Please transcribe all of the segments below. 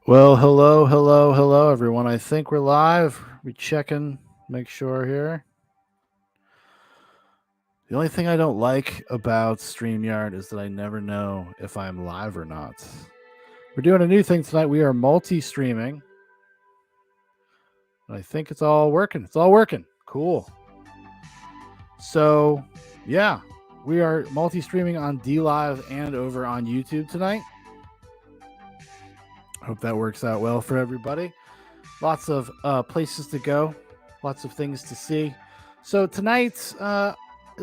Well, hello, everyone. I think we're live. We checking, make sure here. The only thing I don't like about StreamYard is that I never know if I'm live or not. We're doing a new thing tonight. We are multi-streaming. I think it's all working. It's all working. Cool. So, yeah, we are multi-streaming on D Live and over on YouTube tonight. Hope that works out well for everybody. Lots of places to go, lots of things to see. So tonight is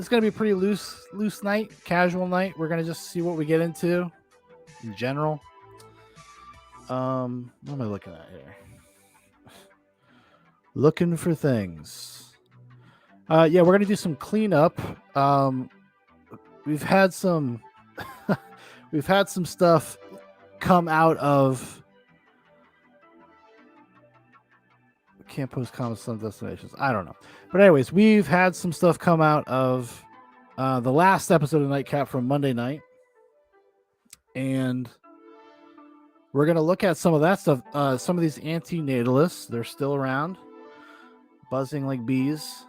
going to be a pretty loose night, casual night. We're going to just see what we get into in general. What am I looking at here? Looking for things. Yeah, we're going to do some cleanup. We've had some we've had some stuff come out of can't post comments on destinations. I don't know. But anyways, we've had some stuff come out of the last episode of Nightcap from Monday night. And we're going to look at some of that stuff. Some of these antinatalists, they're still around, buzzing like bees.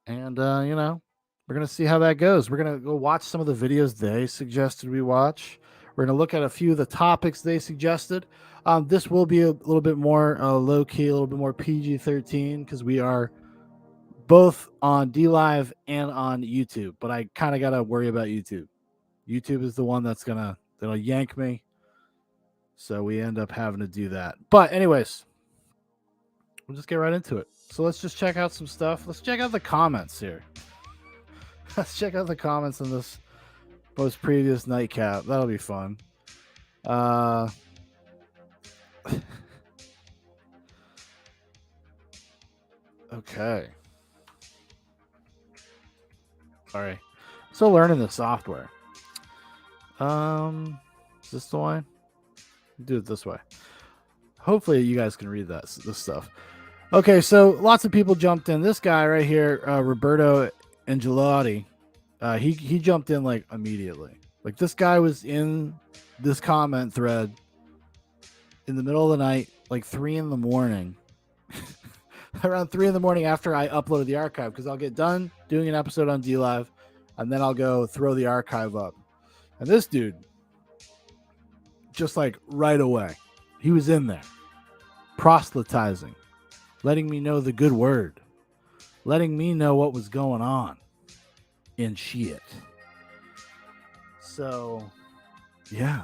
And, we're going to see how that goes. We're going to go watch some of the videos they suggested we watch. We're going to look at a few of the topics they suggested. This will be a little bit more low key, a little bit more PG-13 because we are both on D Live and on YouTube. But I kind of got to worry about YouTube. YouTube is the one that'll yank me. So we end up having to do that. But anyways, we'll just get right into it. So let's just check out some stuff. Let's check out the comments here. Let's check out the comments on this most previous nightcap. That'll be fun. Okay. All right. Still learning the software. Is this the one? Do it this way. Hopefully you guys can read this stuff. Okay, so lots of people jumped in. This guy right here, Roberto Angelotti, he jumped in like immediately. Like this guy was in this comment thread in the middle of the night, like 3 a.m. around 3 a.m. after I uploaded the archive, because I'll get done doing an episode on D Live, and then I'll go throw the archive up. And this dude, just like right away, he was in there, proselytizing, letting me know the good word, letting me know what was going on in shit. So, yeah.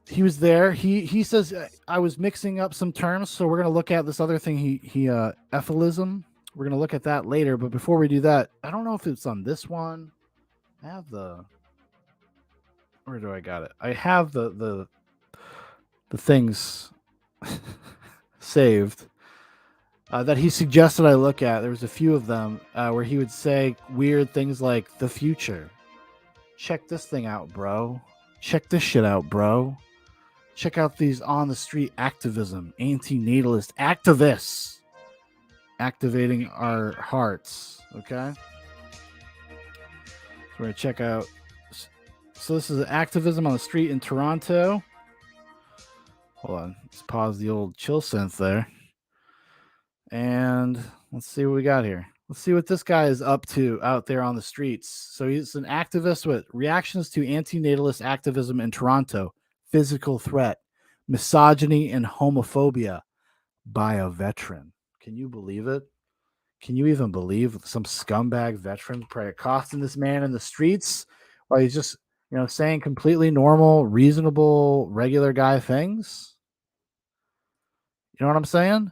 He was there. He says I was mixing up some terms, so we're gonna look at this other thing. He ephilism. We're gonna look at that later. But before we do that, I don't know if it's on this one. I have the. Where do I got it? I have the things saved that he suggested I look at. There was a few of them where he would say weird things like the future. Check this thing out, bro. Check this shit out, bro. Check out these on the street activism, antinatalist activists activating our hearts. Okay. So we're going to check out. So this is activism on the street in Toronto. Hold on. Let's pause the old chill synth there. And let's see what we got here. Let's see what this guy is up to out there on the streets. So he's an activist with reactions to antinatalist activism in Toronto, physical threat, misogyny, and homophobia by a veteran. Can you believe it? Can you even believe some scumbag veteran accosting this man in the streets while he's just, saying completely normal, reasonable, regular guy things? You know what I'm saying?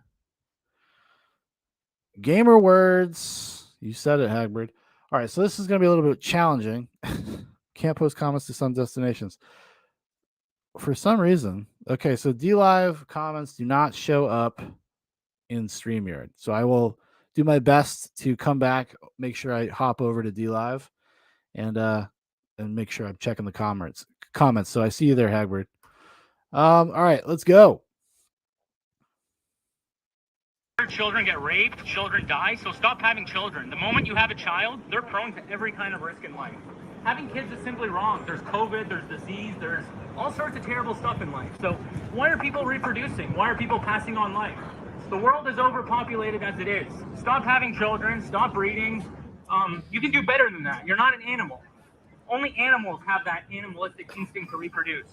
Gamer words. You said it, Hagbard. All right, so this is going to be a little bit challenging. Can't post comments to some destinations. For some reason, okay, so D Live comments do not show up in StreamYard. So I will do my best to come back, make sure I hop over to D Live and make sure I'm checking the comments. So I see you there, Hagbard. All right, let's go. Children get raped, children die, so stop having children. The moment you have a child, they're prone to every kind of risk in life. Having kids is simply wrong. There's COVID, there's disease, there's all sorts of terrible stuff in life. So why are people reproducing? Why are people passing on life? The world is overpopulated as it is. Stop having children, stop breeding. You can do better than that. You're not an animal. Only animals have that animalistic instinct to reproduce.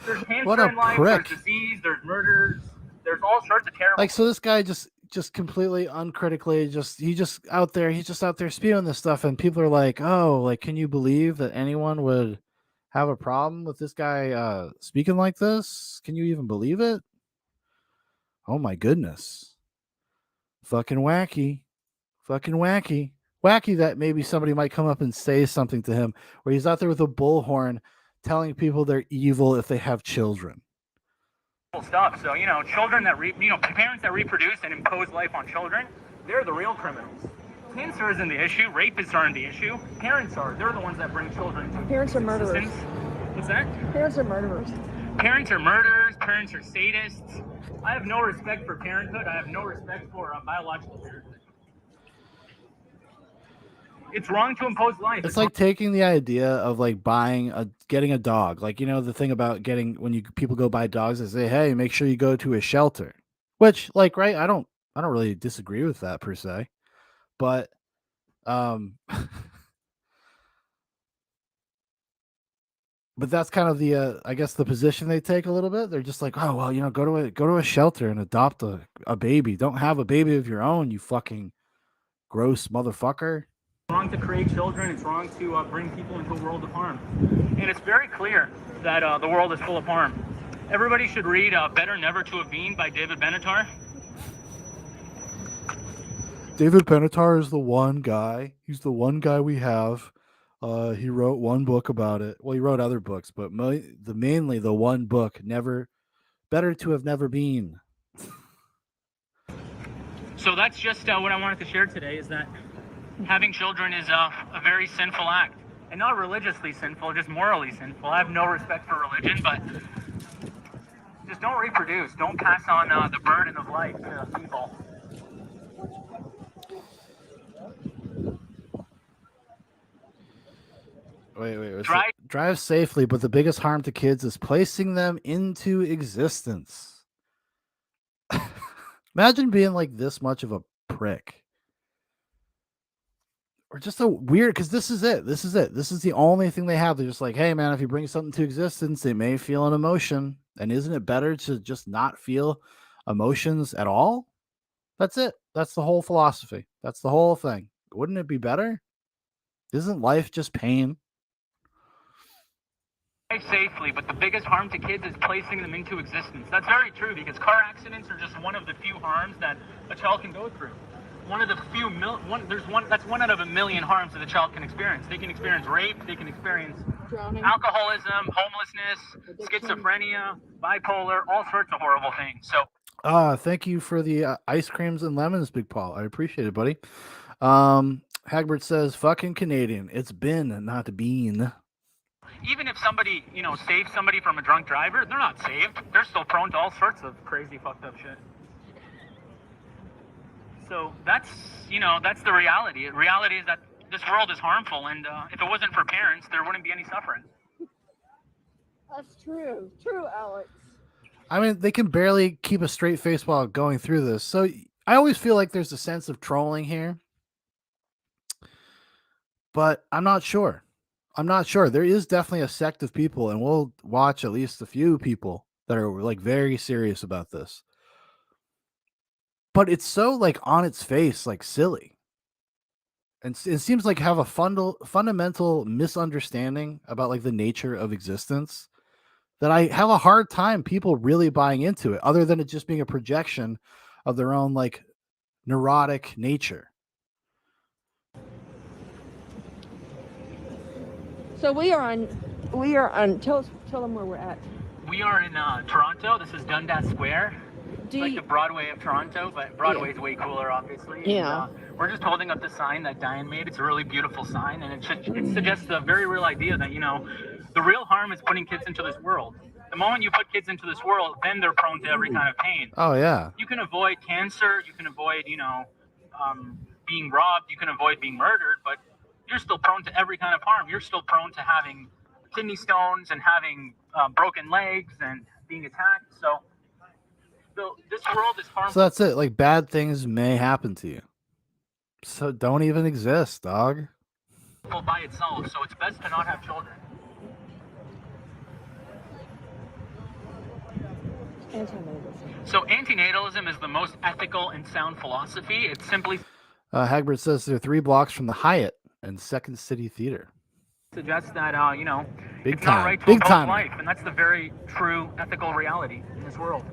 There's cancer in life, prick. there's disease, there's murders, there's all sorts of terrible. Like, so this guy just completely uncritically he's just out there spewing this stuff, and people are like, oh, like, can you believe that anyone would have a problem with this guy speaking like this? Can you even believe it? Oh my goodness. Fucking wacky. Wacky that maybe somebody might come up and say something to him where he's out there with a bullhorn telling people they're evil if they have children. Stuff. So, children that parents that reproduce and impose life on children, they're the real criminals. Cancer isn't the issue. Rapists aren't the issue. Parents are. They're the ones that bring children to Parents are murderers. What's that? Parents are murderers. Parents are murderers. Parents are sadists. I have no respect for parenthood. I have no respect for biological parenthood. It's wrong to impose life. It's like taking the idea of like getting a dog. Like, the thing about people go buy dogs, they say, hey, make sure you go to a shelter. Which, like, right, I don't really disagree with that per se. But but that's kind of the I guess the position they take a little bit. They're just like, oh well, go to a shelter and adopt a baby. Don't have a baby of your own, you fucking gross motherfucker. It's wrong to create children. It's wrong to bring people into a world of harm. And it's very clear that the world is full of harm. Everybody should read Better Never to Have Been by David Benatar. David Benatar is the one guy. He's the one guy we have. He wrote one book about it. Well, he wrote other books, but mainly the one book, Better to Have Never Been. So that's just what I wanted to share today, is that having children is a very sinful act. And not religiously sinful, just morally sinful. I have no respect for religion, but just don't reproduce. Don't pass on the burden of life to people. Wait. Drive safely, but the biggest harm to kids is placing them into existence. Imagine being like this much of a prick. Or just a weird, because this is it. This is the only thing they have. They're just like, hey, man, if you bring something to existence, they may feel an emotion. And isn't it better to just not feel emotions at all? That's it. That's the whole philosophy. That's the whole thing. Wouldn't it be better? Isn't life just pain? Safely, but the biggest harm to kids is placing them into existence. That's very true, because car accidents are just one of the few harms that a child can go through. One of the few that's one out of a million harms that a child can experience. They can experience rape, they can experience drowning, alcoholism, homelessness, schizophrenia, bipolar, all sorts of horrible things. So thank you for the ice creams and lemons, Big Paul. I appreciate it, buddy. Hagbert says, fucking Canadian. It's been, not been. Even if somebody, saves somebody from a drunk driver, they're not saved. They're still prone to all sorts of crazy, fucked up shit. So that's the reality. The reality is that this world is harmful, and if it wasn't for parents, there wouldn't be any suffering. That's true. True, Alex. I mean, they can barely keep a straight face while going through this. So I always feel like there's a sense of trolling here. But I'm not sure. There is definitely a sect of people, and we'll watch at least a few people that are like very serious about this. But it's so like on its face, like silly. And it seems like have a fundamental misunderstanding about like the nature of existence that I have a hard time people really buying into it, other than it just being a projection of their own like neurotic nature. So we are on. Tell them where we're at. We are in Toronto. This is Dundas Square. It's like the Broadway of Toronto, but Broadway is way cooler, obviously. Yeah. And, we're just holding up the sign that Diane made. It's a really beautiful sign, and it suggests a very real idea that, the real harm is putting kids into this world. The moment you put kids into this world, then they're prone to every kind of pain. Oh, yeah. You can avoid cancer. You can avoid, being robbed. You can avoid being murdered, but you're still prone to every kind of harm. You're still prone to having kidney stones and having broken legs and being attacked. So this world is harmful. So that's it. Like, bad things may happen to you. So don't even exist, dog. By itself, so it's best to not have children. So antinatalism is the most ethical and sound philosophy. It's simply Hagbert says they're 3 blocks from the Hyatt and Second City Theater. Suggests that Big it's time. not right to Big oppose time. life, and that's the very true ethical reality in this world.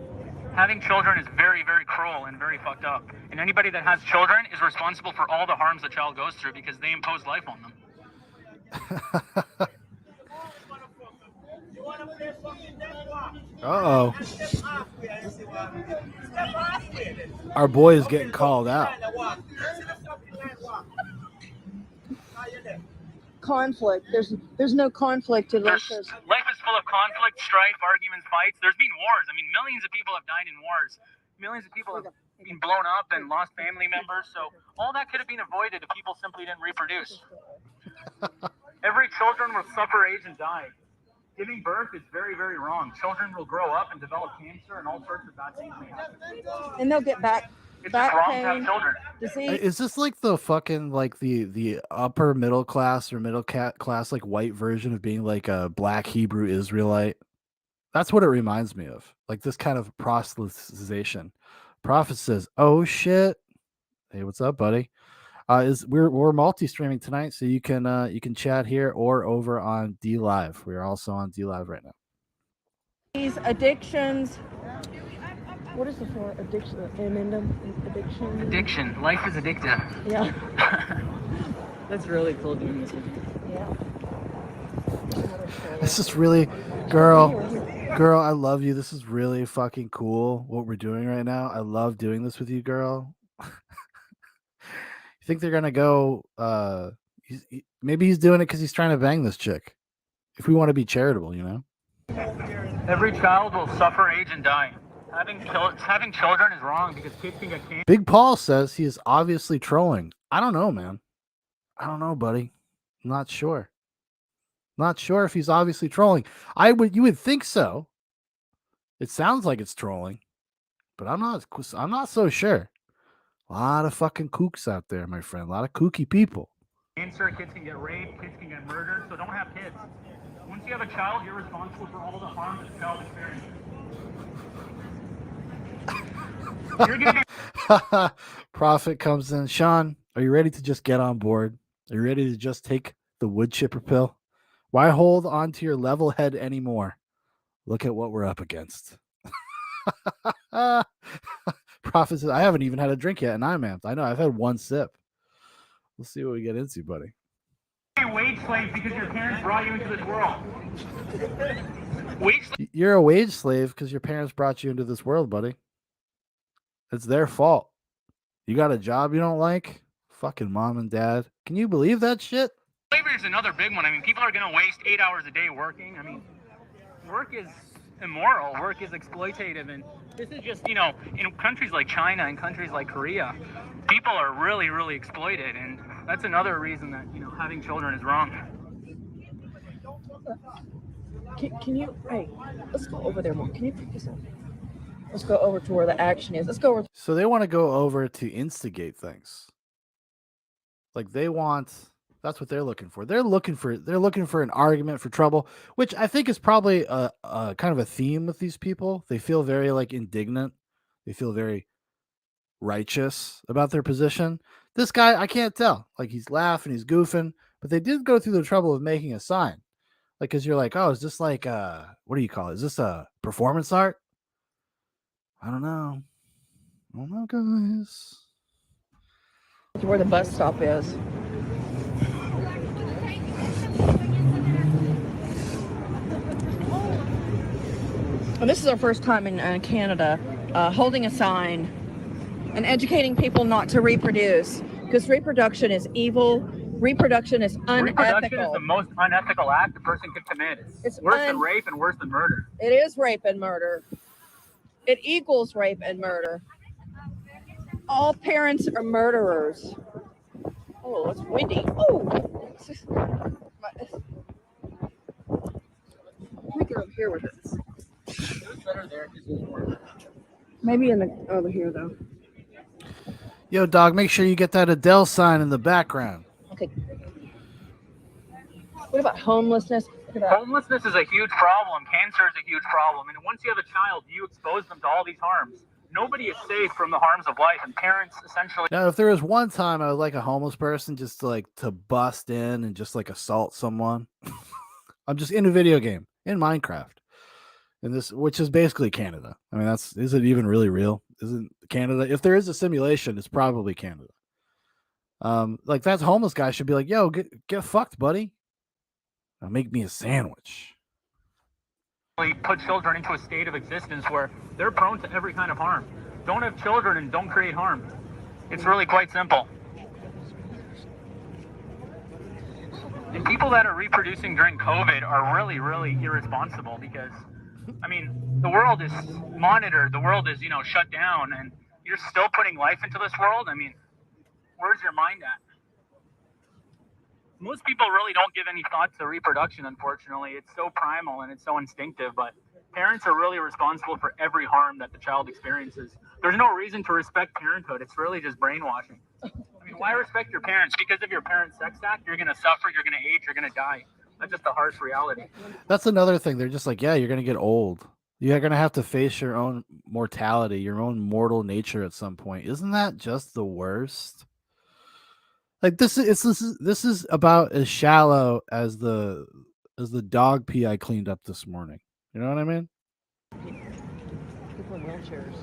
Having children is very, very cruel and very fucked up. And anybody that has children is responsible for all the harms a child goes through because they impose life on them. Uh-oh. Our boy is getting called out. Conflict. There's no conflict unless there's. Life is full of conflict, strife, arguments, fights. There's been wars. I mean, millions of people have died in wars. Millions of people have been blown up and lost family members. So all that could have been avoided if people simply didn't reproduce. Every children will suffer, age, and die. Giving birth is very, very wrong. Children will grow up and develop cancer and all sorts of bad things may happen. And they'll get back It's just wrong to have pain, children. disease. Is this like the fucking, like, the upper middle class or middle class, like, white version of being like a black Hebrew Israelite? That's what it reminds me of. Like, this kind of proselytization. Prophet says, "Oh shit, hey, what's up, buddy?" We're multi-streaming tonight, so you can chat here or over on D Live. We are also on D Live right now. These addictions. What is the for addiction? Addiction. Addiction. Life is addictive. Yeah. That's really cool doing this. Yeah. This is really, girl, I love you. This is really fucking cool what we're doing right now. I love doing this with you, girl. You think they're gonna go? Maybe he's doing it because he's trying to bang this chick. If we want to be charitable, Every child will suffer, age, and die. Having children is wrong because kids can get cancer. Big Paul says he is obviously trolling. I don't know, man. I don't know, buddy. I'm not sure. Not sure if he's obviously trolling. You would think so. It sounds like it's trolling, but I'm not so sure. A lot of fucking kooks out there, my friend. A lot of kooky people. Cancer, kids can get raped, kids can get murdered, so don't have kids. Once you have a child, you're responsible for all the harm that the child experiences. Prophet comes in. Sean, are you ready to just get on board? Are you ready to just take the wood chipper pill? Why hold on to your level head anymore? Look at what we're up against. Prophet says, I haven't even had a drink yet, and I'm amped. I know, I've had one sip. We'll see what we get into, buddy. You're a wage slave because your parents brought you into this world. You're a wage slave because your parents brought you into this world, buddy. It's their fault. You got a job you don't like? Fucking mom and dad. Can you believe that shit? Slavery is another big one. I mean, people are going to waste 8 hours a day working. I mean, work is immoral. Work is exploitative. And this is just, in countries like China and countries like Korea, people are really, really exploited. And that's another reason that, having children is wrong. Can you, hey, let's go over there more. Can you pick this up? Let's go over to where the action is. Let's go over. So they want to go over to instigate things. Like that's what they're looking for. They're looking for an argument for trouble, which I think is probably a kind of a theme with these people. They feel very indignant. They feel very righteous about their position. This guy, I can't tell. He's laughing, he's goofing, but they did go through the trouble of making a sign. Because you're like, oh, is this what do you call it? Is this a performance art? I don't know. I don't know, guys. Where the bus stop is. And this is our first time in Canada holding a sign and educating people not to reproduce, because reproduction is evil. Reproduction is unethical. Reproduction is the most unethical act a person could commit. It's worse than rape and worse than murder. It is rape and murder. It equals rape and murder. All parents are murderers. Oh, it's windy. Oh! Let me get up here with this. It's better there because it's warmer. Maybe in the over here though. Yo, dog, make sure you get that Adele sign in the background. Okay. What about homelessness? Look at that. Homelessness is a huge problem. Cancer is a huge problem. And once you have a child, you expose them to all these harms. Nobody is safe from the harms of life, and parents essentially. Now, if there was one time I would like a homeless person just to bust in and just like assault someone, I'm just in a video game in Minecraft, in this, which is basically Canada. I mean, is it even really real? Isn't Canada? If there is a simulation, it's probably Canada. Like that homeless guy should be like, "Yo, get fucked, buddy. Now make me a sandwich." Put children into a state of existence where they're prone to every kind of harm. Don't have children and don't create harm. It's really quite simple. And people that are reproducing during COVID are really, really irresponsible because, I mean, the world is monitored, the world is, shut down, and you're still putting life into this world. I mean, where's your mind at? Most people really don't give any thought to reproduction, unfortunately. It's so primal and it's so instinctive, but parents are really responsible for every harm that the child experiences. There's no reason to respect parenthood. It's really just brainwashing. I mean, why respect your parents? Because of your parents' sex act, you're going to suffer, you're going to age, you're going to die. That's just a harsh reality. That's another thing. They're just like, yeah, you're going to get old. You're going to have to face your own mortality, your own mortal nature at some point. Isn't that just the worst? Like this is about as shallow as the dog pee I cleaned up this morning. You know what I mean? People in wheelchairs.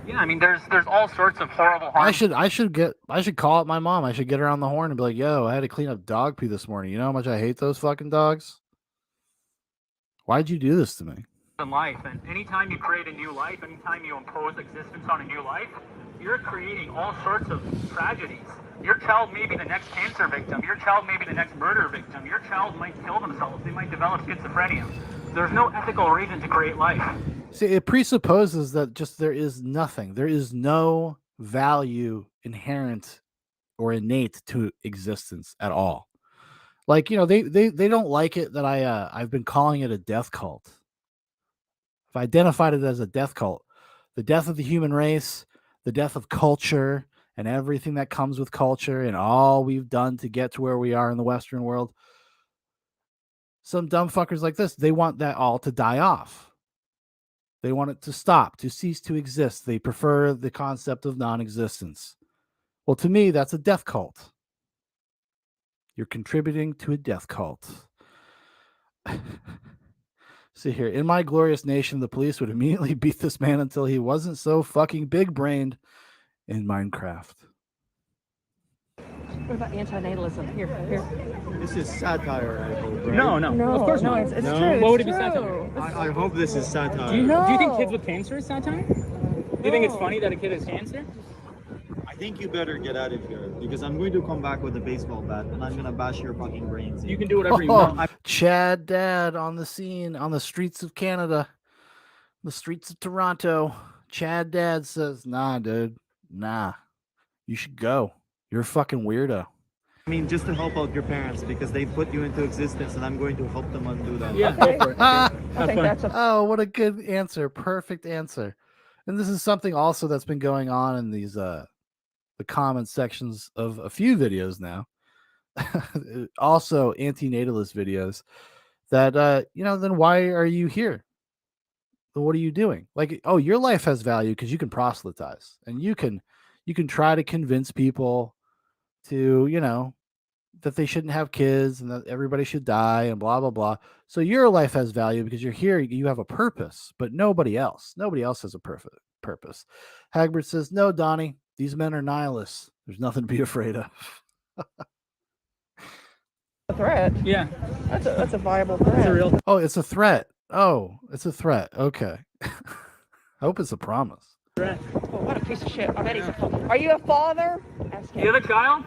Yeah, I mean, there's all sorts of horrible harm. I should call up my mom. I should get her on the horn and be like, "Yo, I had to clean up dog pee this morning. You know how much I hate those fucking dogs? Why'd you do this to me?" In life, and anytime you create a new life, anytime you impose existence on a new life, you're creating all sorts of tragedies. Your child may be the next cancer victim. Your child may be the next murder victim. Your child might kill themselves. They might develop schizophrenia. There's no ethical reason to create life. See, it presupposes that just there is nothing. There is no value inherent or innate to existence at all. Like, they don't like it that I've been calling it a death cult. I've identified it as a death cult. The death of the human race, the death of culture, and everything that comes with culture, and all we've done to get to where we are in the Western world. Some dumb fuckers like this, they want that all to die off. They want it to stop, to cease to exist. They prefer the concept of non-existence. Well, to me, that's a death cult. You're contributing to a death cult. See here, in my glorious nation, the police would immediately beat this man until he wasn't so fucking big-brained in Minecraft. What about antinatalism? Here. This is satire, I hope, right? No, of course not. It's No? true. What would it's it be true. satire? I hope this is satire. Do you No. think kids with cancer is satire? Do you think it's funny that a kid has cancer? I think you better get out of here because I'm going to come back with a baseball bat and I'm going to bash your fucking brains in. You can do whatever you want. Chad Dad on the scene, on the streets of Canada, the streets of Toronto. Chad Dad says, "Nah, dude, nah, you should go. You're a fucking weirdo." I mean, just to help out your parents because they put you into existence and I'm going to help them undo that. Yeah, go for it. I think that's a Oh, what a good answer. Perfect answer. And this is something also that's been going on in these the comment sections of a few videos now. Also antinatalist videos that then why are you here? What are you doing? Like, oh, your life has value because you can proselytize and you can try to convince people to, that they shouldn't have kids and that everybody should die and blah, blah, blah. So your life has value because you're here. You have a purpose, but nobody else has a purpose. Hagbert says, "No, Donnie, these men are nihilists. There's nothing to be afraid of." a threat. Yeah, That's a viable threat. it's a real. Oh, it's a threat. Oh, it's a threat. Okay. I hope it's a promise. threat. Oh, what a piece of shit. I bet he's Are you a father? Ask Do you have him. a child?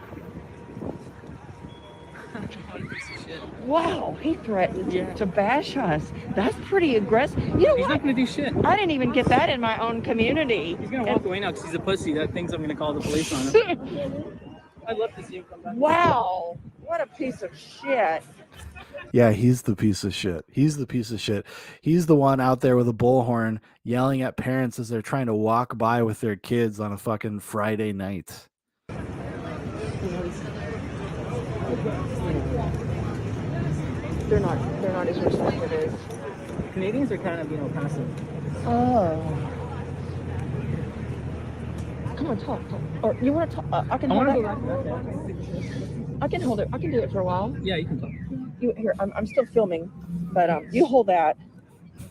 Wow, he threatened to bash us. That's pretty aggressive. You know He's what? not gonna do shit. I didn't even get that in my own community. He's gonna walk away now because he's a pussy that thinks I'm gonna call the police on him. I'd love to see him come back. Wow, what a piece of shit. Yeah, he's the piece of shit. He's the piece of shit. He's the one out there with a bullhorn yelling at parents as they're trying to walk by with their kids on a fucking Friday night. They're not as receptive as Canadians are kind of, passive. Oh. Come on, talk. Or you want to talk? I can I hold want to it. go back. I can hold it. I can do it for a while. Yeah, you can talk. You here? I'm still filming, but you hold that.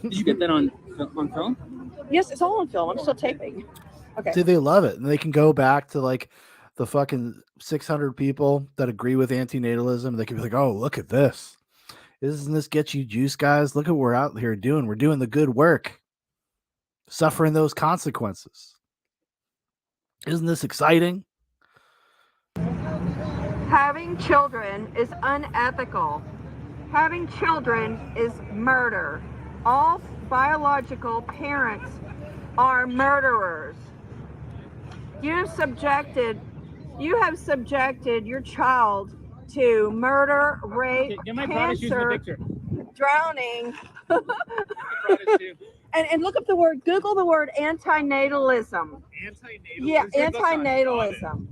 Did you get that on film? Yes, it's all on film. I'm still taping. Okay. See, they love it. And they can go back to like the fucking 600 people that agree with antinatalism. They can be like, oh, look at this. Doesn't this get you juice, guys? Look at what we're out here doing. We're doing the good work, suffering those consequences. Isn't this exciting? Having children is unethical. Having children is murder. All biological parents are murderers. You have subjected your child to murder, rape, Get my product, use my cancer, picture. drowning. Product too. And look up the word, Google the word antinatalism. Antinatalism. Yeah, antinatalism.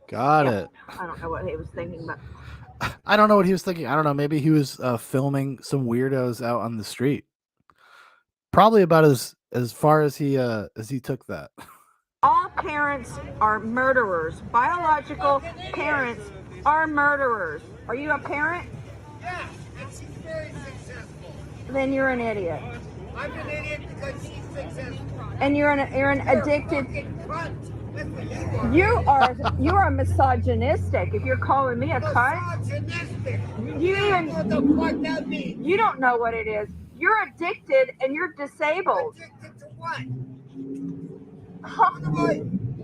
Got Yeah. it. I don't know what he was thinking, but I don't know what he was thinking. I don't know. Maybe he was filming some weirdos out on the street. Probably about as far as he took that. all parents are murderers. Biological parents are murderers. Are you a parent? Yeah, and she's very successful. Then you're an idiot. I'm an idiot because she's successful. And you're an addicted. You are misogynistic. If you're calling me a cunt, Misogynistic. you even What the fuck that means? you don't know what it is. You're addicted and you're disabled. Addicted to what? Huh.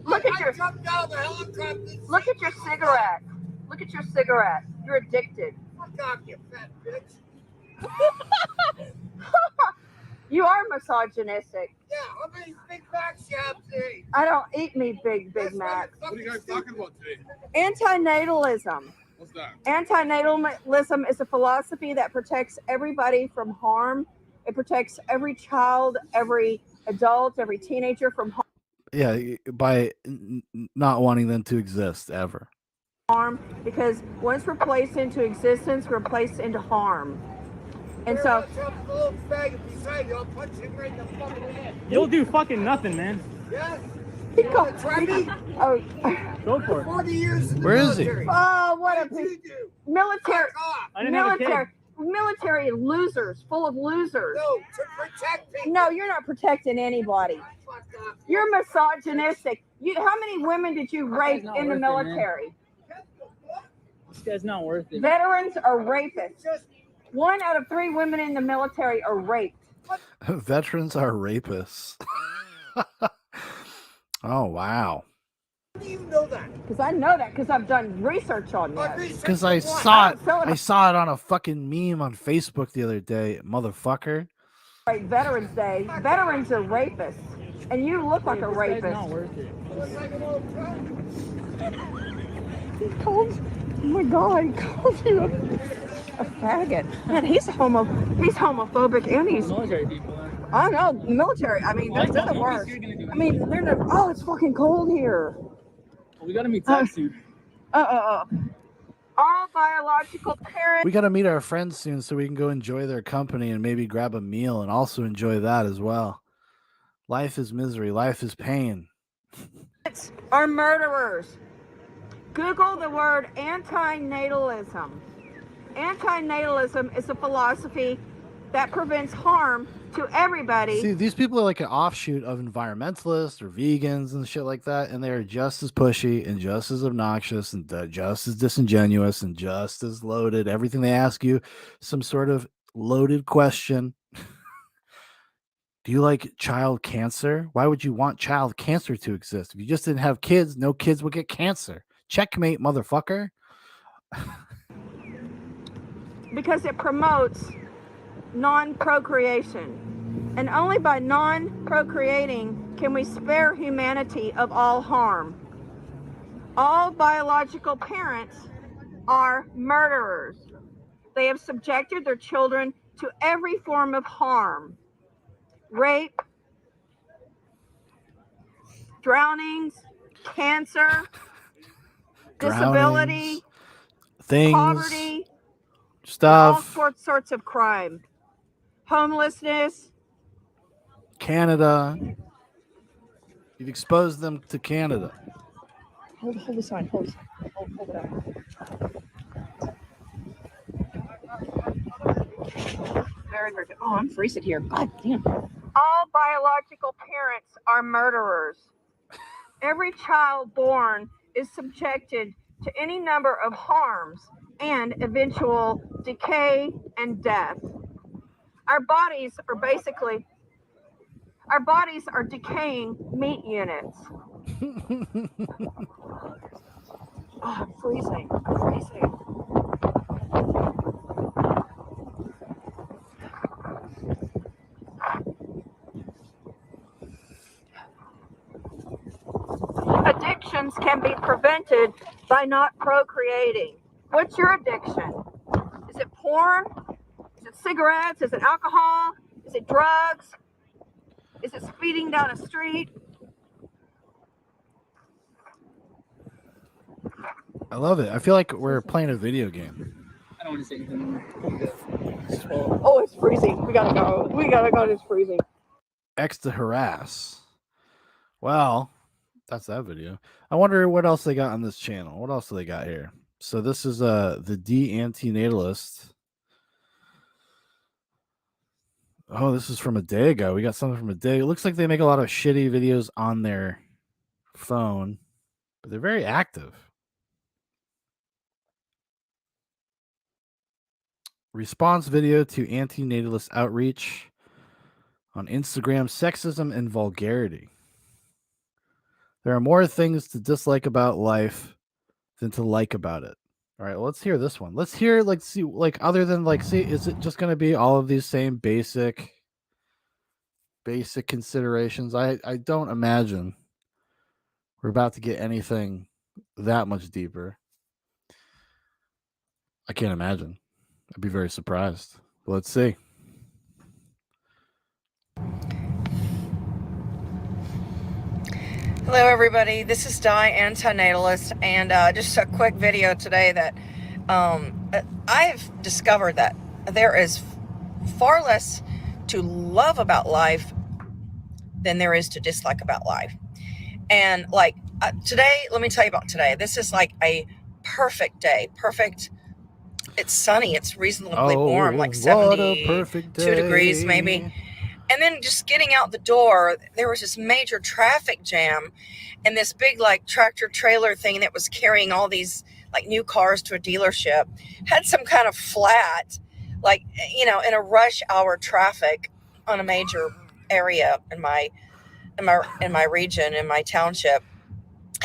Look at your jumped out of the helicopter. look at your cigarette. Look at your cigarette. You're addicted. Fuck off, you fat bitch. You are misogynistic. Yeah, how many Big Macs you have today? I don't eat me Big That's Mac. why What are you guys talking about today? Antinatalism. What's that? Antinatalism is a philosophy that protects everybody from harm. It protects every child, every adult, every teenager from Yeah, by not wanting them to exist ever. harm, because once we're placed into existence, we're placed into harm. And so, a little faggot beside you, I'll punch him right in the fucking head. You'll do fucking nothing, man. Yeah? he You called, wanna try me? oh, Go for it. 40 years in the Where is he? military. oh, what a What did you do? military, Fuck off. I didn't have a kid. military losers, full of losers. No, to protect people. No, you're not protecting anybody. Fuck off. You're misogynistic. How many women did you rape not in the worth it, man. military? This guy's not worth it. Veterans are rapists. Just 1 out of 3 women in the military are raped. Veterans are rapists. Oh wow! how do you know that? Because I know that because I've done research on this. Because I What? saw it. So I saw it on a fucking meme on Facebook the other day, motherfucker. Right, Veterans Day. Veterans are rapists. And you look like a This guy's not rapist. worth it. Looks like an old friend. He called, oh my God, he called you a faggot. Man, he's homophobic and he's, Military people. I know, military. I mean, they're the worst. I mean, they're the, oh, it's fucking cold here. We gotta meet tattooed. All biological parents. We got to meet our friends soon so we can go enjoy their company and maybe grab a meal and also enjoy that as well. Life is misery. Life is pain. Are murderers. Google the word antinatalism. Antinatalism is a philosophy that prevents harm to everybody. See, these people are like an offshoot of environmentalists or vegans and shit like that, and they're just as pushy and just as obnoxious and just as disingenuous and just as loaded. Everything they ask you, some sort of loaded question. Do you like child cancer? Why would you want child cancer to exist? If you just didn't have kids, no kids would get cancer. Checkmate, motherfucker. Because it promotes non-procreation. And only by non-procreating can we spare humanity of all harm. All biological parents are murderers. They have subjected their children to every form of harm, rape, drownings, cancer, disability, things, poverty, stuff, all sorts of crime, homelessness. Canada. You've exposed them to Canada. Hold the sign. Hold it up. Very, very good. Oh, I'm freezing here. God damn. All biological parents are murderers. Every child born is subjected to any number of harms and eventual decay and death. Our bodies are decaying meat units. Oh, I'm freezing. Addictions can be prevented by not procreating. What's your addiction? Is it porn? Is it cigarettes? Is it alcohol? Is it drugs? Is it speeding down a street? I love it. I feel like we're playing a video game. I don't want to say anything. Oh, it's freezing. We gotta go. It's freezing. X to harass. Well, that's that video. I wonder what else they got on this channel. What else do they got here? So this is the ANTINATALIST. Oh, this is from a day ago. We got something from a day. It looks like they make a lot of shitty videos on their phone, but they're very active. Response video to antinatalist outreach on Instagram: sexism and vulgarity. There are more things to dislike about life than to like about it. All right, well, let's hear this one. Let's hear, see, other than, see, is it just going to be all of these same basic considerations? I don't imagine we're about to get anything that much deeper. I can't imagine. I'd be very surprised. Let's see. Hello, everybody. This is Di, Antinatalist, and just a quick video today that I've discovered that there is far less to love about life than there is to dislike about life. And today, let me tell you about today. This is like a perfect day. Perfect. It's sunny. It's reasonably warm, like 72 degrees maybe. And then just getting out the door, there was this major traffic jam, and this big tractor trailer thing that was carrying all these new cars to a dealership had some kind of flat, in a rush hour traffic on a major area in my region, in my township,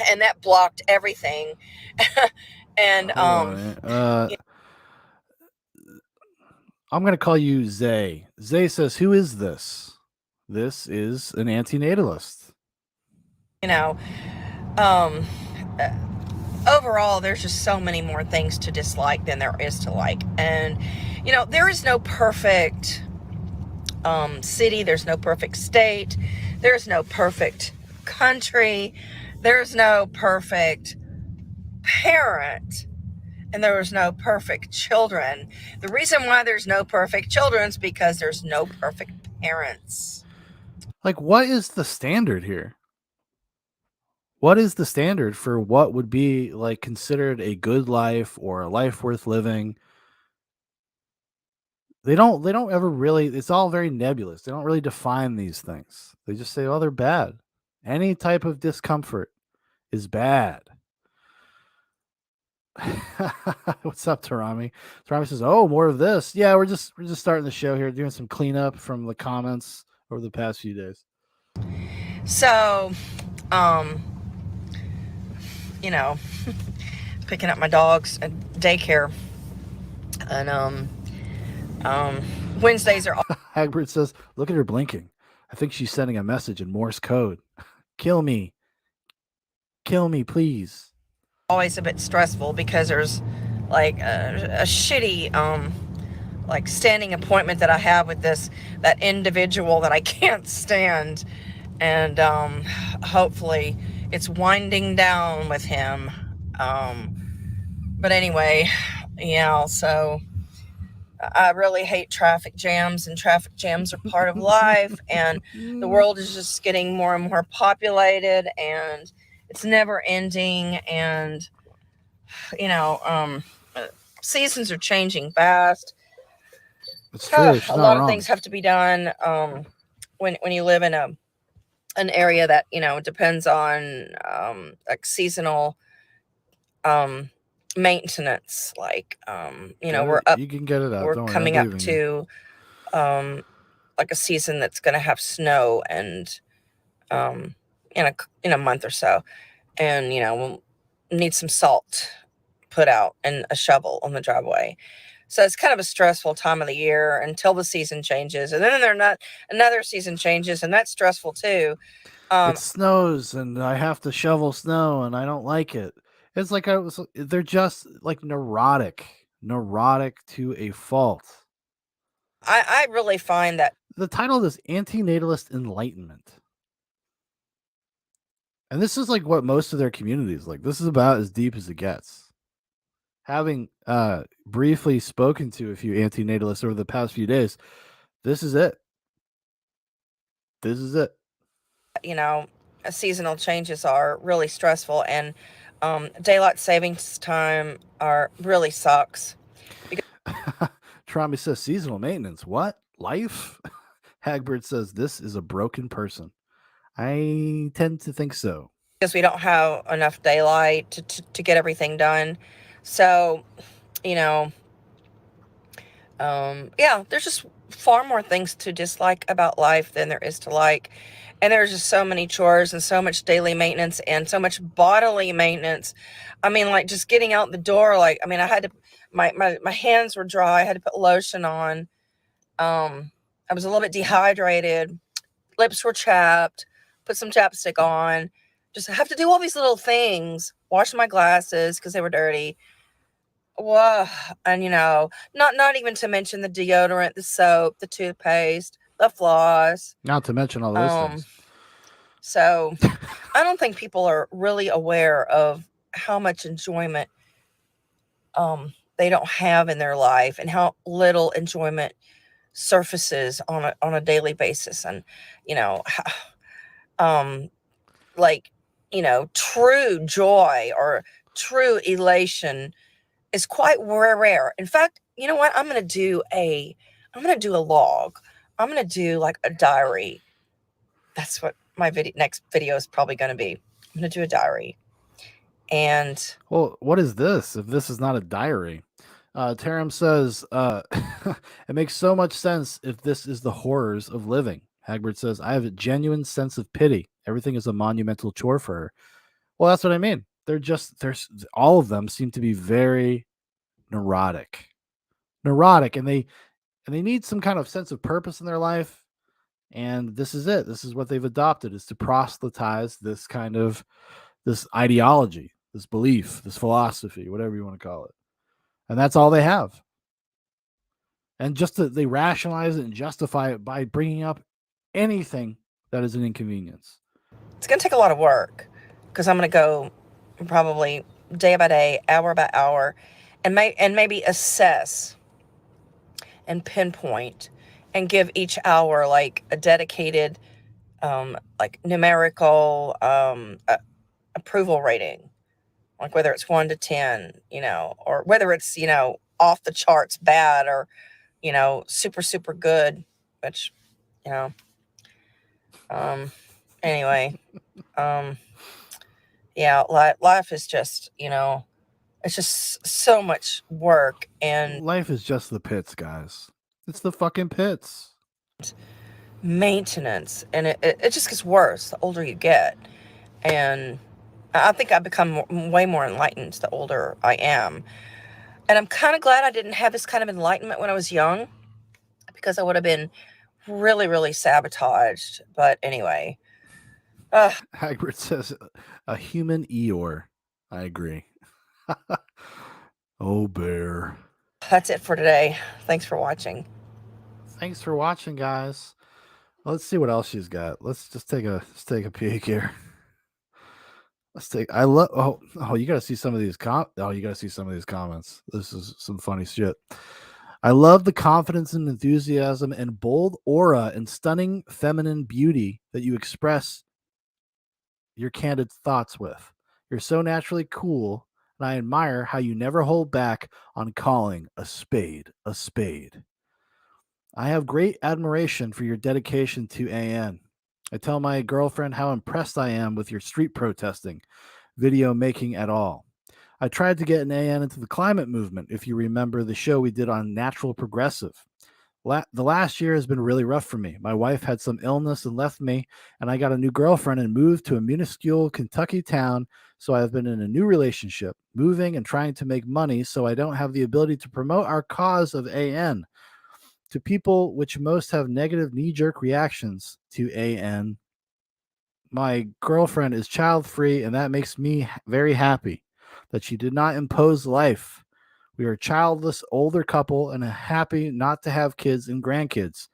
and that blocked everything. And I'm going to call you Zay. Zay says, who is this? This is an antinatalist. Overall, there's just so many more things to dislike than there is to like. And, there is no perfect city. There's no perfect state. There's no perfect country. There's no perfect parent. And there was no perfect children. The reason why there's no perfect children is because there's no perfect parents. What is the standard here? What is the standard for what would be considered a good life or a life worth living? They don't ever really, it's all very nebulous. They don't really define these things. They just say, oh, they're bad. Any type of discomfort is bad. What's up, Tarami? Tarami says, oh, more of this. Yeah, we're just starting the show here, doing some cleanup from the comments over the past few days. So, picking up my dogs at daycare, and Wednesdays are Hagbert says, look at her blinking. I think she's sending a message in Morse code. Kill me, please. always a bit stressful because there's like a shitty like standing appointment that I have with that individual that I can't stand, and hopefully it's winding down with him. But anyway, yeah, so I really hate traffic jams, and traffic jams are part of life, and the world is just getting more and more populated, and it's never ending, and seasons are changing fast. It's true. She's A not lot of wrong. things have to be done when you live in an area that depends on like seasonal maintenance. Like You can get it out. we're Don't worry. I'm coming up believing you. to like a season that's going to have snow, and um, in a month or so, and we'll need some salt put out and a shovel on the driveway. So it's kind of a stressful time of the year until the season changes, and then another season changes, and that's stressful too. It snows and I have to shovel snow and I don't like it. It's like they're just like neurotic to a fault. I really find that The title is Antinatalist Enlightenment. And this is like what most of their community is like. This is about as deep as it gets. Having briefly spoken to a few antinatalists over the past few days, this is it. This is it. seasonal changes are really stressful, and daylight savings time really sucks. Trami says seasonal maintenance. What? Life? Hagbird says this is a broken person. I tend to think so. Because we don't have enough daylight to get everything done. So, yeah, there's just far more things to dislike about life than there is to like. And there's just so many chores and so much daily maintenance and so much bodily maintenance. I mean, like just getting out the door, I had to, my hands were dry. I had to put lotion on. I was a little bit dehydrated. Lips were chapped. Put some chapstick on. Just have to do all these little things. Wash my glasses because they were dirty. Whoa. And not even to mention the deodorant, the soap, the toothpaste, the floss. Not to mention all those things. So I don't think people are really aware of how much enjoyment they don't have in their life, and how little enjoyment surfaces on a daily basis. And true joy or true elation is quite rare. In fact, you know what? I'm going to do a log. I'm going to do like a diary. That's what my next video is probably going to be. I'm going to do a diary. And well, what is this if this is not a diary? Taram says it makes so much sense if this is the horrors of living. Hagbard says I have a genuine sense of pity. Everything is a monumental chore for her. Well, that's what I mean. There's all of them seem to be very neurotic, and they need some kind of sense of purpose in their life. And this is it. This is what they've adopted, is to proselytize this kind of this ideology, this belief, this philosophy, whatever you want to call it. And that's all they have. And they rationalize it and justify it by bringing up anything that is an inconvenience. It's going to take a lot of work, because I'm going to go probably day by day, hour by hour, and maybe assess and pinpoint and give each hour like a dedicated like numerical approval rating, like whether it's 1 to 10, or whether it's off the charts bad, or super good, which anyway, yeah, life is just it's just so much work, and life is just the pits, guys. It's the fucking pits. Maintenance, and it just gets worse the older you get. And I think I've become way more enlightened the older I am. And I'm kind of glad I didn't have this kind of enlightenment when I was young, because I would have been really, really sabotaged. But anyway. Hagrid says a human Eeyore. I agree. Oh, bear. That's it for today. Thanks for watching. Thanks for watching, guys. Let's see what else she's got. Let's take a peek here. I love you gotta see some of these you gotta see some of these comments. This is some funny shit. I love the confidence and enthusiasm and bold aura and stunning feminine beauty that you express your candid thoughts with. You're so naturally cool, and I admire how you never hold back on calling a spade a spade. I have great admiration for your dedication to AN. I tell my girlfriend how impressed I am with your street protesting, video making at all. I tried to get an AN into the climate movement, if you remember the show we did on natural progressive. The last year has been really rough for me. My wife had some illness and left me, and I got a new girlfriend and moved to a minuscule Kentucky town. So I've been in a new relationship, moving and trying to make money, so I don't have the ability to promote our cause of AN to people, which most have negative knee-jerk reactions to AN. My girlfriend is child-free, and that makes me very happy that she did not impose life. We are a childless older couple and happy not to have kids and grandkids.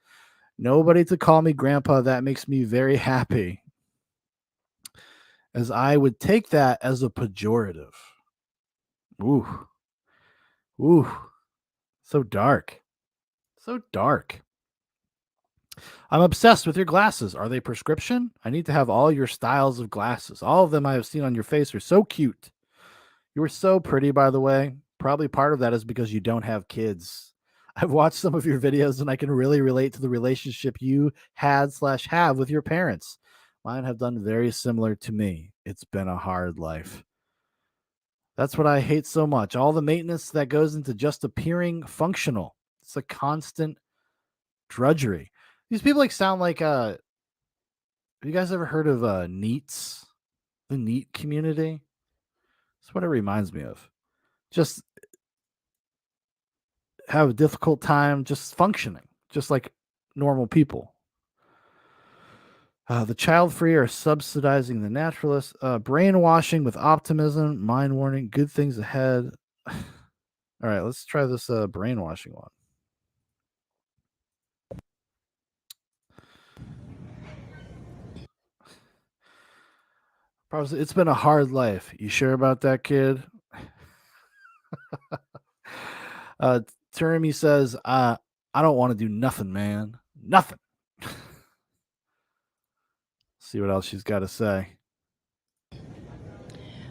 Nobody to call me grandpa. That makes me very happy, as I would take that as a pejorative. Ooh. Ooh. So dark. So dark. I'm obsessed with your glasses. Are they prescription? I need to have all your styles of glasses. All of them I have seen on your face are so cute. You were so pretty, by the way. Probably part of that is because you don't have kids. I've watched some of your videos and I can really relate to the relationship you had/have with your parents. Mine have done very similar to me. It's been a hard life. That's what I hate so much. All the maintenance that goes into just appearing functional. It's a constant drudgery. These people sound like have you guys ever heard of NEETs? The NEET community? That's what it reminds me of. Just have a difficult time just functioning, just like normal people. The child free are subsidizing the naturalists, brainwashing with optimism, mind warning, good things ahead. All right, let's try this brainwashing one. Probably, it's been a hard life. You sure about that, kid? Teremy says, I don't want to do nothing, man. Nothing. See what else she's got to say.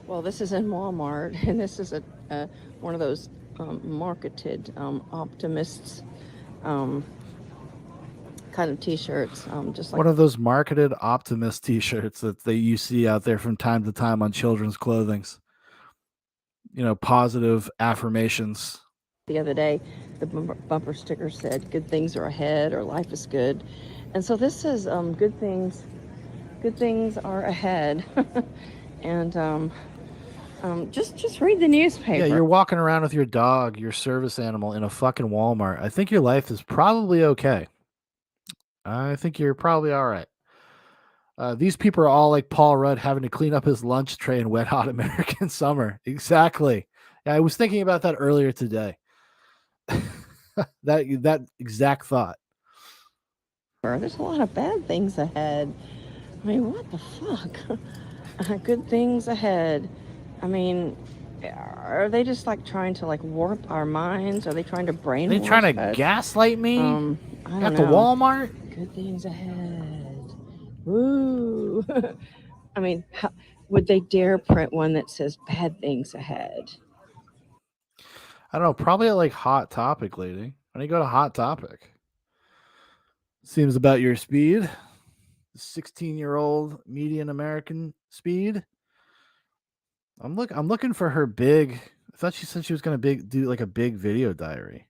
Well, this is in Walmart, and this is one of those marketed optimists kind of T-shirts, just like one of those marketed optimist T-shirts that you see out there from time to time on children's clothings. You know, positive affirmations. The other day, the bumper sticker said, "Good things are ahead," or "Life is good," and so this says, "Good things are ahead," and just read the newspaper. Yeah, you're walking around with your dog, your service animal, in a fucking Walmart. I think your life is probably okay. I think you're probably all right. These people are all like Paul Rudd having to clean up his lunch tray in wet hot American summer. Exactly. Yeah, I was thinking about that earlier today. that exact thought. There's a lot of bad things ahead. I mean, what the fuck? Good things ahead. I mean, are they just like trying to like warp our minds? Are they trying to brainwash us? They trying to gaslight me I don't at know. the Walmart? Good things ahead. Woo! I mean, would they dare print one that says bad things ahead? I don't know. Probably like Hot Topic, lady. Why don't you go to Hot Topic? Seems about your speed. 16-year-old median American speed. I'm looking for her big. I thought she said she was going to do like a big video diary.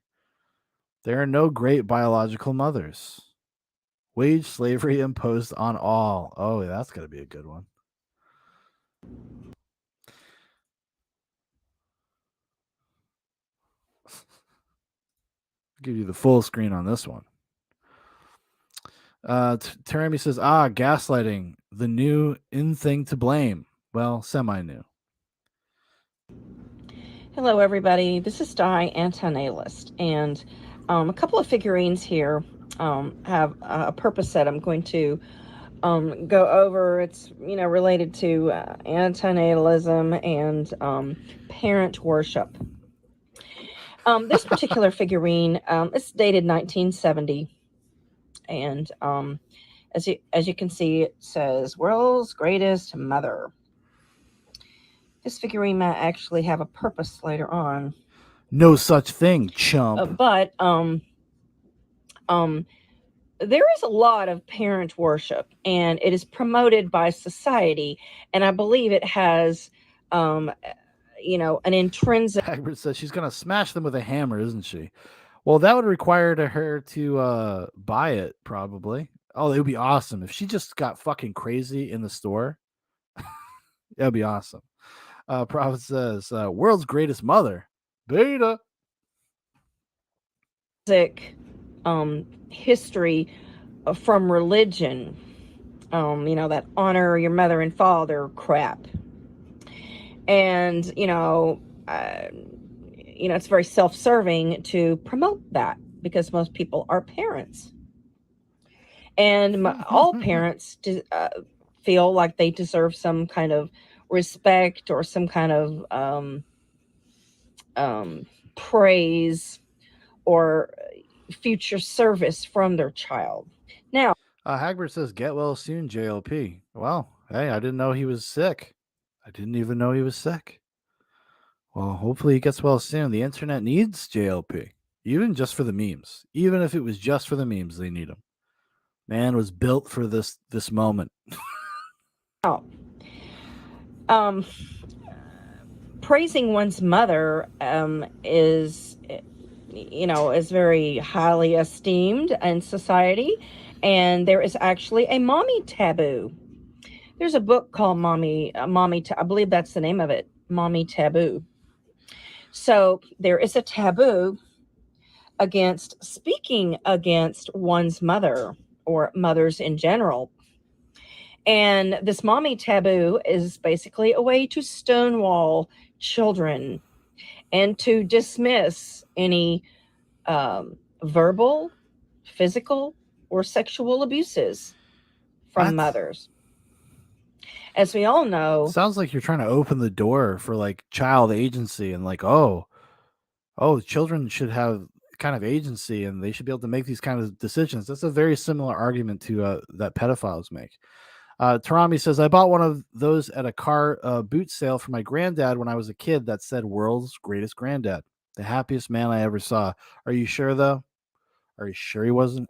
There are no great biological mothers. Wage slavery imposed on all. Oh, that's going to be a good one. I'll give you the full screen on this one. Teremy says, gaslighting, the new in thing to blame. Well, semi-new. Hello, everybody. This is Di, ANTINATALIST, and a couple of figurines here have a purpose that I'm going to go over. It's related to antinatalism and parent worship. This particular figurine, it's dated 1970, and as you can see, it says "World's Greatest Mother." This figurine might actually have a purpose later on. No such thing, chump. But there is a lot of parent worship, and it is promoted by society, and I believe it has an intrinsic. Hagbert says she's gonna smash them with a hammer, isn't she? Well, that would require her to buy it, probably. Oh, it would be awesome if she just got fucking crazy in the store. That'd be awesome. Prophet says, "World's greatest mother, Beta." History from religion, that honor your mother and father crap, and it's very self-serving to promote that because most people are parents, and all parents feel like they deserve some kind of respect or some kind of praise or future service from their child. Now, Hagbert says, "Get well soon, JLP." Well, hey, I didn't know he was sick. I didn't even know he was sick. Well, hopefully he gets well soon. The internet needs JLP, even just for the memes. Even if it was just for the memes, they need him. Man was built for this moment. Praising one's mother is very highly esteemed in society, and there is actually a mommy taboo. There's a book called I believe that's the name of it, Mommy Taboo. So there is a taboo against speaking against one's mother or mothers in general. And this mommy taboo is basically a way to stonewall children and to dismiss any verbal, physical, or sexual abuses from mothers. As we all know, sounds like you're trying to open the door for like child agency and like, children should have kind of agency and they should be able to make these kind of decisions. That's a very similar argument to that pedophiles make. Tarami says, "I bought one of those at a car boot sale for my granddad when I was a kid that said world's greatest granddad. The happiest man I ever saw." Are you sure though? Are you sure he wasn't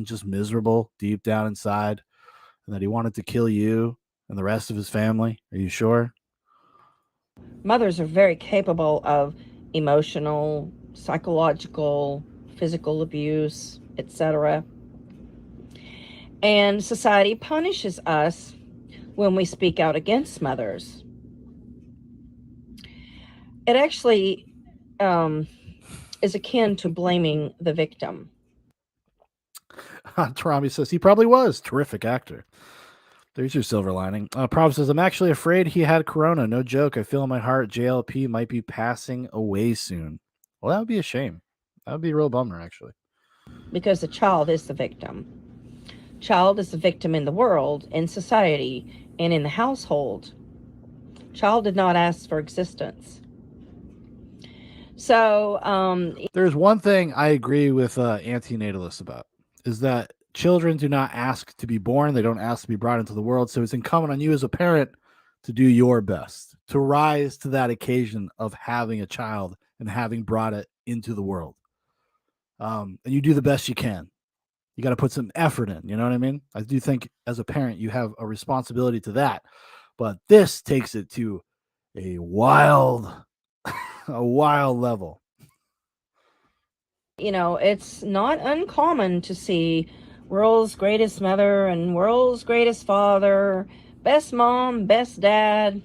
just miserable deep down inside and that he wanted to kill you and the rest of his family? Are you sure? Mothers are very capable of emotional, psychological, physical abuse, etc. And society punishes us when we speak out against mothers. It actually is akin to blaming the victim. Tarami says he probably was. Terrific actor. There's your silver lining. Prob says, "I'm actually afraid he had corona. No joke. I feel in my heart JLP might be passing away soon." Well, that would be a shame. That would be a real bummer, actually. Because the child is the victim. Child is the victim in the world, in society, and in the household. Child did not ask for existence. So, there's one thing I agree with antinatalists about, is that children do not ask to be born. They don't ask to be brought into the world. So it's incumbent on you as a parent to do your best, to rise to that occasion of having a child and having brought it into the world. And you do the best you can. You got to put some effort in. You know what I mean? I do think as a parent, you have a responsibility to that. But this takes it to a wild level. It's not uncommon to see world's greatest mother and world's greatest father, best mom, best dad.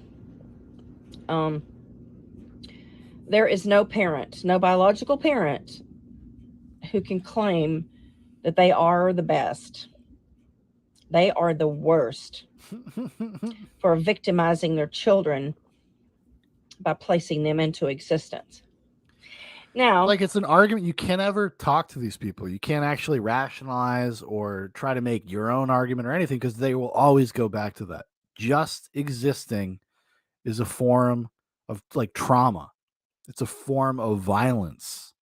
There is no parent, no biological parent who can claim that they are the best. They are the worst for victimizing their children by placing them into existence. Now, Like, it's an argument. You can't ever talk to these people. You can't actually rationalize or try to make your own argument or anything, because they will always go back to that. Just existing is a form of like trauma. It's a form of violence.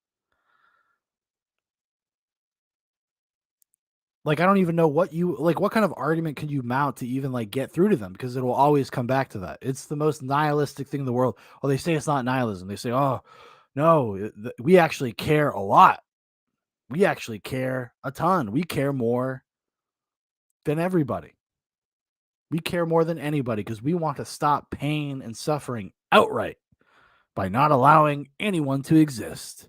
Like, I don't even know what kind of argument can you mount to even like get through to them, because it will always come back to that. It's the most nihilistic thing in the world. Oh, they say it's not nihilism. They say, oh, no, we actually care a lot. We actually care a ton. We care more than everybody. We care more than anybody because we want to stop pain and suffering outright by not allowing anyone to exist.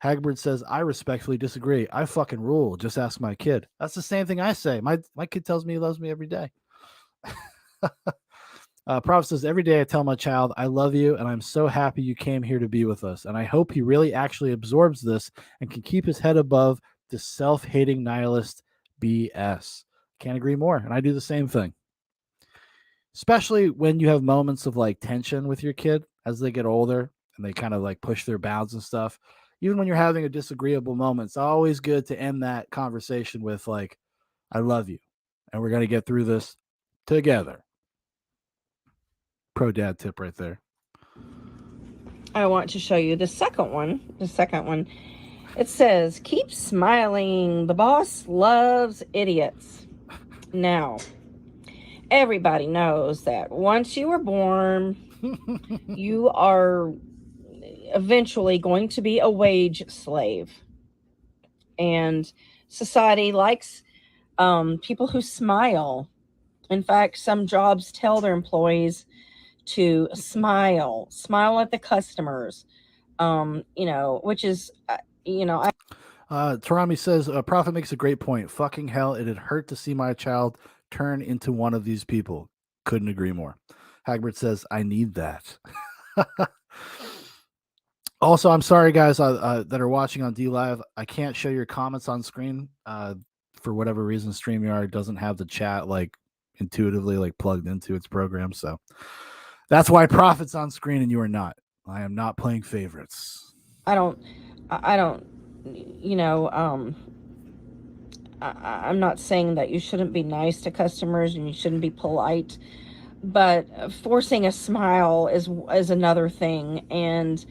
Hagbard says, I respectfully disagree. I fucking rule. Just ask my kid. That's the same thing I say. My kid tells me he loves me every day. Prof says, every day I tell my child, I love you, and I'm so happy you came here to be with us. And I hope he really actually absorbs this and can keep his head above this self-hating nihilist BS. Can't agree more. And I do the same thing. Especially when you have moments of like tension with your kid as they get older and they kind of like push their bounds and stuff. Even when you're having a disagreeable moment, it's always good to end that conversation with like, I love you, and we're going to get through this together. Pro dad tip right there. I want to show you the second one. It says, keep smiling. The boss loves idiots. Now, everybody knows that once you are born, you are eventually going to be a wage slave. And society likes people who smile. In fact, some jobs tell their employees to smile at the customers, which is, Tarami says, Prophet makes a great point. Fucking hell, it'd hurt to see my child turn into one of these people. Couldn't agree more. Hagbard says, I need that. Also, I'm sorry, guys, that are watching on DLive. I can't show your comments on screen. For whatever reason, StreamYard doesn't have the chat like intuitively like plugged into its program. So that's why Prophet's on screen and you are not. I am not playing favorites. I'm not saying that you shouldn't be nice to customers and you shouldn't be polite, but forcing a smile is another thing. And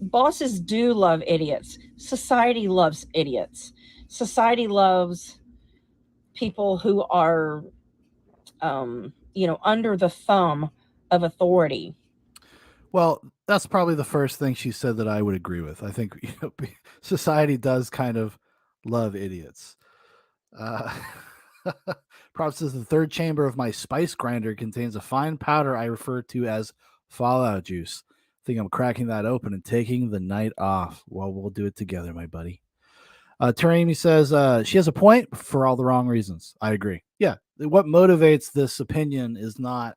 bosses do love idiots. Society loves idiots. Society loves people who are, under the thumb of authority. Well, that's probably the first thing she said that I would agree with. I think society does kind of love idiots. Prop says the third chamber of my spice grinder contains a fine powder I refer to as fallout juice. I think I'm cracking that open and taking the night off. Well, we'll do it together, my buddy. Tarimi says she has a point for all the wrong reasons. I agree. Yeah, what motivates this opinion is not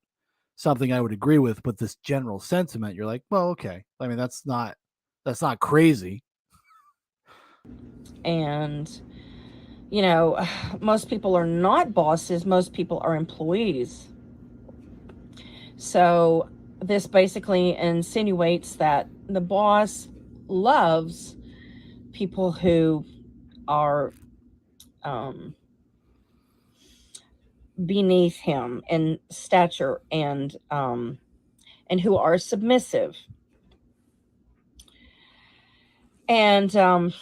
something I would agree with, but this general sentiment, you're like, well, okay. I mean, that's not crazy. And most people are not bosses. Most people are employees. So this basically insinuates that the boss loves people who are beneath him in stature and who are submissive. And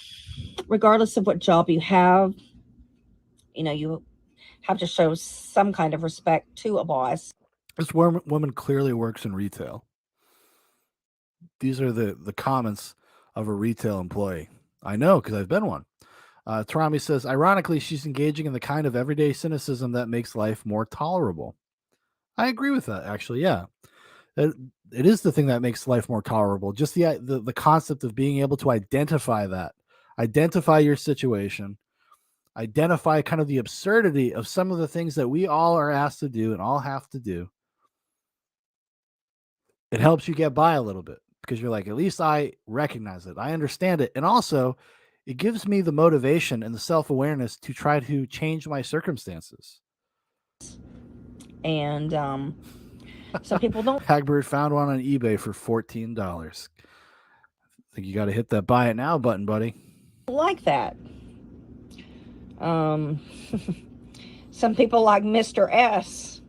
regardless of what job you have, you have to show some kind of respect to a boss. This woman clearly works in retail. These are the comments of a retail employee. I know, because I've been one. Tarami says, ironically, she's engaging in the kind of everyday cynicism that makes life more tolerable. I agree with that, actually, yeah. It is the thing that makes life more tolerable. Just the concept of being able to identify your situation, identify kind of the absurdity of some of the things that we all are asked to do and all have to do. It helps you get by a little bit because you're like, at least I recognize it. I understand it. And also, it gives me the motivation and the self-awareness to try to change my circumstances. And Some people don't Hagbird found one on eBay for $14. Think you got to hit that buy it now button, buddy. like that. Some people like Mr. S.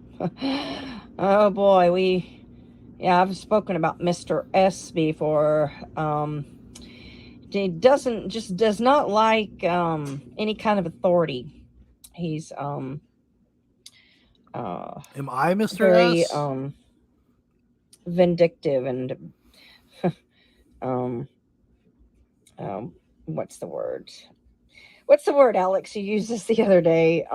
Oh boy, I've spoken about Mr. S before. He does not like any kind of authority. He's Am I Mr. very S? vindictive and what's the word? What's the word, Alex? You used this the other day.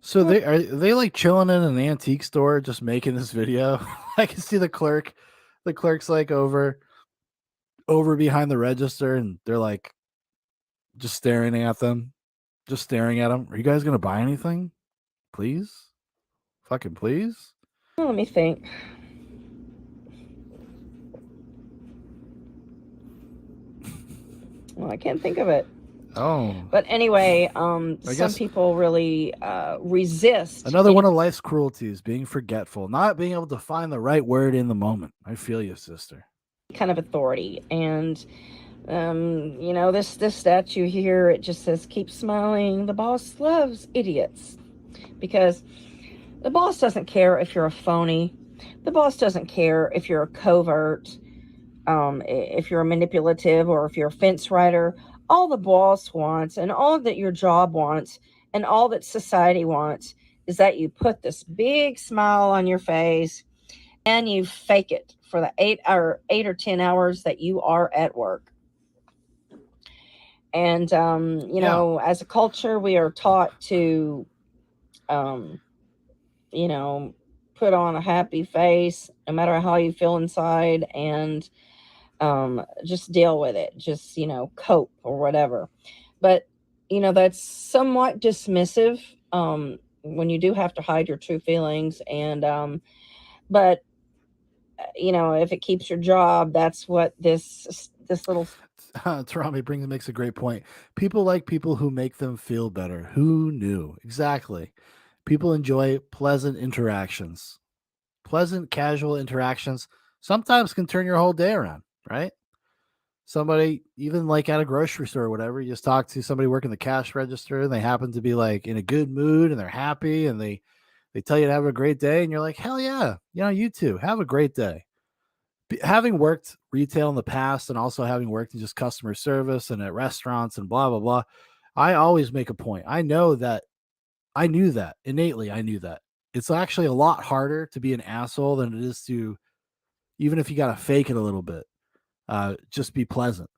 So they like chilling in an antique store just making this video. I can see the clerk's like over behind the register, and they're like just staring at them. Are you guys gonna buy anything? Please? Fucking please? Let me think. Well, I can't think of it. Oh. But anyway, I some guess people really resist another one of life's cruelties, being forgetful, not being able to find the right word in the moment. I feel you, sister. kind of authority. And this statue here, it just says, keep smiling, the boss loves idiots. Because the boss doesn't care if you're a phony. The boss doesn't care if you're a covert, if you're a manipulative, or if you're a fence rider. All the boss wants, and all that your job wants, and all that society wants, is that you put this big smile on your face and you fake it for the 8 or 10 hours that you are at work. And as a culture, we are taught to put on a happy face no matter how you feel inside, and just deal with it, just cope or whatever. But that's somewhat dismissive when you do have to hide your true feelings. And but if it keeps your job, that's what this little Tarami makes a great point. People like people who make them feel better. Who knew? Exactly. People enjoy pleasant interactions. Pleasant, casual interactions sometimes can turn your whole day around, right? Somebody, even like at a grocery store or whatever, you just talk to somebody working the cash register, and they happen to be like in a good mood and they're happy, and they tell you to have a great day, and you're like, hell yeah, you too, have a great day. Having worked retail in the past, and also having worked in just customer service and at restaurants and blah blah blah, I always make a point. I knew that innately. I knew that it's actually a lot harder to be an asshole than it is to, even if you got to fake it a little bit, just be pleasant.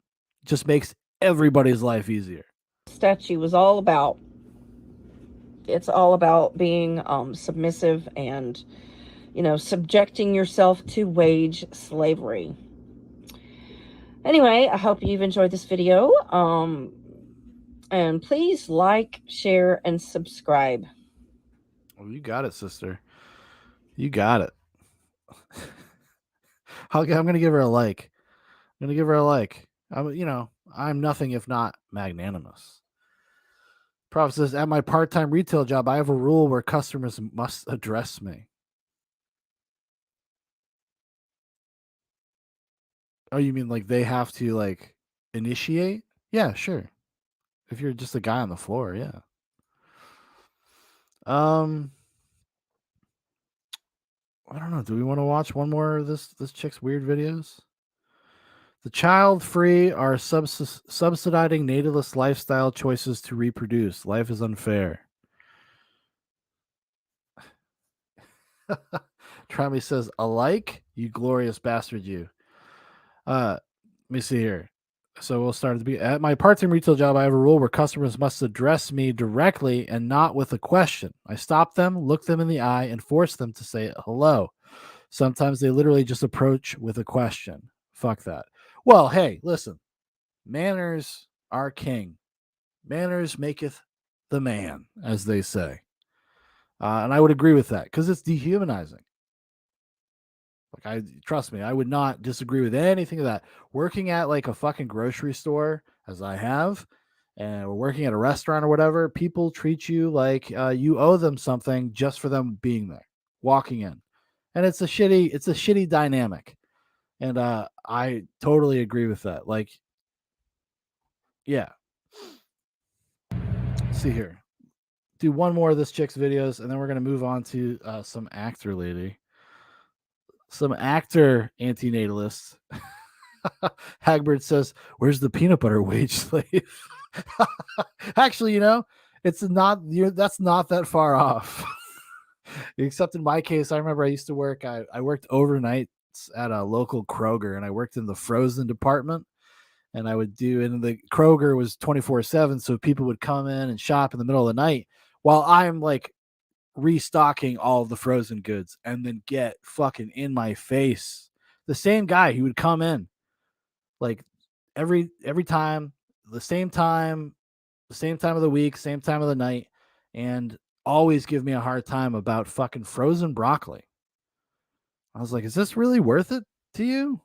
Just makes everybody's life easier. statue was all about. It's all about being submissive and subjecting yourself to wage slavery. Anyway, I hope you've enjoyed this video. And please like, share, and subscribe. Well, you got it, sister. You got it. I'm going to give her a like. I'm nothing if not magnanimous. Prof says, at my part-time retail job, I have a rule where customers must address me. Oh, you mean like they have to like initiate? Yeah, sure. If you're just a guy on the floor, yeah. I don't know. Do we want to watch one more of this chick's weird videos? The child-free are subsidizing natalist lifestyle choices to reproduce. Life is unfair. Trami says, alike, you glorious bastard, you. Let me see here. So we'll start at the beginning. At my part-time retail job, I have a rule where customers must address me directly and not with a question. I stop them, look them in the eye, and force them to say hello. Sometimes they literally just approach with a question. Fuck that. Well, hey, listen. Manners are king. Manners maketh the man, as they say. And I would agree with that because it's dehumanizing. Trust me, I would not disagree with anything of that. Working at like a fucking grocery store, as I have, and we're working at a restaurant or whatever, people treat you like you owe them something just for them being there. walking in. And it's a shitty dynamic. And I totally agree with that. Like, yeah. Let's see here. Do one more of this chick's videos, and then we're gonna move on to some actor lady. Some actor antinatalist. Hagbard says, "Where's the peanut butter wage slave?" Actually, it's not. That's not that far off. Except in my case, I remember I used to work. I worked overnight at a local Kroger, and I worked in the frozen department. And I would do, and the Kroger was 24/7, so people would come in and shop in the middle of the night while I'm like restocking all of the frozen goods, and then get fucking in my face. The same guy, he would come in like every time, the same time of the week, same time of the night, and always give me a hard time about fucking frozen broccoli. I was like, is this really worth it to you?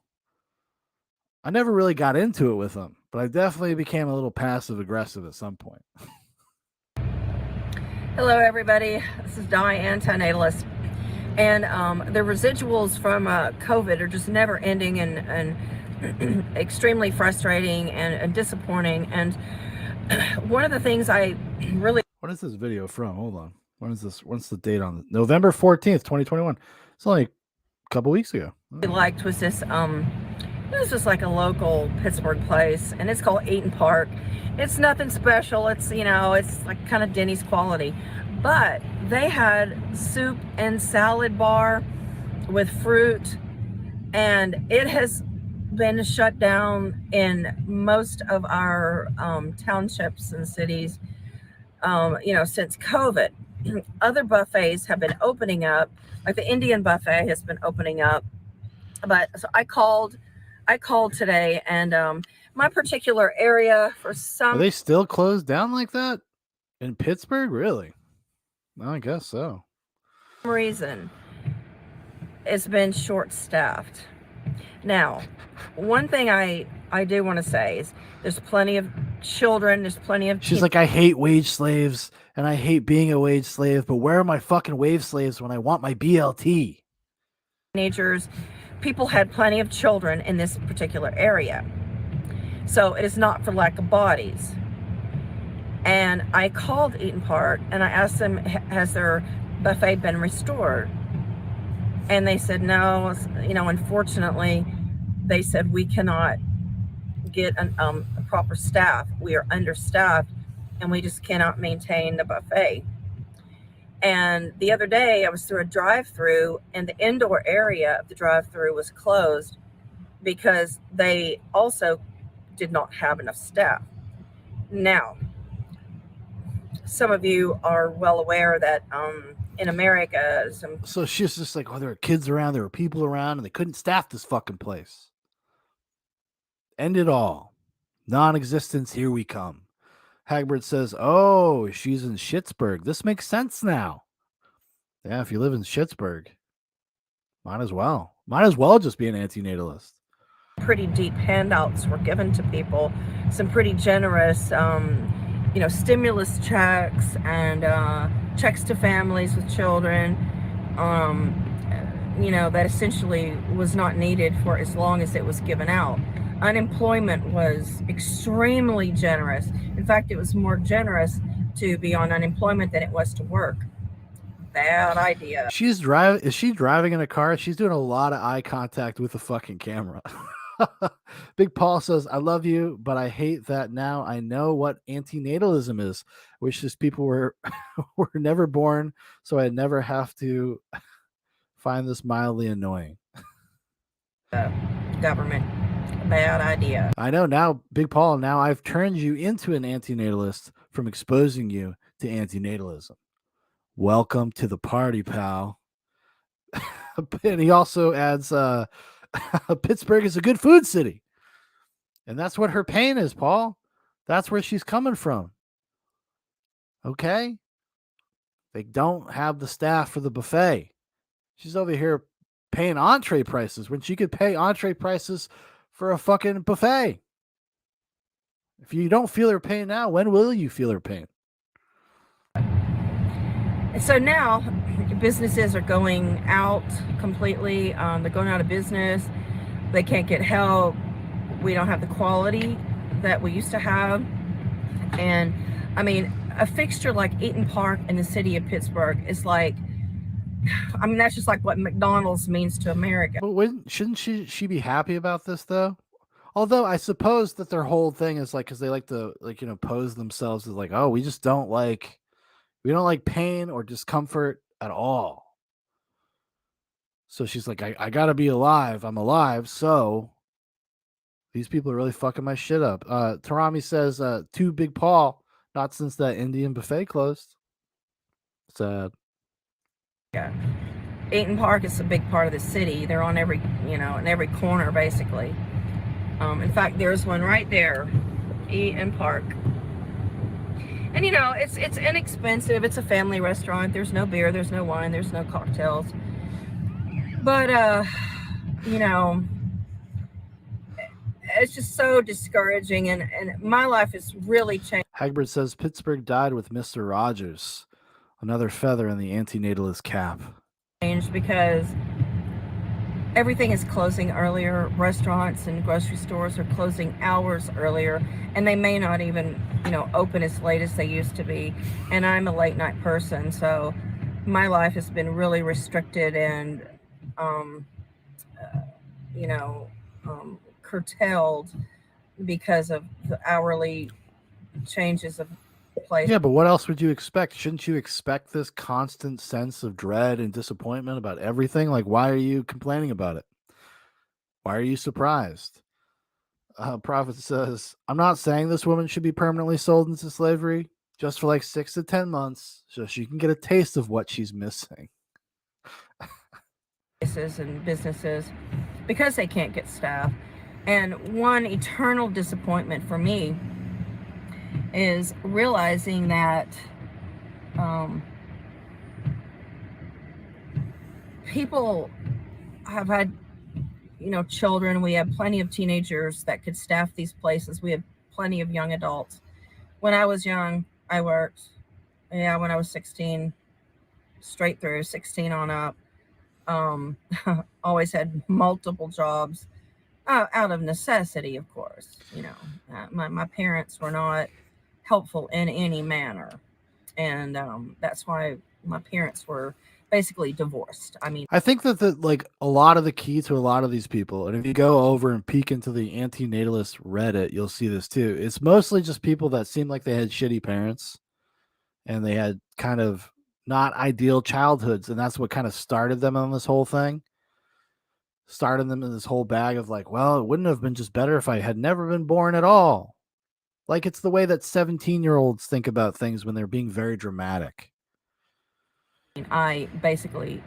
I never really got into it with him, but I definitely became a little passive aggressive at some point. Hello, everybody. This is Di, Antinatalist. And the residuals from COVID are just never ending and extremely frustrating and disappointing. And one of the things I really... What is this video from? Hold on. When is this? What's the date on it? November 14th, 2021. It's only a couple weeks ago. liked was this... It was just like a local Pittsburgh place, and it's called Eaton Park. It's nothing special. It's, it's like kind of Denny's quality. But they had soup and salad bar with fruit, and it has been shut down in most of our townships and cities, since COVID. Other buffets have been opening up, like the Indian buffet has been opening up. But so I called today, and my particular area, for some... Are they still closed down like that in Pittsburgh? Really? Well, I guess so. reason, it's been short-staffed. Now, one thing I do want to say is there's plenty of children, there's plenty of... She's like, I hate wage slaves, and I hate being a wage slave, but where are my fucking wage slaves when I want my BLT? Teenagers. People had plenty of children in this particular area. So it is not for lack of bodies. And I called Eaton Park and I asked them, has their buffet been restored? And they said, no, unfortunately, they said, we cannot get a proper staff. We are understaffed and we just cannot maintain the buffet. And the other day I was through a drive-through, and the indoor area of the drive-through was closed because they also did not have enough staff. Now, some of you are well aware that in America, so she's just like, oh, there were kids around, there were people around, and they couldn't staff this fucking place. End it all. Non-existence, here we come. Hagbard says, oh, she's in Schittsburg. This makes sense now. Yeah, if you live in Schittsburg, might as well just be an antinatalist. Pretty deep handouts were given to people, some pretty generous stimulus checks and checks to families with children, that essentially was not needed for as long as it was given out. Unemployment was extremely generous. In fact, it was more generous to be on unemployment than it was to work. Bad idea. Is she driving in a car? She's doing a lot of eye contact with the fucking camera. Big Paul says, I love you, but I hate that now I know what antinatalism is. Wish these people were never born, so I'd never have to find this mildly annoying. Government. Bad idea. I know now, Big Paul, now I've turned you into an antinatalist from exposing you to antinatalism. Welcome to the party, pal. And he also adds, Pittsburgh is a good food city. And that's what her pain is, Paul. That's where she's coming from. Okay? They don't have the staff for the buffet. She's over here paying entree prices when she could pay entree prices for a fucking buffet. If you don't feel her pain now, when will you feel her pain? So now businesses are going out completely. They're going out of business. They can't get help. We don't have the quality that we used to have. And I mean, a fixture like Eaton Park in the city of Pittsburgh is like, I mean, that's just like what McDonald's means to America. But shouldn't she be happy about this though? Although I suppose that their whole thing is like because they like to pose themselves as like, oh, we don't like pain or discomfort at all. So she's like, I gotta be alive. I'm alive. So these people are really fucking my shit up. Tarami says, to Big Paul, not since that Indian buffet closed. Sad. Yeah. Eaton Park is a big part of the city. They're on every, in every corner basically. In fact, there's one right there, Eaton Park. And it's inexpensive. It's a family restaurant. There's no beer, there's no wine, there's no cocktails. But it's just so discouraging, and my life has really changed. Hagbard says Pittsburgh died with Mr. Rogers. Another feather in the antinatalist cap. Because everything is closing earlier. Restaurants and grocery stores are closing hours earlier, and they may not even, open as late as they used to be. And I'm a late night person, so my life has been really restricted and, curtailed because of the hourly changes of place. Yeah, but what else would you expect? Shouldn't you expect this constant sense of dread and disappointment about everything? Like, why are you complaining about it? Why are you surprised? Prophet says, I'm not saying this woman should be permanently sold into slavery, just for like 6 to 10 months, so she can get a taste of what she's missing. And businesses, because they can't get staff. And one eternal disappointment for me is realizing that people have had, children. We have plenty of teenagers that could staff these places. We have plenty of young adults. When I was young, I worked, when I was 16, straight through 16 on up. Always had multiple jobs out of necessity, of course. My parents were not helpful in any manner, and that's why my parents were basically divorced. I mean, I think that a lot of the key to a lot of these people, and if you go over and peek into the antinatalist Reddit, you'll see this too. It's mostly just people that seem like they had shitty parents and they had kind of not ideal childhoods, and that's what kind of started them on this whole thing. Started them in this whole bag of like, well, it wouldn't have been just better if I had never been born at all. Like, it's the way that 17-year-olds think about things when they're being very dramatic. I basically,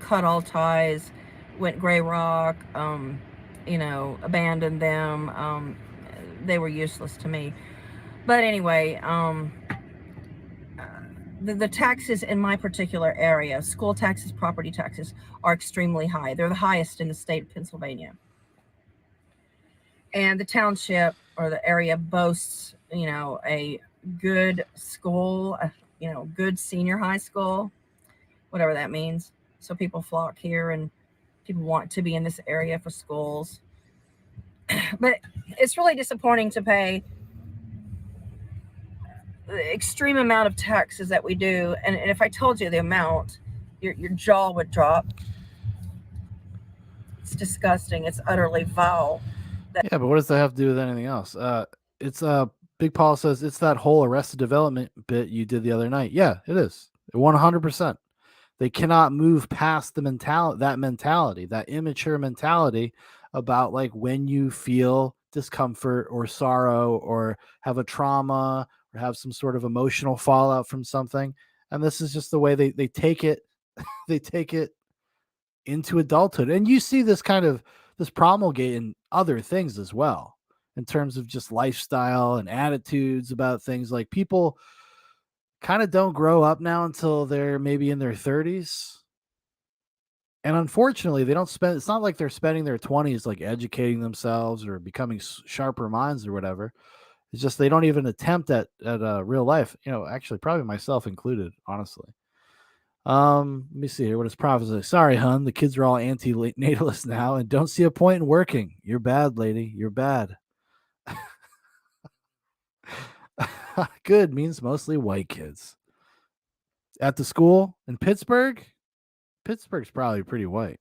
cut all ties, went gray rock, abandoned them. They were useless to me. But anyway, the taxes in my particular area, school taxes, property taxes, are extremely high. They're the highest in the state of Pennsylvania. And the township or the area boasts, a good school, good senior high school, whatever that means. So people flock here and people want to be in this area for schools. But it's really disappointing to pay the extreme amount of taxes that we do. And if I told you the amount, your jaw would drop. It's disgusting. It's utterly vile. Yeah, but what does that have to do with anything else? It's Big Paul says it's that whole Arrested Development bit you did the other night. Yeah, it is 100%. They cannot move past the mentality, that immature mentality about like when you feel discomfort or sorrow or have a trauma or have some sort of emotional fallout from something. And this is just the way they take it. They take it into adulthood. And you see this promulgate in other things as well, in terms of just lifestyle and attitudes about things. Like, people kind of don't grow up now until they're maybe in their 30s. And unfortunately, they don't spend, it's not like they're spending their 20s like educating themselves or becoming sharper minds or whatever. It's just they don't even attempt at real life. Actually, probably myself included, honestly. Let me see here. What is Prophet say? Sorry, hun. The kids are all anti-natalist now and don't see a point in working. You're bad, lady. You're bad. Good means mostly white kids. At the school in Pittsburgh? Pittsburgh's probably pretty white.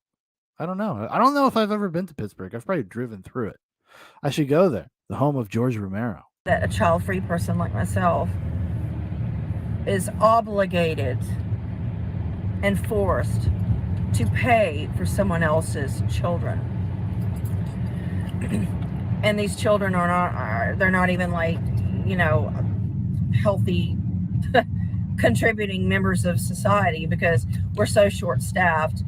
I don't know. I don't know if I've ever been to Pittsburgh. I've probably driven through it. I should go there. The home of George Romero. That a child-free person like myself is obligated and forced to pay for someone else's children. And these children they're not even like, healthy contributing members of society because we're so short-staffed.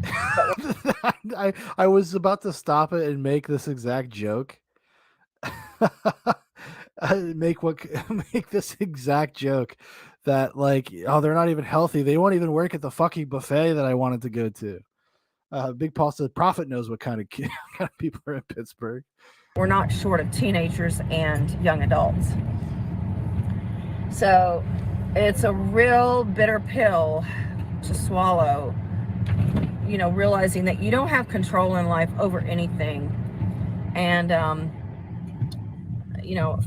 I was about to stop it and make this exact joke. make this exact joke that they're not even healthy. They won't even work at the fucking buffet that I wanted to go to. Big Paul said Prophet knows what kind of people are in Pittsburgh. We're not short of teenagers and young adults. So it's a real bitter pill to swallow, realizing that you don't have control in life over anything. And,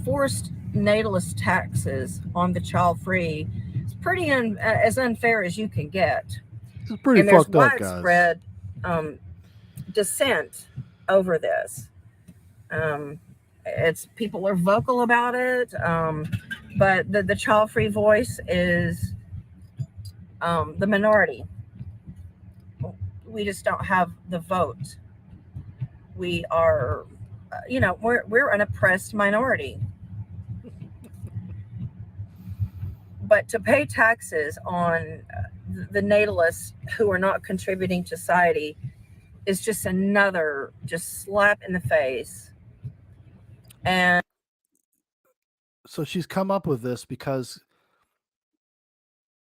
forced natalist taxes on the child-free is pretty as unfair as you can get. It's pretty and there's fucked up, guys. Widespread dissent over this. People are vocal about it, but the child-free voice is the minority. We just don't have the vote. We are, we're an oppressed minority. But to pay taxes on the natalists who are not contributing to society is just another slap in the face. And so she's come up with this because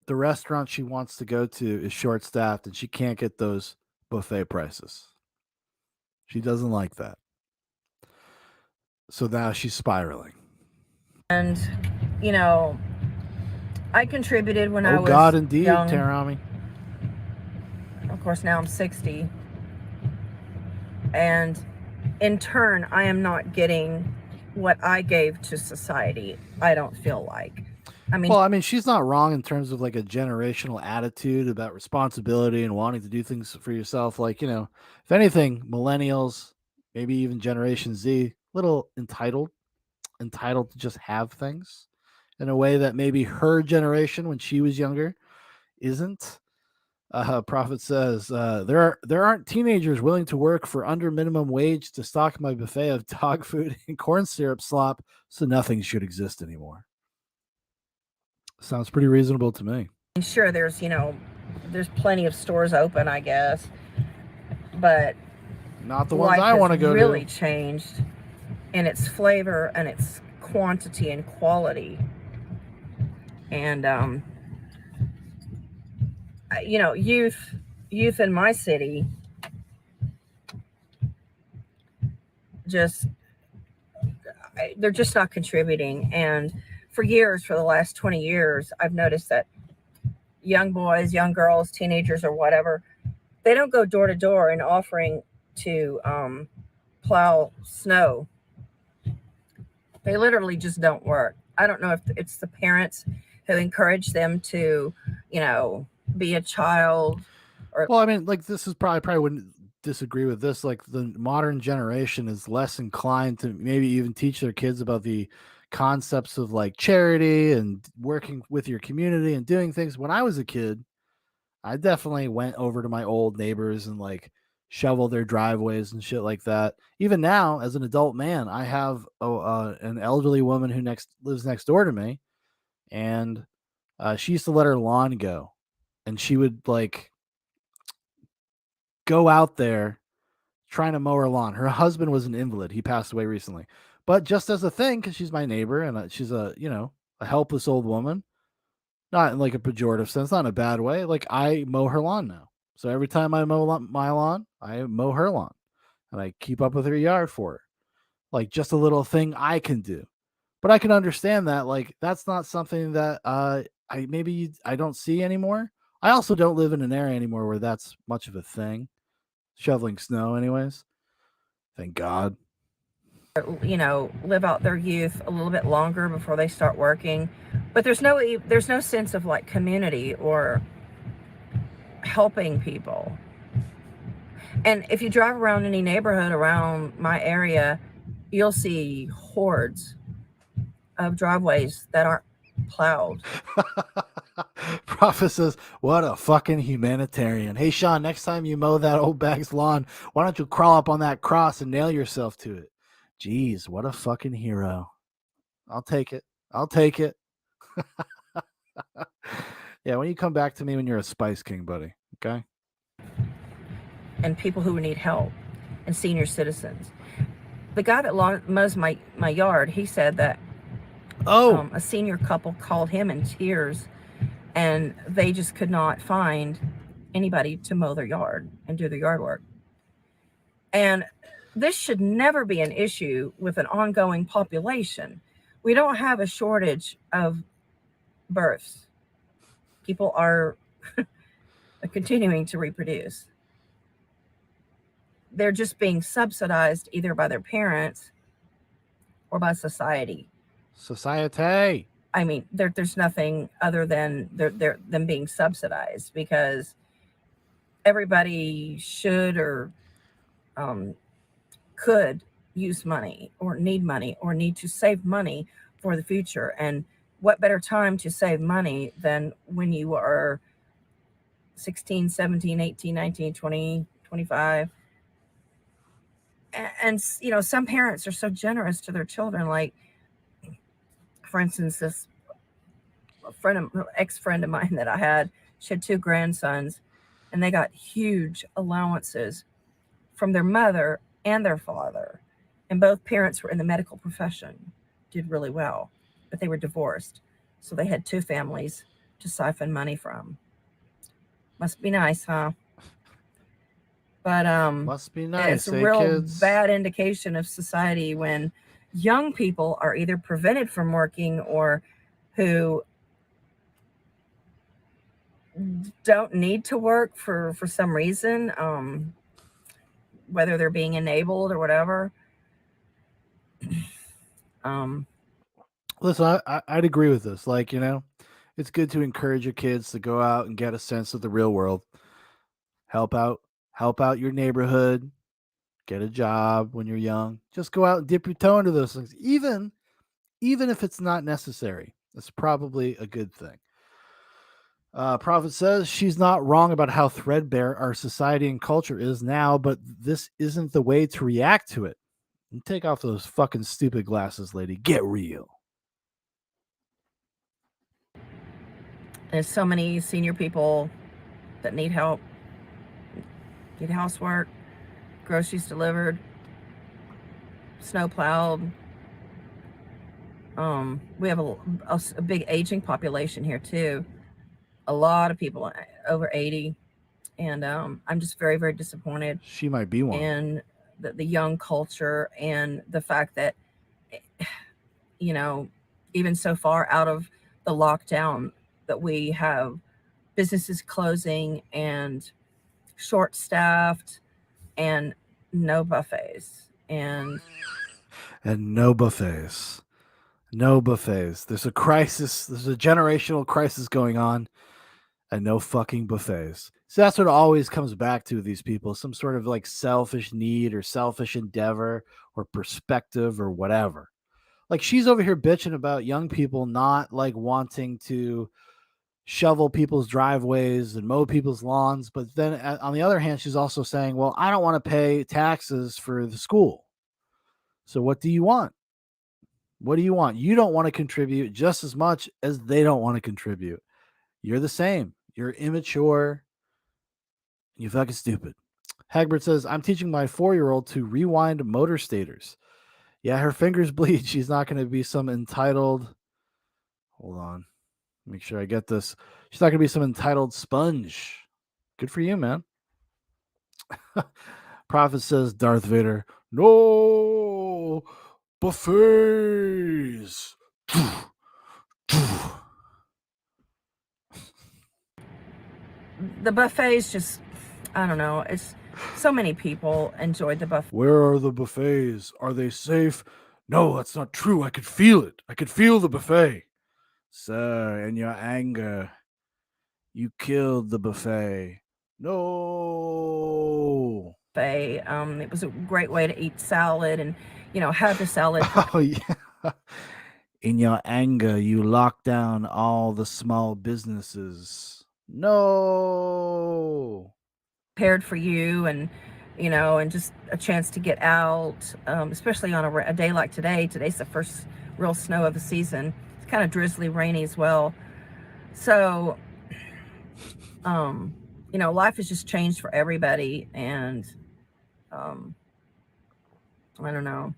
the restaurant she wants to go to is short-staffed and she can't get those buffet prices. She doesn't like that. So now she's spiraling. And, I contributed when I was God, indeed, young. Terami. Of course, now I'm 60. And in turn, I am not getting what I gave to society, I don't feel like. She's not wrong in terms of like a generational attitude about responsibility and wanting to do things for yourself. If anything, millennials, maybe even Generation Z, little entitled to just have things in a way that maybe her generation when she was younger isn't. Prophet says there aren't teenagers willing to work for under minimum wage to stock my buffet of dog food and corn syrup slop, so nothing should exist anymore. Sounds pretty reasonable to me. Sure, there's plenty of stores open, I guess, but not the ones I want to go to. Really changed in its flavor and its quantity and quality. And youth in my city they're just not contributing. And for the last 20 years, I've noticed that young boys, young girls, teenagers, or whatever, they don't go door to door and offering to plow snow. They literally just don't work. I don't know if it's the parents who encourage them to, be a child. This is probably wouldn't disagree with this. The modern generation is less inclined to maybe even teach their kids about the concepts of charity and working with your community and doing things. When I was a kid, I definitely went over to my old neighbors and shovel their driveways and shit like that. Even now, as an adult man, I have an elderly woman who lives next door to me, and she used to let her lawn go, and she would go out there trying to mow her lawn. Her husband was an invalid; he passed away recently. But just as a thing, because she's my neighbor and she's a helpless old woman, not in a pejorative sense, not in a bad way. I mow her lawn now. So every time I mow my lawn, I mow her lawn, and I keep up with her yard for her. Just a little thing I can do. But I can understand that. Like, that's not something that I don't see anymore. I also don't live in an area anymore where that's much of a thing. Shoveling snow, anyways. Thank God. Live out their youth a little bit longer before they start working. But there's no sense of like community or helping people. And if you drive around any neighborhood around my area, you'll see hordes of driveways that aren't plowed. Prophet says, "What a fucking humanitarian." Hey, Sean, next time you mow that old bag's lawn, why don't you crawl up on that cross and nail yourself to it? Jeez, what a fucking hero. I'll take it. I'll take it. Yeah, when you come back to me when you're a Spice King, buddy. Okay? And people who need help and senior citizens. The guy that mows my yard, he said that a senior couple called him in tears, and they just could not find anybody to mow their yard and do their yard work. And this should never be an issue with an ongoing population. We don't have a shortage of births. People are continuing to reproduce. They're just being subsidized either by their parents or by society. Society. I mean, there's nothing other than them being subsidized, because everybody should or could use money or need to save money for the future. And what better time to save money than when you are 16, 17, 18, 19, 20, 25. And some parents are so generous to their children. Like, for instance, this ex-friend of mine that I had, she had 2 grandsons, and they got huge allowances from their mother and their father. And both parents were in the medical profession, did really well, but they were divorced. So they had 2 families to siphon money from. Must be nice, huh? But must be nice. It's a real bad indication of society when young people are either prevented from working or who don't need to work for some reason, whether they're being enabled or whatever. Listen, I'd agree with this. Like, it's good to encourage your kids to go out and get a sense of the real world. Help out your neighborhood. Get a job when you're young. Just go out and dip your toe into those things. Even if it's not necessary, it's probably a good thing. Prophet says she's not wrong about how threadbare our society and culture is now, but this isn't the way to react to it. And take off those fucking stupid glasses, lady. Get real. There's so many senior people that need help, get housework, groceries delivered, snow plowed. We have a big aging population here too. A lot of people over 80, and I'm just very, very disappointed. She might be one. In the young culture, and the fact that, even so far out of the lockdown, that we have businesses closing and short-staffed and no buffets. And no buffets. No buffets. There's a crisis. There's a generational crisis going on, and no fucking buffets. So that's what it always comes back to with these people. Some sort of like selfish need or selfish endeavor or perspective or whatever. Like, she's over here bitching about young people not like wanting to shovel people's driveways and mow people's lawns. But then on the other hand, she's also saying, well, I don't want to pay taxes for the school. So what do you want? What do you want? You don't want to contribute just as much as they don't want to contribute. You're the same. You're immature. You fucking stupid. Hagbert says, I'm teaching my 4-year-old to rewind motor stators. Yeah, her fingers bleed. She's not going to be some entitled. Hold on. Make sure I get this. She's not going to be some entitled sponge. Good for you, man. Prophet says, Darth Vader, no buffets. the buffets just, I don't know. It's so many people enjoyed the buffet. Where are the buffets? Are they safe? No, that's not true. I could feel it. I could feel the buffet. Sir, in your anger, you killed the buffet. No. It was a great way to eat salad and, you know, have the salad Oh, yeah. In your anger, you locked down all the small businesses. No. prepared for you, and, you know, and just a chance to get out, especially on a day like today. Today's the first real snow of the season. It's kind of drizzly, rainy as well. So, you know, life has just changed for everybody, and I don't know.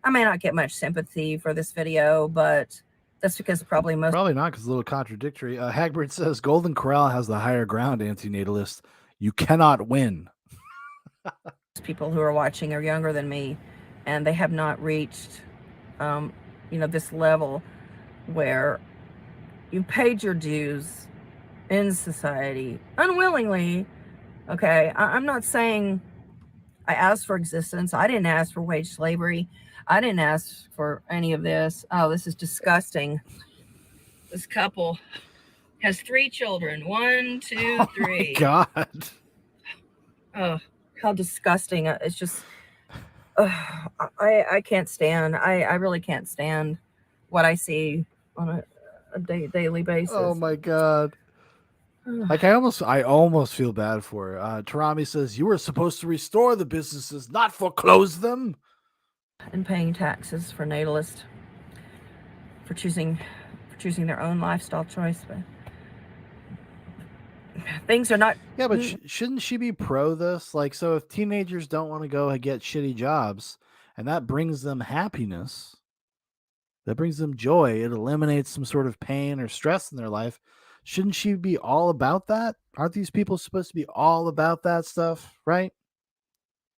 I may not get much sympathy for this video, but that's because probably most Probably not, because it's a little contradictory. Hagbard says Golden Corral has the higher ground, antinatalist. You cannot win. people who are watching are younger than me, and they have not reached, you know, this level where you paid your dues in society unwillingly. Okay, I'm not saying I asked for existence. I didn't ask for wage slavery. I didn't ask for any of this. Oh, this is disgusting. This couple has 3 children. 1, 2, 3. Oh my God. Oh, how disgusting. It's just, I can't stand. I really can't stand what I see on a daily basis. Oh my God. Like I almost feel bad for her. Tarami says you were supposed to restore the businesses, not foreclose them. And paying taxes for natalists for choosing their own lifestyle choice, but things are not. Yeah, but shouldn't she be pro this? Like, so if teenagers don't want to go and get shitty jobs, and that brings them happiness, that brings them joy, it eliminates some sort of pain or stress in their life. Shouldn't she be all about that? Aren't these people supposed to be all about that stuff, right?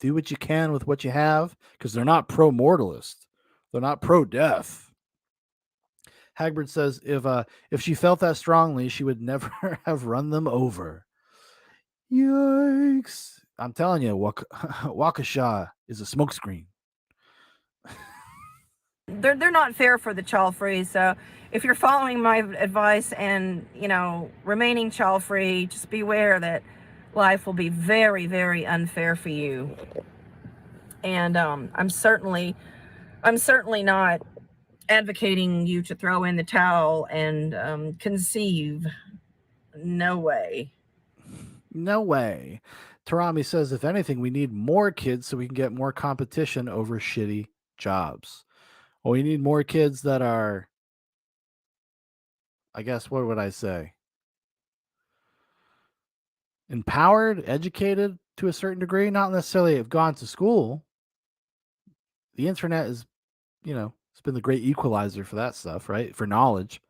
Do what you can with what you have, because they're not pro-mortalist. They're not pro-death. Hagbard says if she felt that strongly, she would never have run them over. Yikes. I'm telling you, Waukesha is a smokescreen. They're not fair for the child free. So if you're following my advice and, you know, remaining child free, just beware that life will be very, very unfair for you. And I'm certainly not advocating you to throw in the towel and conceive. No way. No way. Tarami says, if anything, we need more kids so we can get more competition over shitty jobs. Well, we need more kids that are, I guess, what would I say? Empowered, educated to a certain degree, not necessarily have gone to school. The internet is, you know, it's been the great equalizer for that stuff, right? For knowledge.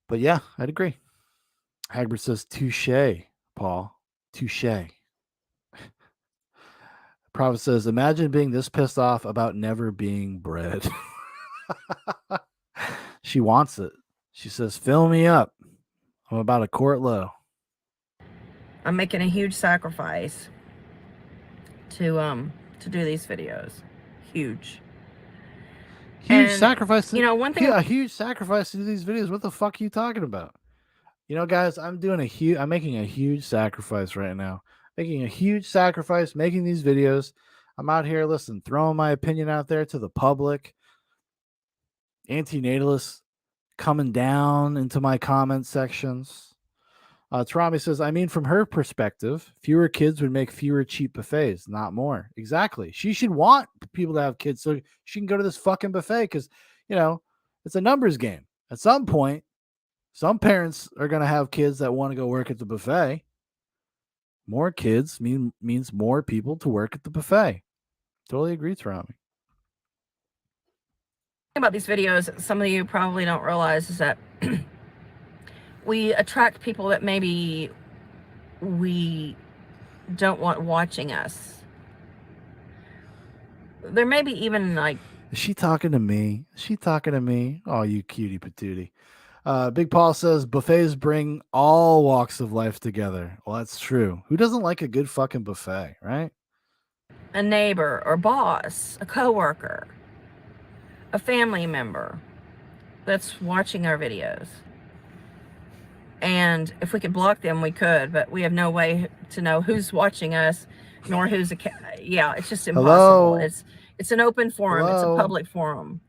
But yeah, I'd agree. Hagbard says, touche, Paul. Touche. Prophet says, imagine being this pissed off about never being bred. She wants it. She says, fill me up. I'm about a quart low. I'm making a huge sacrifice to do these videos. Huge Sacrifice. You know, one thing. Yeah, a huge sacrifice to do these videos. What the fuck are you talking about? You know, guys, I'm making a huge sacrifice right now. Making a huge sacrifice, making these videos. I'm out here, listen, throwing my opinion out there to the public. Antinatalists coming down into my comment sections. Tarami says, I mean, from her perspective, fewer kids would make fewer cheap buffets, not more. Exactly. She should want people to have kids so she can go to this fucking buffet because, you know, it's a numbers game. At some point, some parents are going to have kids that want to go work at the buffet. More kids means more people to work at the buffet. Totally agree, Tarami. About these videos, some of you probably don't realize is that we attract people that maybe we don't want watching us. There may be even like... Is she talking to me? Is she talking to me? Oh, you cutie patootie. Big Paul says buffets bring all walks of life together. Well, that's true. Who doesn't like a good fucking buffet, right? A neighbor or boss, a coworker, a family member that's watching our videos. And if we could block them, we could, but we have no way to know who's watching us, nor who's yeah, it's just impossible. Hello? It's an open forum. It's a Hello? public forum.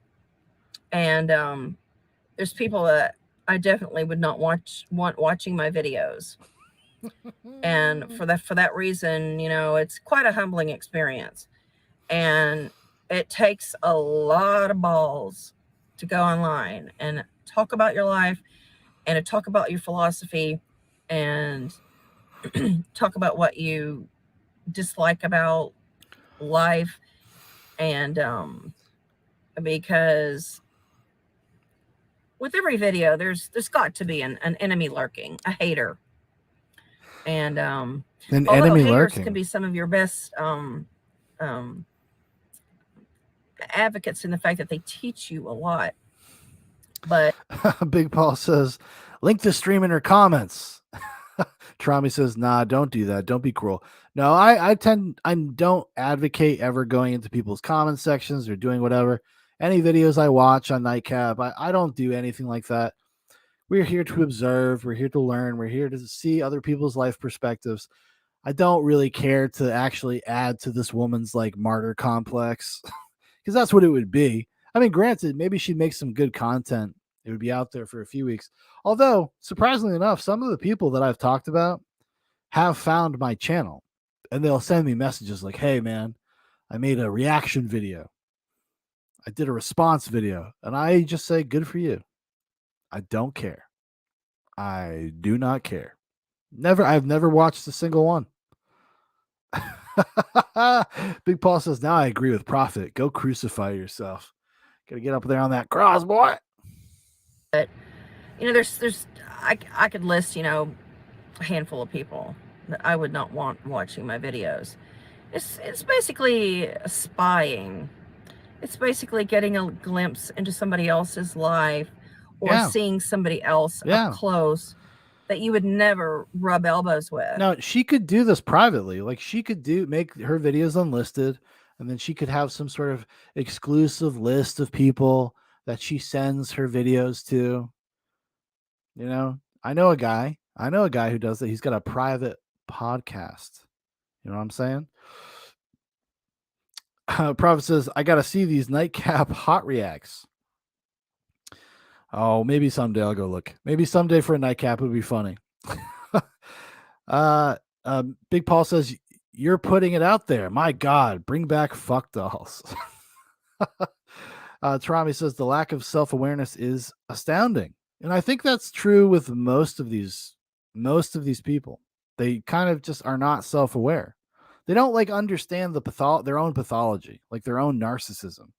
And there's people that I definitely would not want watching my videos. And for that reason, you know, it's quite a humbling experience. And it takes a lot of balls to go online and talk about your life and to talk about your philosophy and talk about what you dislike about life. And because with every video, there's got to be an enemy lurking, a hater. And An although enemy haters lurking. can be some of your best advocates in the fact that they teach you a lot. But Big Paul says, link the stream in her comments. Trami says, nah, don't do that. Don't be cruel. No, I don't advocate ever going into people's comment sections or doing whatever. Any videos I watch on Nightcap, I don't do anything like that. We're here to observe. We're here to learn. We're here to see other people's life perspectives. I don't really care to actually add to this woman's like martyr complex because that's what it would be. I mean, granted, maybe she'd make some good content. It would be out there for a few weeks. Although, surprisingly enough, some of the people that I've talked about have found my channel and they'll send me messages like, hey, man, I made a reaction video. I did a response video. And I just say, good for you. I don't care. I do not care. I've never watched a single one. Big Paul says, now I agree with Prophet. Go crucify yourself. Gotta get up there on that cross, boy. you know, there's I could list, you know, a handful of people that I would not want watching my videos. It's basically spying. It's basically getting a glimpse into somebody else's life or seeing somebody else up close that you would never rub elbows with. Now, she could do this privately. Like she could make her videos unlisted, and then she could have some sort of exclusive list of people that she sends her videos to. You know, I know a guy who does that. He's got a private podcast. You know what I'm saying? Prophet says, I got to see these Nightcap hot reacts. Oh, maybe someday I'll go look. Maybe someday for a Nightcap it would be funny. Big Paul says, you're putting it out there. My God, bring back fuck dolls. Trami says, the lack of self-awareness is astounding. And I think that's true with most of these people. They kind of just are not self-aware. They don't like understand their own pathology, like their own narcissism.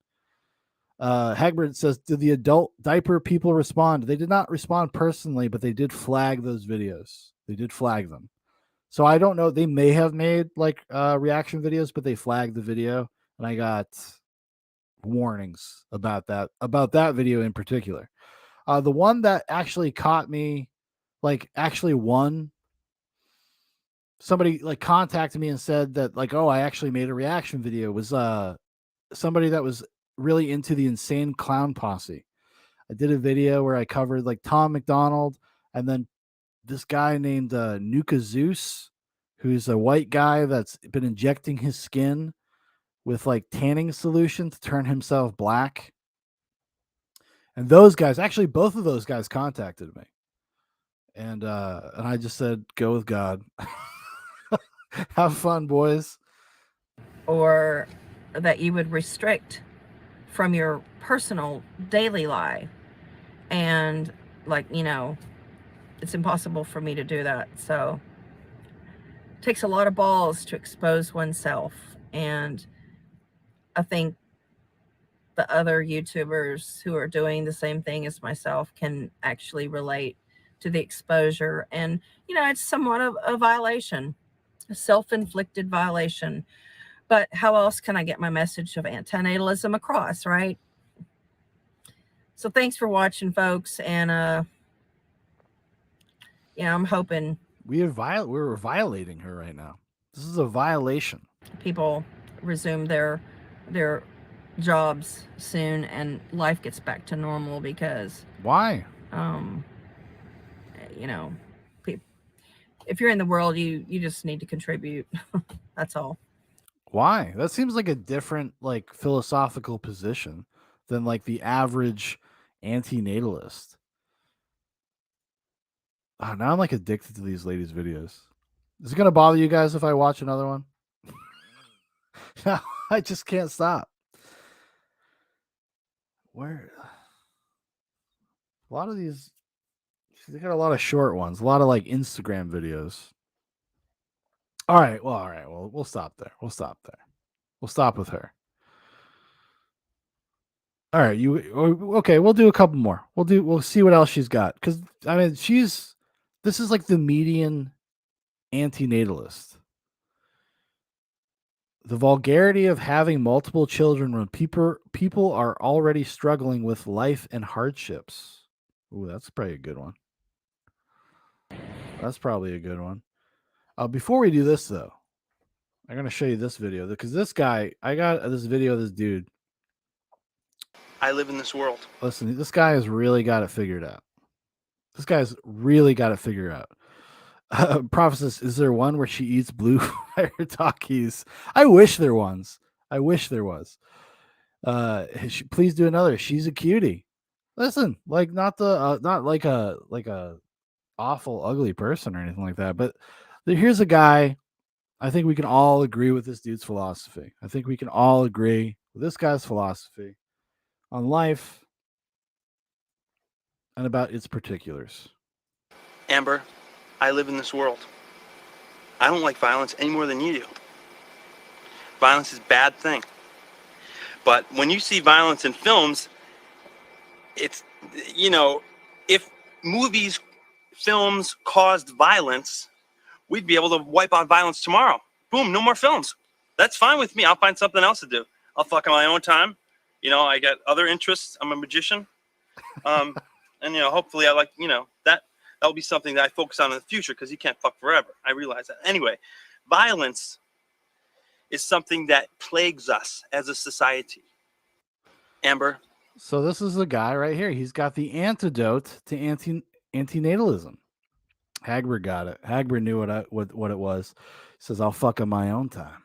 Hagbard says, did the adult diaper people respond? They did not respond personally, but they did flag those videos. They did flag them. So I don't know. They may have made like reaction videos, but they flagged the video. And I got warnings about that video in particular. The one that actually caught me, like actually won, somebody like contacted me and said that like, oh, I actually made a reaction video, was somebody that was really into the Insane Clown Posse. I did a video where I covered like Tom McDonald and then this guy named Nuka Zeus, who's a white guy that's been injecting his skin with like tanning solution to turn himself black. And those guys, actually both of those guys contacted me. And I just said, go with God. Have fun, boys. Or that you would restrict from your personal daily life. And like, you know, it's impossible for me to do that. So it takes a lot of balls to expose oneself. And I think the other YouTubers who are doing the same thing as myself can actually relate to the exposure. And, you know, it's somewhat of a violation, a self-inflicted violation. But how else can I get my message of antinatalism across, right? So thanks for watching, folks. And I'm hoping We were violating her right now. This is a violation. people resume their jobs soon and life gets back to normal, because Why? you know, if you're in the world, you just need to contribute. That's all. Why? That seems like a different like philosophical position than like the average antinatalist. Oh, now I'm like addicted to these ladies' videos. Is it gonna bother you guys if I watch another one? No, I just can't stop. Where a lot of these, they got a lot of short ones, a lot of like Instagram videos. All right, well, we'll stop there. We'll stop there. We'll stop with her. All right, okay? We'll do a couple more. We'll see what else she's got, because I mean, this is like the median antinatalist. The vulgarity of having multiple children when people are already struggling with life and hardships. Ooh, that's probably a good one. That's probably a good one. Before we do this though, I'm gonna show you this video because this guy, I got this video of this dude. I live in this world. Listen, this guy has really got it figured out. This guy's really got it figured out. Prophecies, is there one where she eats blue fire Takis? I wish there was. I wish there was. Please do another. She's a cutie. Listen, like not like a awful ugly person or anything like that, but here's a guy. I think we can all agree with this dude's philosophy. I think we can all agree with this guy's philosophy on life and about its particulars. Amber, I live in this world. I don't like violence any more than you do. Violence is a bad thing. But when you see violence in films, it's, if movies, films caused violence, we'd be able to wipe out violence tomorrow. Boom, no more films. That's fine with me. I'll find something else to do. I'll fuck on my own time. I got other interests. I'm a magician. And, hopefully I like, that'll be something that I focus on in the future, because you can't fuck forever. I realize that. Anyway, violence is something that plagues us as a society. Amber. So this is the guy right here. He's got the antidote to antinatalism. Hagberg got it. Hagberg knew what it was. He says, I'll fuck on my own time.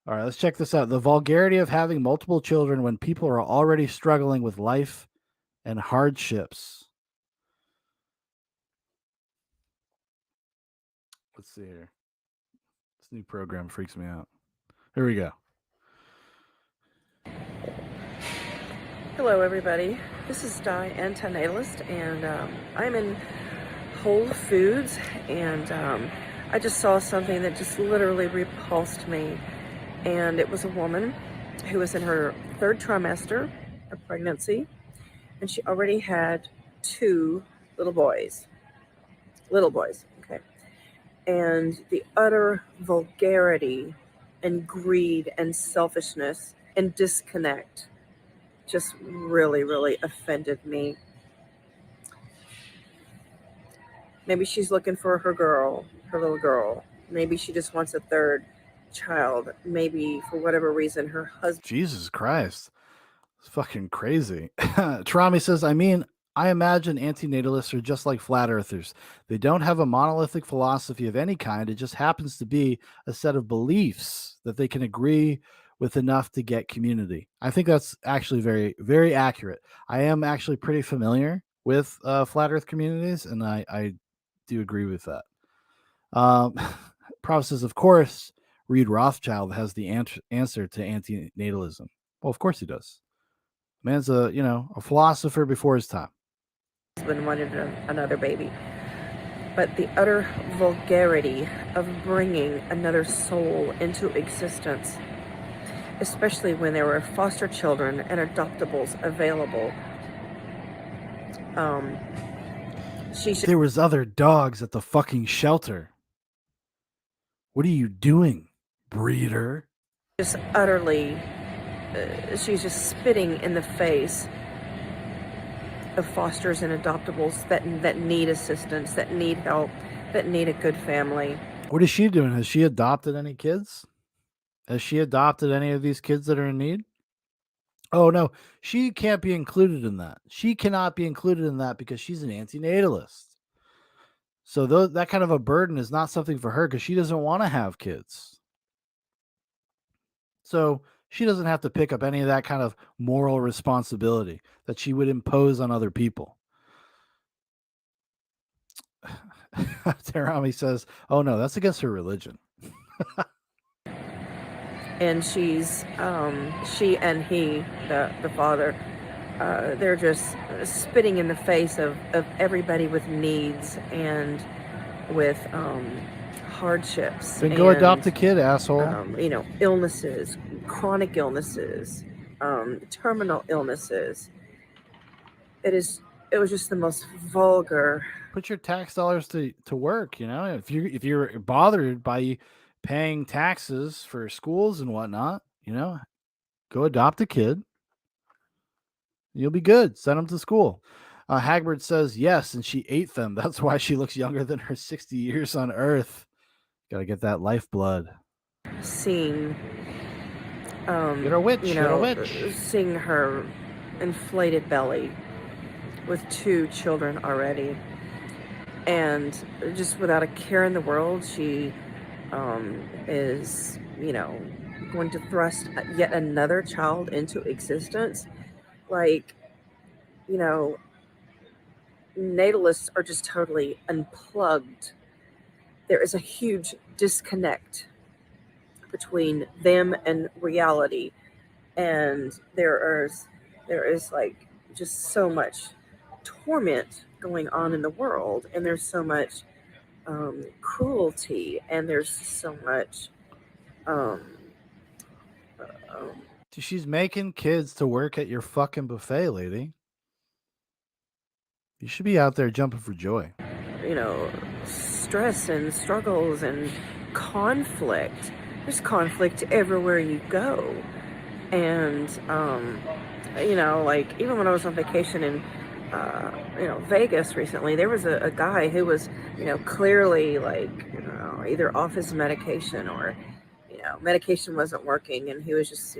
All right, let's check this out. The vulgarity of having multiple children when people are already struggling with life and hardships. Let's see here. This new program freaks me out. Here we go. Hello everybody, this is Di Antinatalist, and I'm in Whole Foods, and I just saw something that just literally repulsed me, and it was a woman who was in her 3rd trimester of pregnancy, and she already had 2 little boys, okay, and the utter vulgarity and greed and selfishness and disconnect just really, really offended me. Maybe she's looking for her little girl. Maybe she just wants a 3rd child. Maybe for whatever reason her husband. Jesus Christ. It's fucking crazy. Tarami says, I imagine antinatalists are just like flat earthers. They don't have a monolithic philosophy of any kind. It just happens to be a set of beliefs that they can agree with enough to get community. I think that's actually very, very accurate. I am actually pretty familiar with flat earth communities, and I do agree with that. Prof says, of course, Reed Rothschild has the answer to antinatalism. Well, of course he does. Man's a philosopher before his time. Husband wanted another baby. But the utter vulgarity of bringing another soul into existence, especially when there were foster children and adoptables available. There was other dogs at the fucking shelter. What are you doing, breeder? Just utterly, she's just spitting in the face of fosters and adoptables that need assistance, that need help, that need a good family. What is she doing? Has she adopted any kids? Has she adopted any of these kids that are in need? Oh no, she can't be included in that. She cannot be included in that because she's an antinatalist. So that kind of a burden is not something for her because she doesn't want to have kids. So she doesn't have to pick up any of that kind of moral responsibility that she would impose on other people. Terami says, "Oh no, that's against her religion." And she and he, the father, they're just spitting in the face of everybody with needs and with hardships. Then go and, adopt a kid, asshole. Illnesses, chronic illnesses, terminal illnesses. It was just the most vulgar. Put your tax dollars to work. If you're bothered by paying taxes for schools and whatnot, go adopt a kid. You'll be good. Send them to school. Hagbard says yes, and she ate them. That's why she looks younger than her 60 years on Earth. Gotta get that lifeblood. Seeing, You're a witch. You're a witch. Seeing her inflated belly with 2 children already, and just without a care in the world, she is, going to thrust yet another child into existence. Like, natalists are just totally unplugged. There is a huge disconnect between them and reality, and there is like just so much torment going on in the world, and there's so much cruelty, and there's so much She's making kids to work at your fucking buffet, lady. You should be out there jumping for joy. Stress and struggles and conflict. There's conflict everywhere you go. And, like, even when I was on vacation in, Vegas recently, there was a guy who was, clearly, like, either off his medication or, medication wasn't working, and he was just,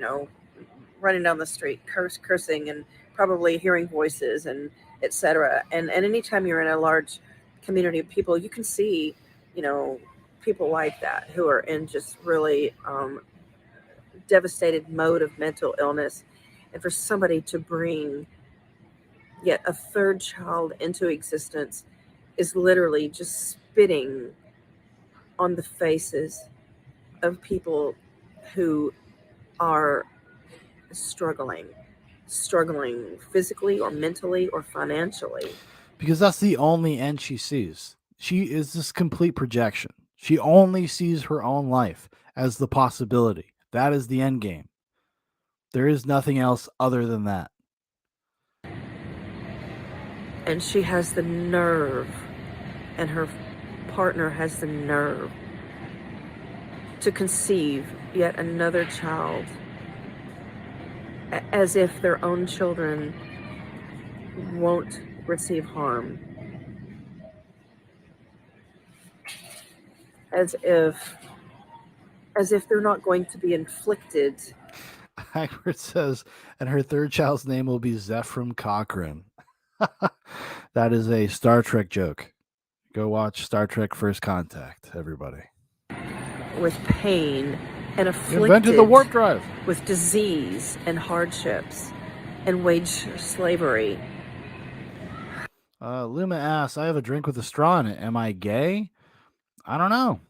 running down the street, cursing, and probably hearing voices, and etc. And anytime you're in a large community of people, you can see, people like that who are in just really devastated mode of mental illness. And for somebody to bring yet a 3rd child into existence is literally just spitting on the faces of people who are struggling physically or mentally or financially. Because that's the only end she sees. She is this complete projection. She only sees her own life as the possibility. That is the end game. There is nothing else other than that. And she has the nerve, and her partner has the nerve to conceive yet another child as if their own children won't receive harm. As if they're not going to be inflicted. Hagbard says, and her 3rd child's name will be Zephram Cochrane. That is a Star Trek joke. Go watch Star Trek First Contact, everybody. With pain and afflicted. Invented the warp drive. With disease and hardships and wage slavery. Luma asks, I have a drink with a straw in it. Am I gay? I don't know.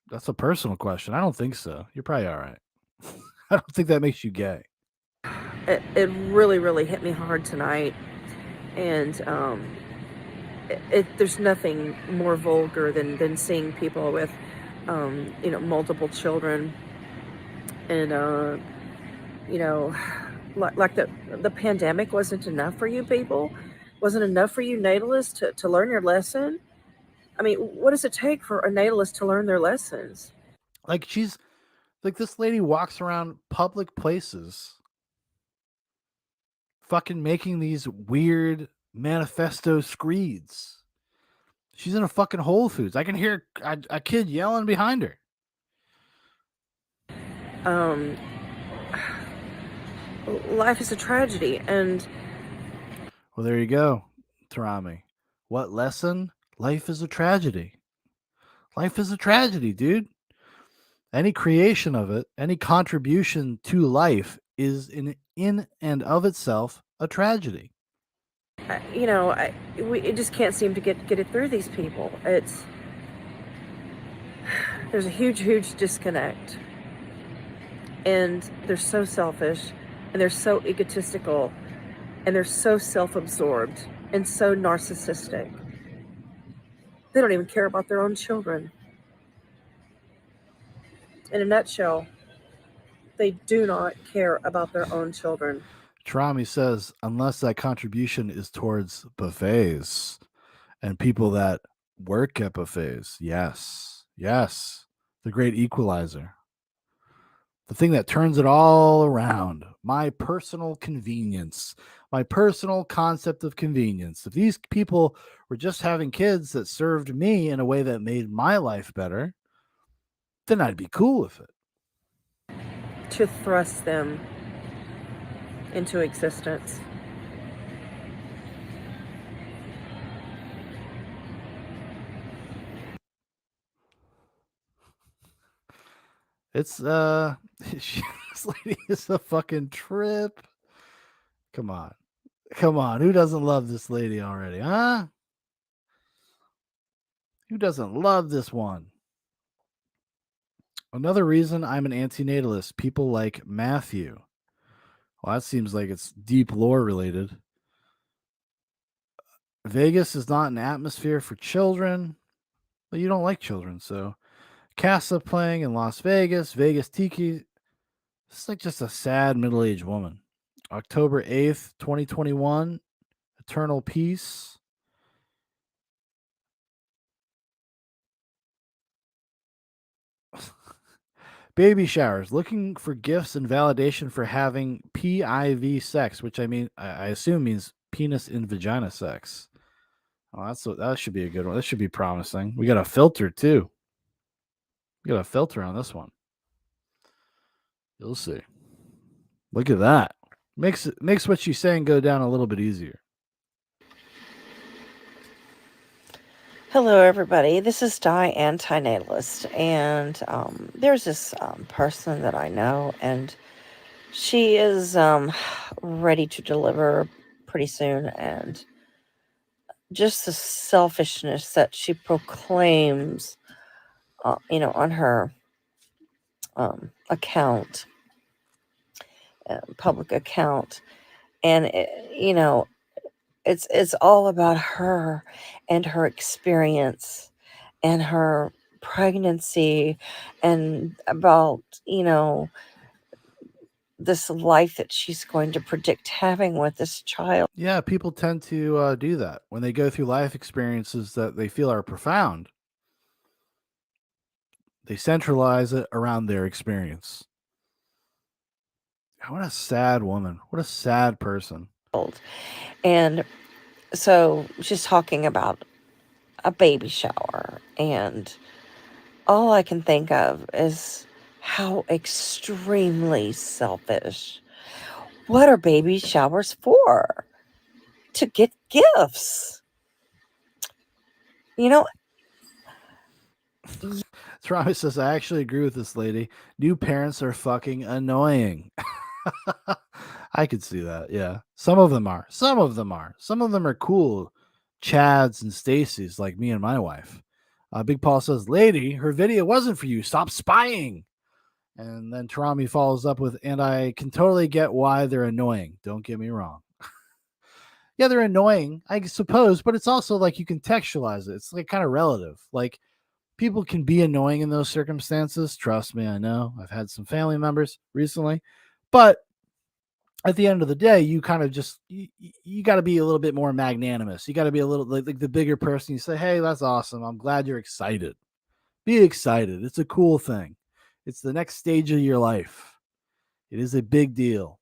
That's a personal question. I don't think so. You're probably all right. I don't think that makes you gay. It really, really hit me hard tonight. And there's nothing more vulgar than seeing people with, multiple children. And, like the pandemic wasn't enough for you people? Wasn't enough for you natalists to learn your lesson? I mean, what does it take for a natalist to learn their lessons? Like, she's like, this lady walks around public places fucking making these weird manifesto screeds. She's in a fucking Whole Foods. I can hear a kid yelling behind her. Life is a tragedy, and Well, there you go, Tarami. What lesson? Life is a tragedy. Life is a tragedy, dude. Any creation of it, any contribution to life is in and of itself a tragedy. we just can't seem to get it through these people. There's a huge disconnect, and they're so selfish, and they're so egotistical, and they're so self-absorbed and so narcissistic. They don't even care about their own children. In a nutshell, they do not care about their own children. Tarami says, unless that contribution is towards buffets and people that work at buffets. Yes. Yes. The great equalizer. The thing that turns it all around. My personal convenience. My personal concept of convenience. If these people were just having kids that served me in a way that made my life better, then I'd be cool with it. To thrust them into existence. It's this lady is a fucking trip. Come on. Come on. Who doesn't love this lady already, huh? Who doesn't love this one? Another reason I'm an antinatalist, people like Matthew. Well, that seems like it's deep lore related. Vegas is not an atmosphere for children. But you don't like children, so Casa playing in Las Vegas, Vegas Tiki. It's like just a sad middle-aged woman. October 8th, 2021. Eternal Peace. Baby showers. Looking for gifts and validation for having PIV sex, which I assume means penis in vagina sex. Oh, that should be a good one. That should be promising. We got a filter too. We got a filter on this one. You'll see. Look at that. Makes what she's saying go down a little bit easier. Hello, everybody. This is Di, Antinatalist, and there's this person that I know, and she is ready to deliver pretty soon, and just the selfishness that she proclaims, on her account, public account, and it's all about her and her experience and her pregnancy and about this life that she's going to predict having with this child. Yeah, people tend to do that when they go through life experiences that they feel are profound. They centralize it around their experience. What a sad woman. What a sad person. And so she's talking about a baby shower, and all I can think of is how extremely selfish. What are baby showers for? To get gifts. Travis says, I actually agree with this lady. New parents are fucking annoying. I could see that. Yeah. Some of them are. Some of them are cool. Chads and Stacy's like me and my wife. Big Paul says, lady, her video wasn't for you. Stop spying. And then Tarami follows up with, and I can totally get why they're annoying. Don't get me wrong. Yeah, they're annoying, I suppose, but it's also like you contextualize it. It's like kind of relative. Like people can be annoying in those circumstances. Trust me, I know. I've had some family members recently. But at the end of the day, you kind of just, you got to be a little bit more magnanimous. You got to be a little like the bigger person. You say, hey, that's awesome. I'm glad you're excited. Be excited. It's a cool thing. It's the next stage of your life. It is a big deal.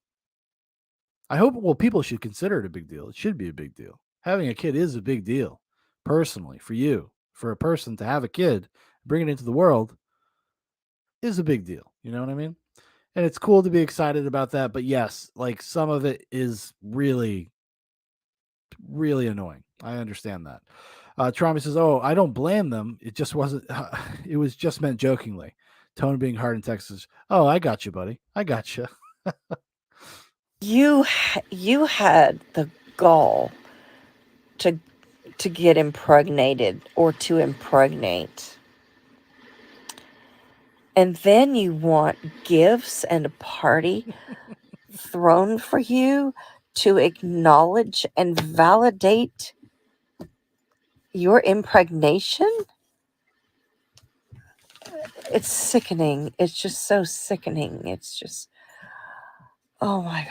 I hope, well, people should consider it a big deal. It should be a big deal. having a kid is a big deal. Personally, for you, for a person to have a kid, bring it into the world is a big deal. You know what I mean? And it's cool to be excited about that. But yes, like some of it is really, really annoying. I understand that. Trauma says, "Oh, I don't blame them. It just wasn't. It was just meant jokingly. Tone being hard in Texas. Oh, I got you, buddy. I got you. You had the gall to get impregnated or to impregnate. And then you want gifts and a party thrown for you to acknowledge and validate your impregnation? It's sickening. It's just so sickening. It's just, oh my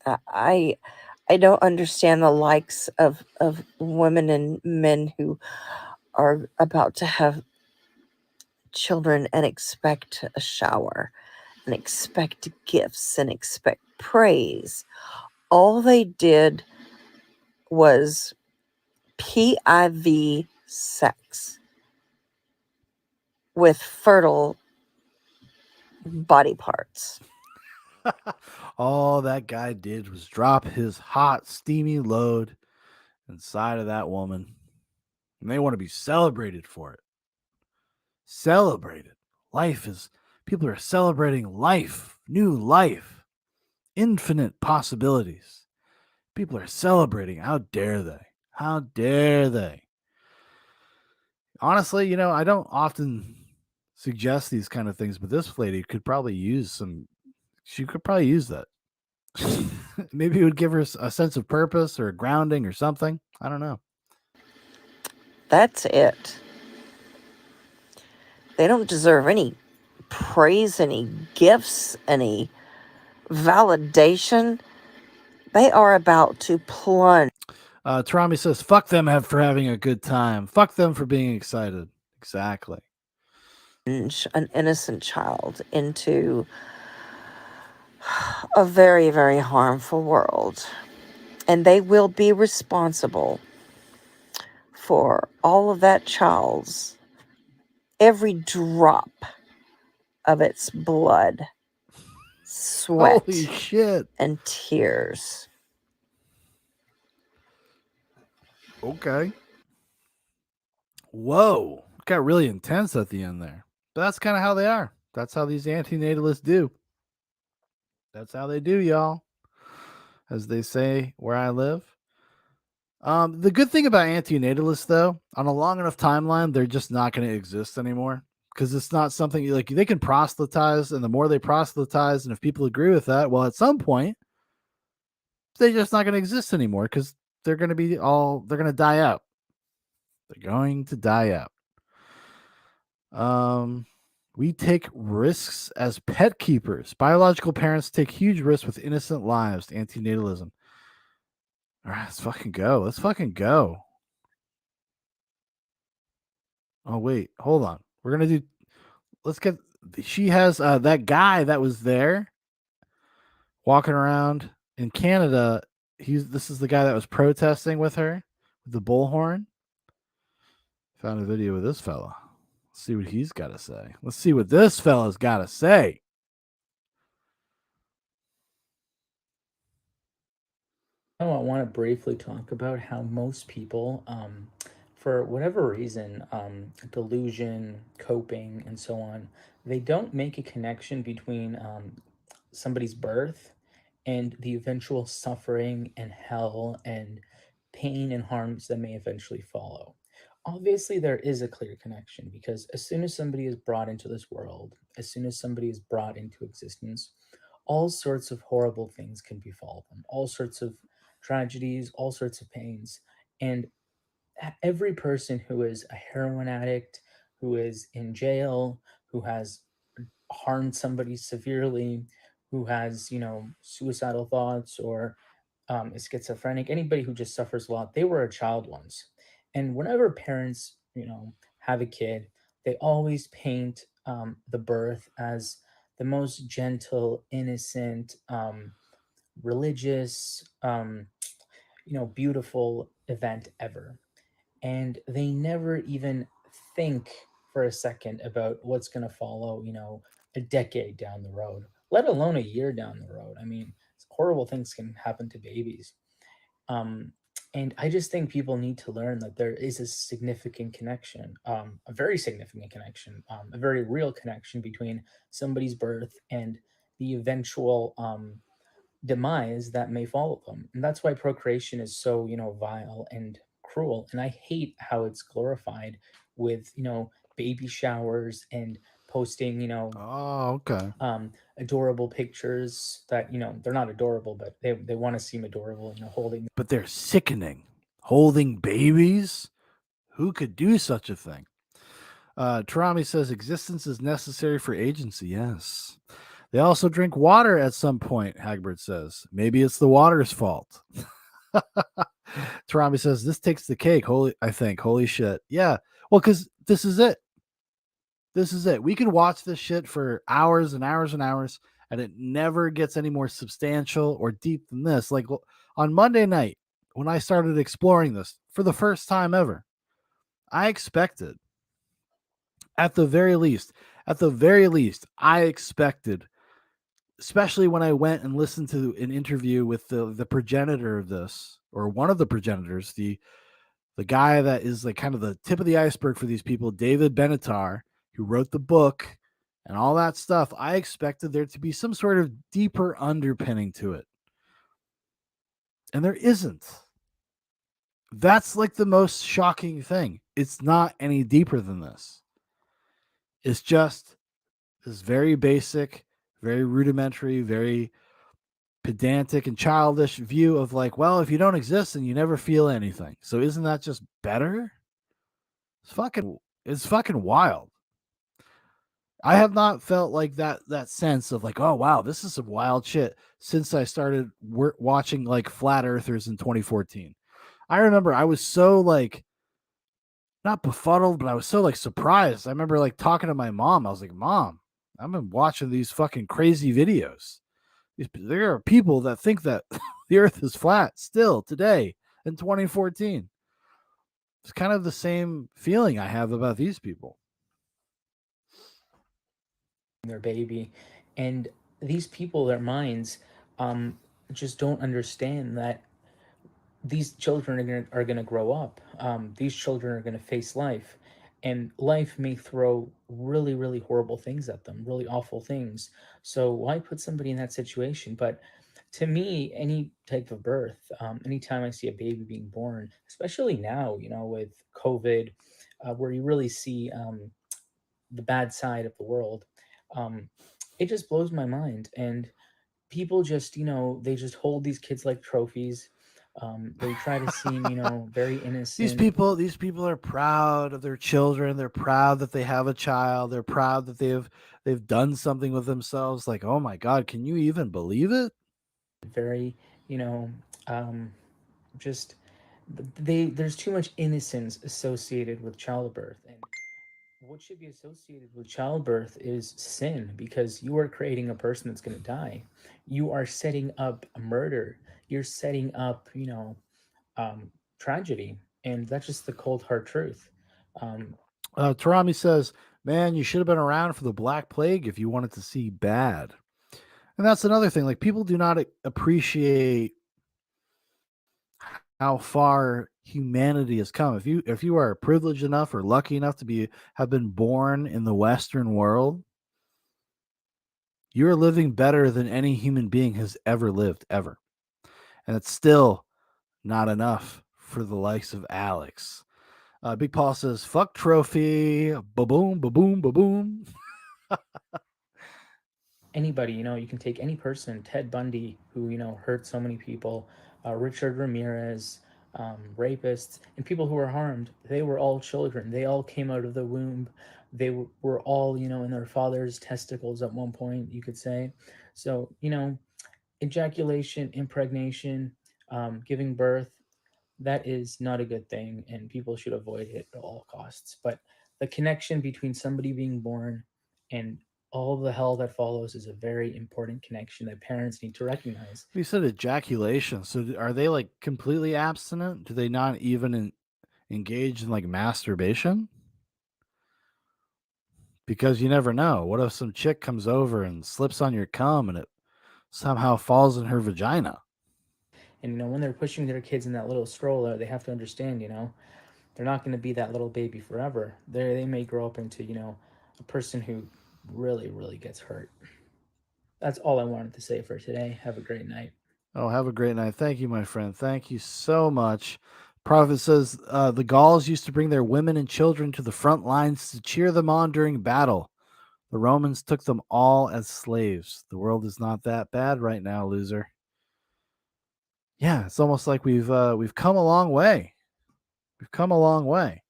God. I don't understand the likes of women and men who are about to have children and expect a shower and expect gifts and expect praise. All they did was PIV sex with fertile body parts. All that guy did was drop his hot, steamy load inside of that woman, and they want to be celebrated for it. Celebrated. Life is. People are celebrating life, new life, infinite possibilities. People are celebrating. How dare they? How dare they? Honestly, I don't often suggest these kind of things, but this lady could probably use some. She could probably use that. Maybe it would give her a sense of purpose or grounding or something. I don't know. That's it. They don't deserve any praise, any gifts, any validation. They are about to plunge Tarami says, fuck them for having a good time. Fuck them for being excited. Exactly. an innocent child into a very, very harmful world. And they will be responsible for all of that child's every drop of its blood, sweat, Holy shit. and tears. Okay. Whoa. It got really intense at the end there. But that's kind of how they are. That's how these antinatalists do. That's how they do, y'all. As they say where I live. The good thing about antinatalists, though, on a long enough timeline, they're just not going to exist anymore because it's not something like they can proselytize, and the more they proselytize, and if people agree with that, well, at some point, they're just not going to exist anymore because they're going to die out. They're going to die out. We take risks as pet keepers. Biological parents take huge risks with innocent lives. Antinatalism. All right, let's fucking go. Let's fucking go. Oh wait, hold on. We're gonna do. Let's get. She has that guy that was there walking around in Canada. This is the guy that was protesting with her with the bullhorn. Found a video of this fella. Let's see what he's got to say. Let's see what this fella's got to say. Oh, I want to briefly talk about how most people, for whatever reason, delusion, coping, and so on, they don't make a connection between somebody's birth and the eventual suffering and hell and pain and harms that may eventually follow. Obviously, there is a clear connection because as soon as somebody is brought into this world, as soon as somebody is brought into existence, all sorts of horrible things can befall them, all sorts of tragedies, all sorts of pains. And every person who is a heroin addict, who is in jail, who has harmed somebody severely, who has, suicidal thoughts or is schizophrenic, anybody who just suffers a lot, they were a child once. And whenever parents, have a kid, they always paint the birth as the most gentle, innocent, religious, beautiful event ever, and they never even think for a second about what's going to follow, a decade down the road, let alone a year down the road. I mean, horrible things can happen to babies. um, and I just think people need to learn that there is a significant connection, a very significant connection, a very real connection between somebody's birth and the eventual demise that may follow them. And that's why procreation is so, vile and cruel. And I hate how it's glorified with, baby showers and posting, Oh, okay. adorable pictures that, they're not adorable, but they want to seem adorable, holding. But they're sickening. Holding babies? Who could do such a thing? Tarami says existence is necessary for agency. Yes. They also drink water at some point, Hagbert says. Maybe it's the water's fault. Tarami says this takes the cake. I think. Holy shit. Yeah. Well, because this is it. This is it. We can watch this shit for hours and hours and hours, and it never gets any more substantial or deep than this. Like on Monday night, when I started exploring this for the first time ever, I expected, at the very least, I expected, especially when I went and listened to an interview with the progenitor of this, or one of the progenitors, the guy that is like kind of the tip of the iceberg for these people, David Benatar, who wrote the book and all that stuff. I expected there to be some sort of deeper underpinning to it. And there isn't. That's like the most shocking thing. It's not any deeper than this. It's just this very basic, very rudimentary, very pedantic and childish view of like, well, if you don't exist, then you never feel anything. So isn't that just better? It's fucking wild. I have not felt like that sense of like, oh wow, this is some wild shit since I started watching like Flat Earthers in 2014. I remember I was so like not befuddled, but I was so like surprised. I remember like talking to my mom. I was like, "Mom, I've been watching these fucking crazy videos. There are people that think that the Earth is flat still today in 2014." It's kind of the same feeling I have about these people. Their baby, and these people, their minds, um, just don't understand that these children are gonna grow up. These children are gonna face life, and life may throw really, really horrible things at them, really awful things. So why put somebody in that situation? But to me, any type of birth, anytime I see a baby being born, especially now, with COVID, where you really see the bad side of the world, um, it just blows my mind. And people just, they just hold these kids like trophies. They try to seem, very innocent. These people are proud of their children. They're proud that they have a child. They're proud that they've done something with themselves. Like, oh my god, can you even believe it? Very, you know, um, just there's too much innocence associated with childbirth. And what should be associated with childbirth is sin, because you are creating a person that's going to die. You are setting up a murder. You're setting up, um, tragedy. And that's just the cold hard truth. Um, Tarami says, "Man, you should have been around for the Black Plague if you wanted to see bad." And that's another thing. Like people do not appreciate how far humanity has come. If you are privileged enough or lucky enough to have been born in the Western world, you're living better than any human being has ever lived, ever. And it's still not enough for the likes of Alex. Big Paul says, "Fuck trophy, ba boom, ba boom, ba boom." Anybody, you can take any person, Ted Bundy, who, hurt so many people, Richard Ramirez, rapists, and people who were harmed. They were all children. They all came out of the womb. They were all, in their father's testicles at one point, you could say. So, ejaculation, impregnation, giving birth, that is not a good thing, and people should avoid it at all costs. But the connection between somebody being born and all the hell that follows is a very important connection that parents need to recognize. You said ejaculation. So are they like completely abstinent? Do they not even engage in like masturbation? Because you never know. What if some chick comes over and slips on your cum and it somehow falls in her vagina? And when they're pushing their kids in that little stroller, they have to understand, they're not going to be that little baby forever. They may grow up into, a person who really, really gets hurt. That's all I wanted to say for today. Have a great night. Oh, have a great night. Thank you, my friend. Thank you so much. Prophet says the Gauls used to bring their women and children to the front lines to cheer them on during battle. The Romans took them all as slaves. The world is not that bad right now, loser. Yeah, it's almost like we've come a long way. We've come a long way.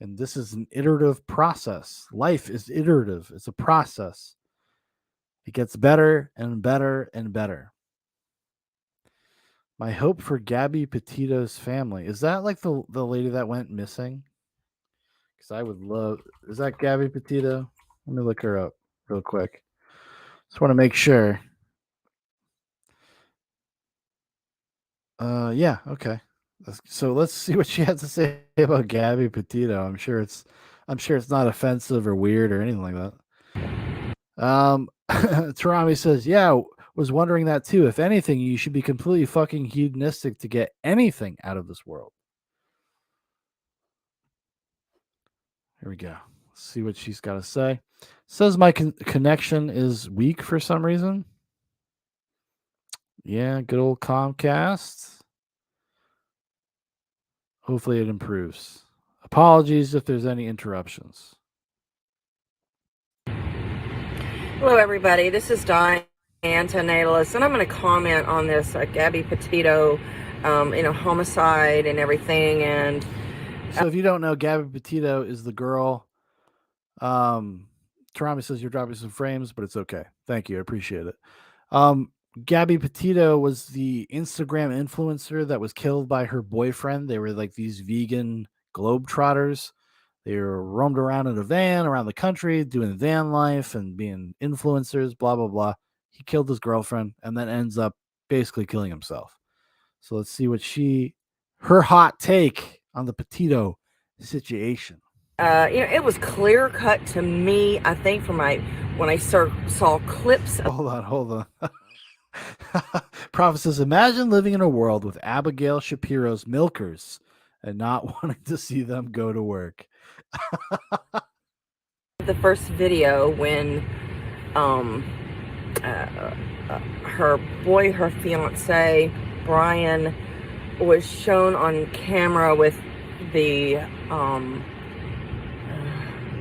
And this is an iterative process. Life is iterative. It's a process. It gets better and better and better. My hope for Gabby Petito's family. Is that like the lady that went missing? Because I would love. Is that Gabby Petito? Let me look her up real quick. Just want to make sure. Yeah, okay. So let's see what she has to say about Gabby Petito. I'm sure it's not offensive or weird or anything like that. Tarami says, yeah, was wondering that too. If anything, you should be completely fucking hedonistic to get anything out of this world. Here we go. Let's see what she's got to say. Says my connection is weak for some reason. Yeah, good old Comcast. Hopefully it improves. Apologies if there's any interruptions. Hello, everybody. This is Di, antinatalist, and I'm going to comment on this Gabby Petito, homicide and everything. And so, if you don't know, Gabby Petito is the girl. Tarami says you're dropping some frames, but it's okay. Thank you. I appreciate it. Gabby Petito was the Instagram influencer that was killed by her boyfriend. They were like these vegan globetrotters. They were roamed around in a van around the country, doing van life and being influencers, blah, blah, blah. He killed his girlfriend and then ends up basically killing himself. So let's see what her hot take on the Petito situation. It was clear cut to me, I think, when I saw clips. Hold on. Prophet says, imagine living in a world with Abigail Shapiro's milkers and not wanting to see them go to work. The first video when her fiance Brian was shown on camera with the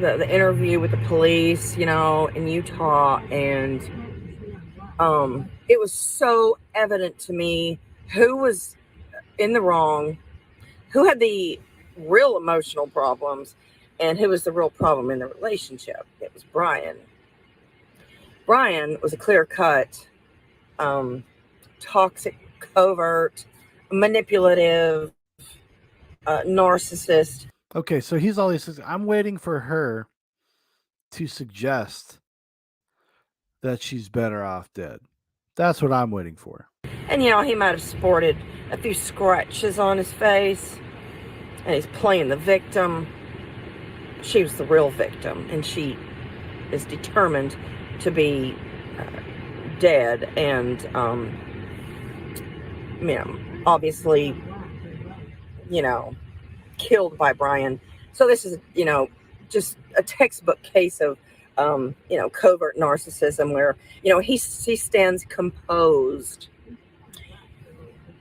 interview with the police, in Utah, and it was so evident to me who was in the wrong, who had the real emotional problems, and who was the real problem in the relationship. It was Brian. Brian was a clear-cut, toxic, covert, manipulative, narcissist. Okay, so he's always. I'm waiting for her to suggest that she's better off dead. That's what I'm waiting for. And he might have sported a few scratches on his face, and he's playing the victim. She was the real victim, and she is determined to be dead, and obviously, killed by Brian. So this is, just a textbook case of, covert narcissism where, he stands composed,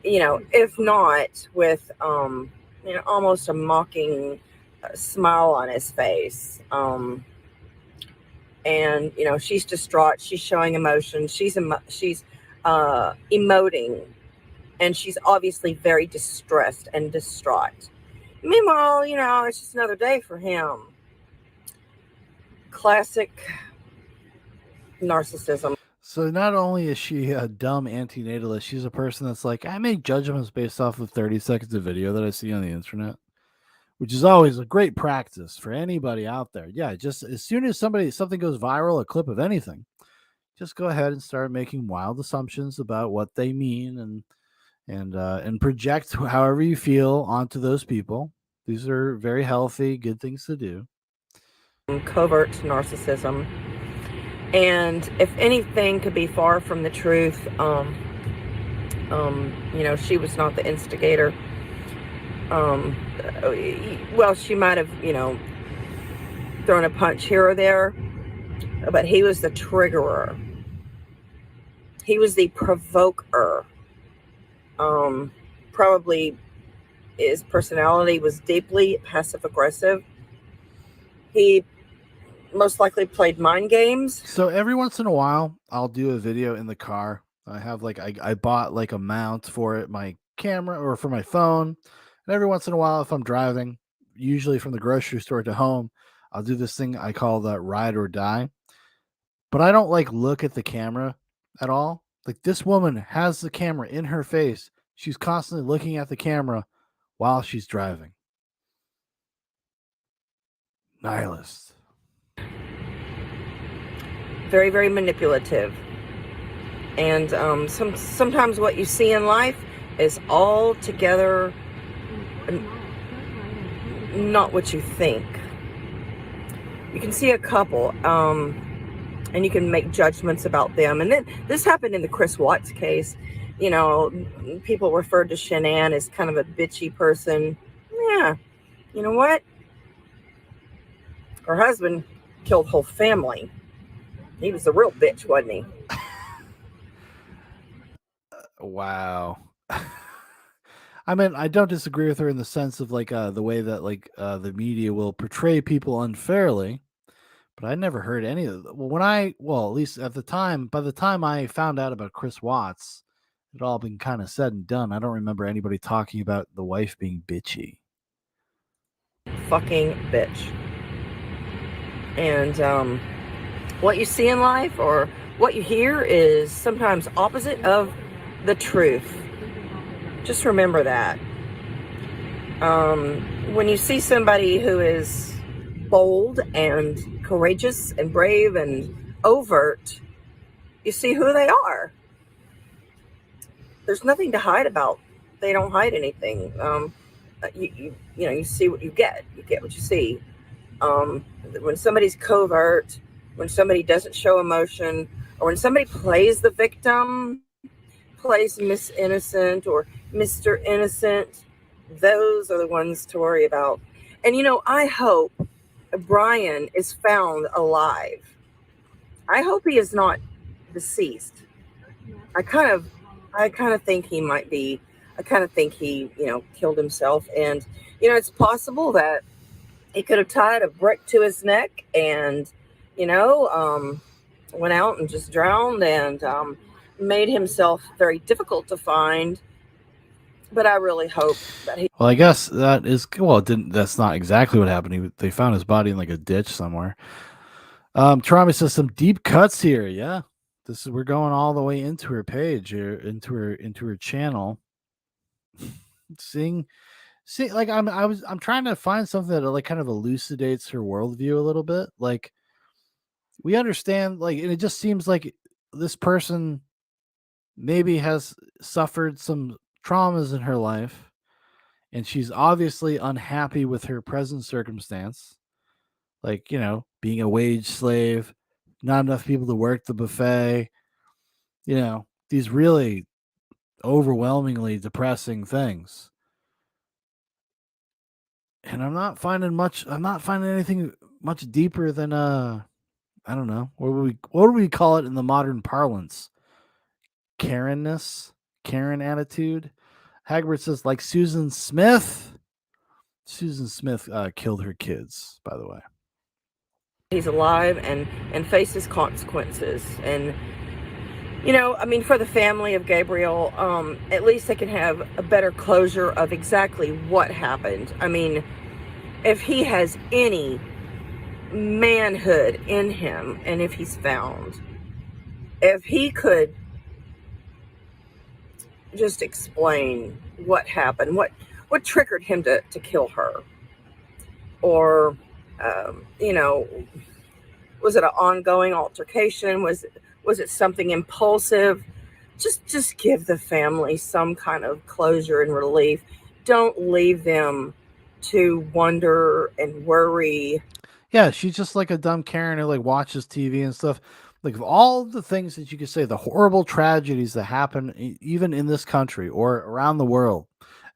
if not with, almost a mocking smile on his face. And, she's distraught. She's showing emotion. She's emoting. And she's obviously very distressed and distraught. Meanwhile, it's just another day for him. Classic narcissism. So not only is she a dumb antinatalist, she's a person that's like, I make judgments based off of 30 seconds of video that I see on the internet. which is always a great practice for anybody out there. Yeah, just as soon as something goes viral, a clip of anything, just go ahead and start making wild assumptions about what they mean and project however you feel onto those people. These are very healthy, good things to do. Covert narcissism. And if anything could be far from the truth, she was not the instigator. Well, she might have, thrown a punch here or there, but he was the triggerer. He was the provoker. Probably his personality was deeply passive aggressive. He most likely played mind games. So every once in a while, I'll do a video in the car. I have I bought like a mount for it, my camera or for my phone. And every once in a while, if I'm driving, usually from the grocery store to home, I'll do this thing I call the ride or die. But I don't like look at the camera at all. Like this woman has the camera in her face. She's constantly looking at the camera while she's driving. Nihilist. Very, very manipulative. And sometimes what you see in life is altogether not what you think. You can see a couple, and you can make judgments about them. And then this happened in the Chris Watts case. People referred to Shanann as kind of a bitchy person. Yeah, you know what? Her husband killed whole family. He was a real bitch, wasn't he? Wow. I mean, I don't disagree with her in the sense of the way that the media will portray people unfairly, but I never heard any of it. Well, at least at the time, by the time I found out about Chris Watts, it had all been kind of said and done. I don't remember anybody talking about the wife being bitchy. Fucking bitch. And what you see in life or what you hear is sometimes opposite of the truth. Just remember that. When you see somebody who is bold and courageous and brave and overt, you see who they are. There's nothing to hide about. They don't hide anything. You see what you get. You get what you see. When somebody's covert, when somebody doesn't show emotion, or when somebody plays the victim, plays Miss Innocent or Mr. Innocent, those are the ones to worry about. And I hope Brian is found alive. I hope he is not deceased. I kind of think he might be. I kind of think he, killed himself. And, it's possible that he could have tied a brick to his neck and, went out and just drowned and made himself very difficult to find. But I really hope that he... Well, I guess that is... Well, that's not exactly what happened. They found his body in a ditch somewhere. Tarami says some deep cuts here. Yeah. We're going all the way into her page here, into her channel. See, I'm trying to find something that kind of elucidates her worldview a little bit. We understand, and it just seems like this person maybe has suffered some traumas in her life, and she's obviously unhappy with her present circumstance. Being a wage slave, not enough people to work the buffet, these really overwhelmingly depressing things. And I'm not finding anything much deeper than I don't know. What would we call it in the modern parlance? Karenness, Karen attitude. Hagbert says like Susan Smith. Susan Smith killed her kids, by the way. He's alive and faces consequences. And for the family of Gabriel, at least they can have a better closure of exactly what happened. If he has any manhood in him, and if he's found, if he could just explain what happened, what triggered him to kill her. or you know, was it an ongoing altercation? Was it something impulsive? Just give the family some kind of closure and relief. Don't leave them to wonder and worry. Yeah, she's just like a dumb Karen who like watches TV and stuff. Like of all the things that you could say, the horrible tragedies that happen even in this country or around the world,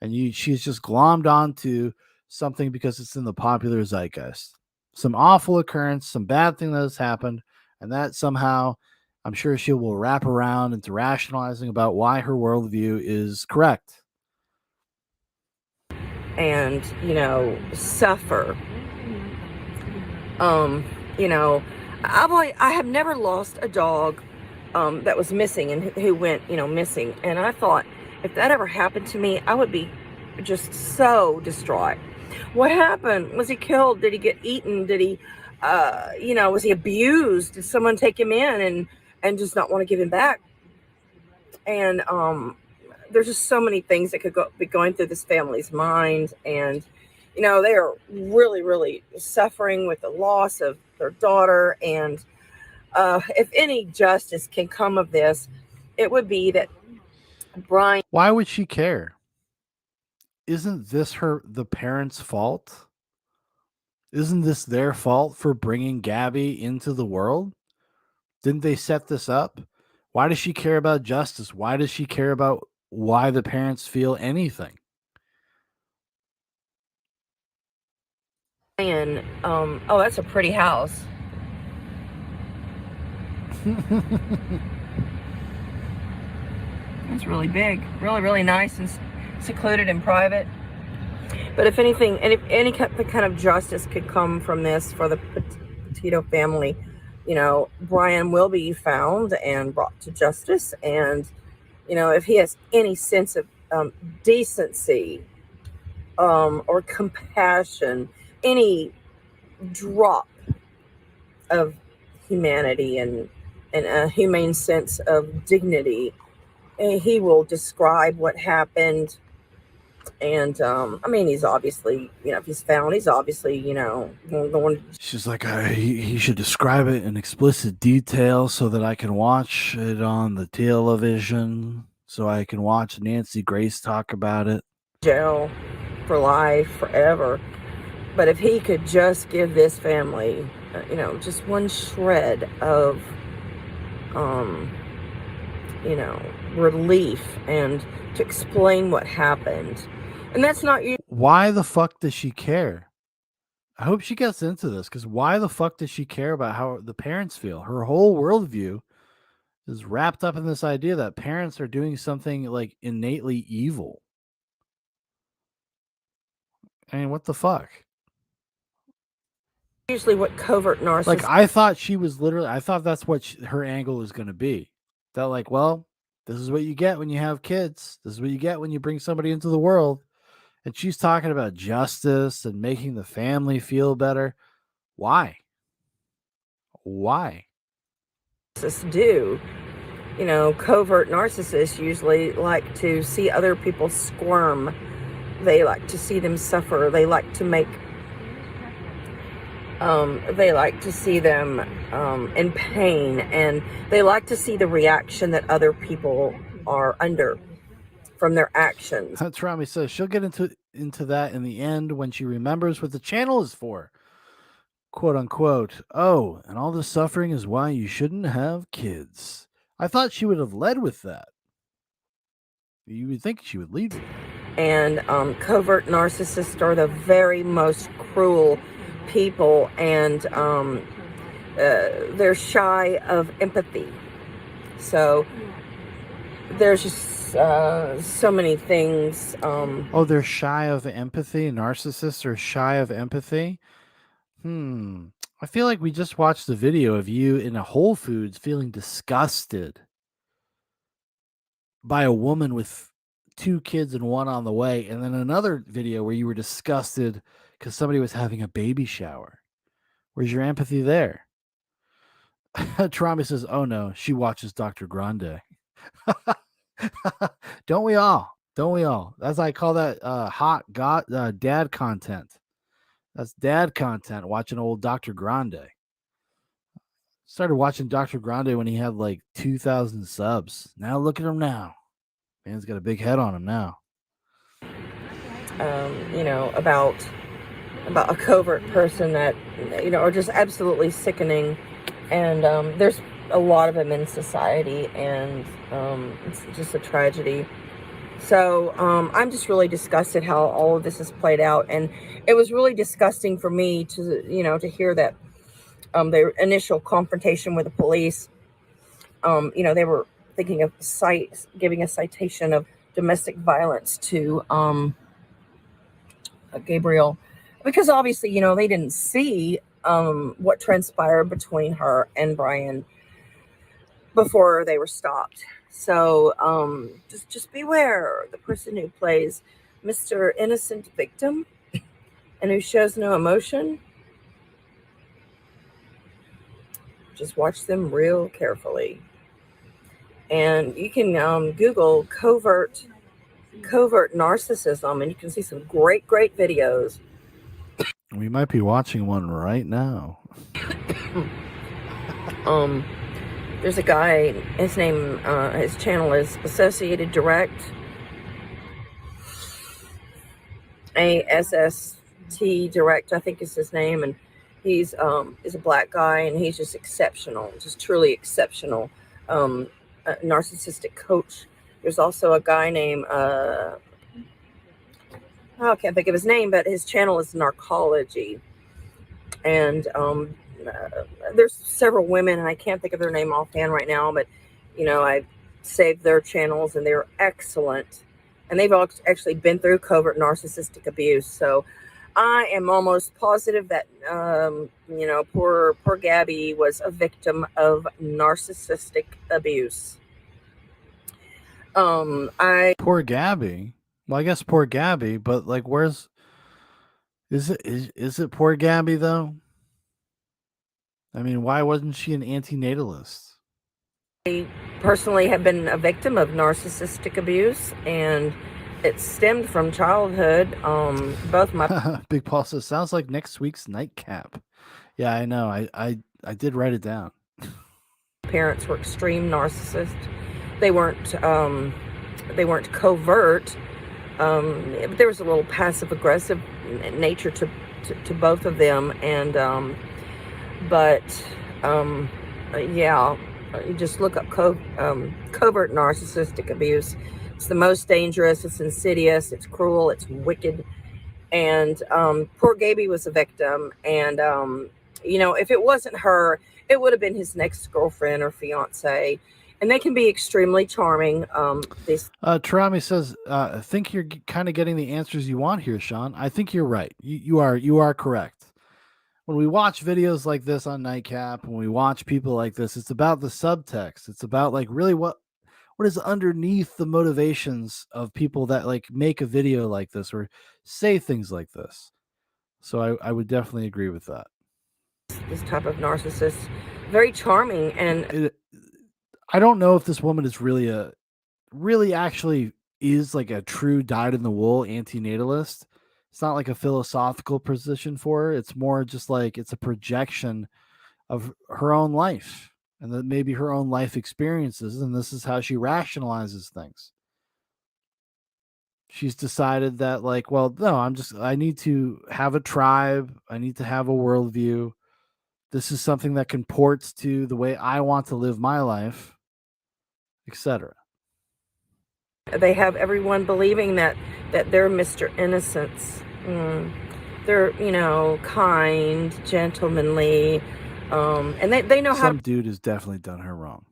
and she's just glommed onto something because it's in the popular zeitgeist. Some awful occurrence, some bad thing that has happened, and that somehow, I'm sure she will wrap around into rationalizing about why her worldview is correct. And suffer. um you know I have never lost a dog that was missing and who went missing, and I thought if that ever happened to me I would be just so distraught. What happened? Was he killed? Did he get eaten? Did he was he abused? Did someone take him in and just not want to give him back? And there's just so many things that could be going through this family's mind, and they are really, really suffering with the loss of their daughter. And if any justice can come of this, it would be that Brian. Why would she care? Isn't this the parents' fault? Isn't this their fault for bringing Gabby into the world? Didn't they set this up? Why does she care about justice? Why does she care about why the parents feel anything? Oh, that's a pretty house. It's really big, really, really nice and secluded and private. But if anything, and if any kind of justice could come from this for the Petito family, Brian will be found and brought to justice. And, if he has any sense of decency or compassion, any drop of humanity and a humane sense of dignity, he will describe what happened. And I mean, he's obviously, if he's found, he's obviously, going. She's like, he should describe it in explicit detail so that I can watch it on the television, so I can watch Nancy Grace talk about it. Jail for life, forever. But if he could just give this family, just one shred of, relief and to explain what happened. And that's not you. Why the fuck does she care? I hope she gets into this, because why the fuck does she care about how the parents feel? Her whole worldview is wrapped up in this idea that parents are doing something like innately evil. I mean, what the fuck? Usually what covert narcissists. Like, I thought she was literally, I thought that's what her angle was going to be. That, like, well, this is what you get when you have kids. This is what you get when you bring somebody into the world. And she's talking about justice and making the family feel better. Why? Why? Do. Covert narcissists usually like to see other people squirm. They like to see them suffer. They like to make they like to see them in pain, and they like to see the reaction that other people are under from their actions. That's Rami says she'll get into that in the end when she remembers what the channel is for. Quote unquote. Oh, and all this suffering is why you shouldn't have kids. I thought she would have led with that. You would think she would lead with that. And covert narcissists are the very most cruel people, and they're shy of empathy. So there's just so many things. Oh, they're shy of empathy. Narcissists are shy of empathy. I feel like we just watched a video of you in a Whole Foods feeling disgusted by a woman with 2 kids and one on the way, and then another video where you were disgusted because somebody was having a baby shower. Where's your empathy there? Trami says, oh no, she watches Dr. Grande. Don't we all? Don't we all? As I call that hot dad content. That's dad content, watching old Dr. Grande. Started watching Dr. Grande when he had like 2,000 subs. Now look at him now. Man's got a big head on him now. About a covert person that, are just absolutely sickening. And there's a lot of them in society, and it's just a tragedy. So I'm just really disgusted how all of this has played out. And it was really disgusting for me to hear that their initial confrontation with the police, they were thinking of giving a citation of domestic violence to Gabriel, because obviously, they didn't see what transpired between her and Brian before they were stopped. So just beware the person who plays Mr. Innocent Victim and who shows no emotion. Just watch them real carefully. And you can Google covert narcissism, and you can see some great videos. We might be watching one right now. There's a guy, his channel is Associated Direct, ASST Direct, I think is his name, and he's is a black guy, and he's just exceptional, just truly exceptional, a narcissistic coach. There's also a guy named I can't think of his name, but his channel is Narcology, and there's several women, and I can't think of their name offhand right now, but I saved their channels, and they're excellent, and they've all actually been through covert narcissistic abuse. So I am almost positive that poor Gabby was a victim of narcissistic abuse. Poor Gabby. Well, I guess poor Gabby, but like, is it poor Gabby though? I mean, why wasn't she an antinatalist? I personally have been a victim of narcissistic abuse, and it stemmed from childhood. Both my Big Paul says, sounds like next week's nightcap. Yeah, I know. I did write it down. parents were extreme narcissists. They weren't covert. There was a little passive aggressive nature to both of them, and yeah, you just look up covert narcissistic abuse. It's the most dangerous, it's insidious, it's cruel, it's wicked. And poor Gaby was a victim, and if it wasn't her, it would have been his next girlfriend or fiance, and they can be extremely charming. Tarami says, I think you're kind of getting the answers you want here, Sean. I think you're right. You are correct. When we watch videos like this on Nightcap, when we watch people like this, it's about the subtext. It's about like really what is underneath the motivations of people that like make a video like this or say things like this. So I would definitely agree with that. This type of narcissist, very charming, and I don't know if this woman is really actually is like a true dyed-in-the-wool antinatalist. It's not like a philosophical position for her. It's more just like it's a projection of her own life and that maybe her own life experiences, and this is how she rationalizes things. She's decided that like, well, no, I need to have a tribe. I need to have a worldview. This is something that comports to the way I want to live my life, etc. they have everyone believing that they're Mr. Innocence. They're kind, gentlemanly, and they know how. Some dude has definitely done her wrong.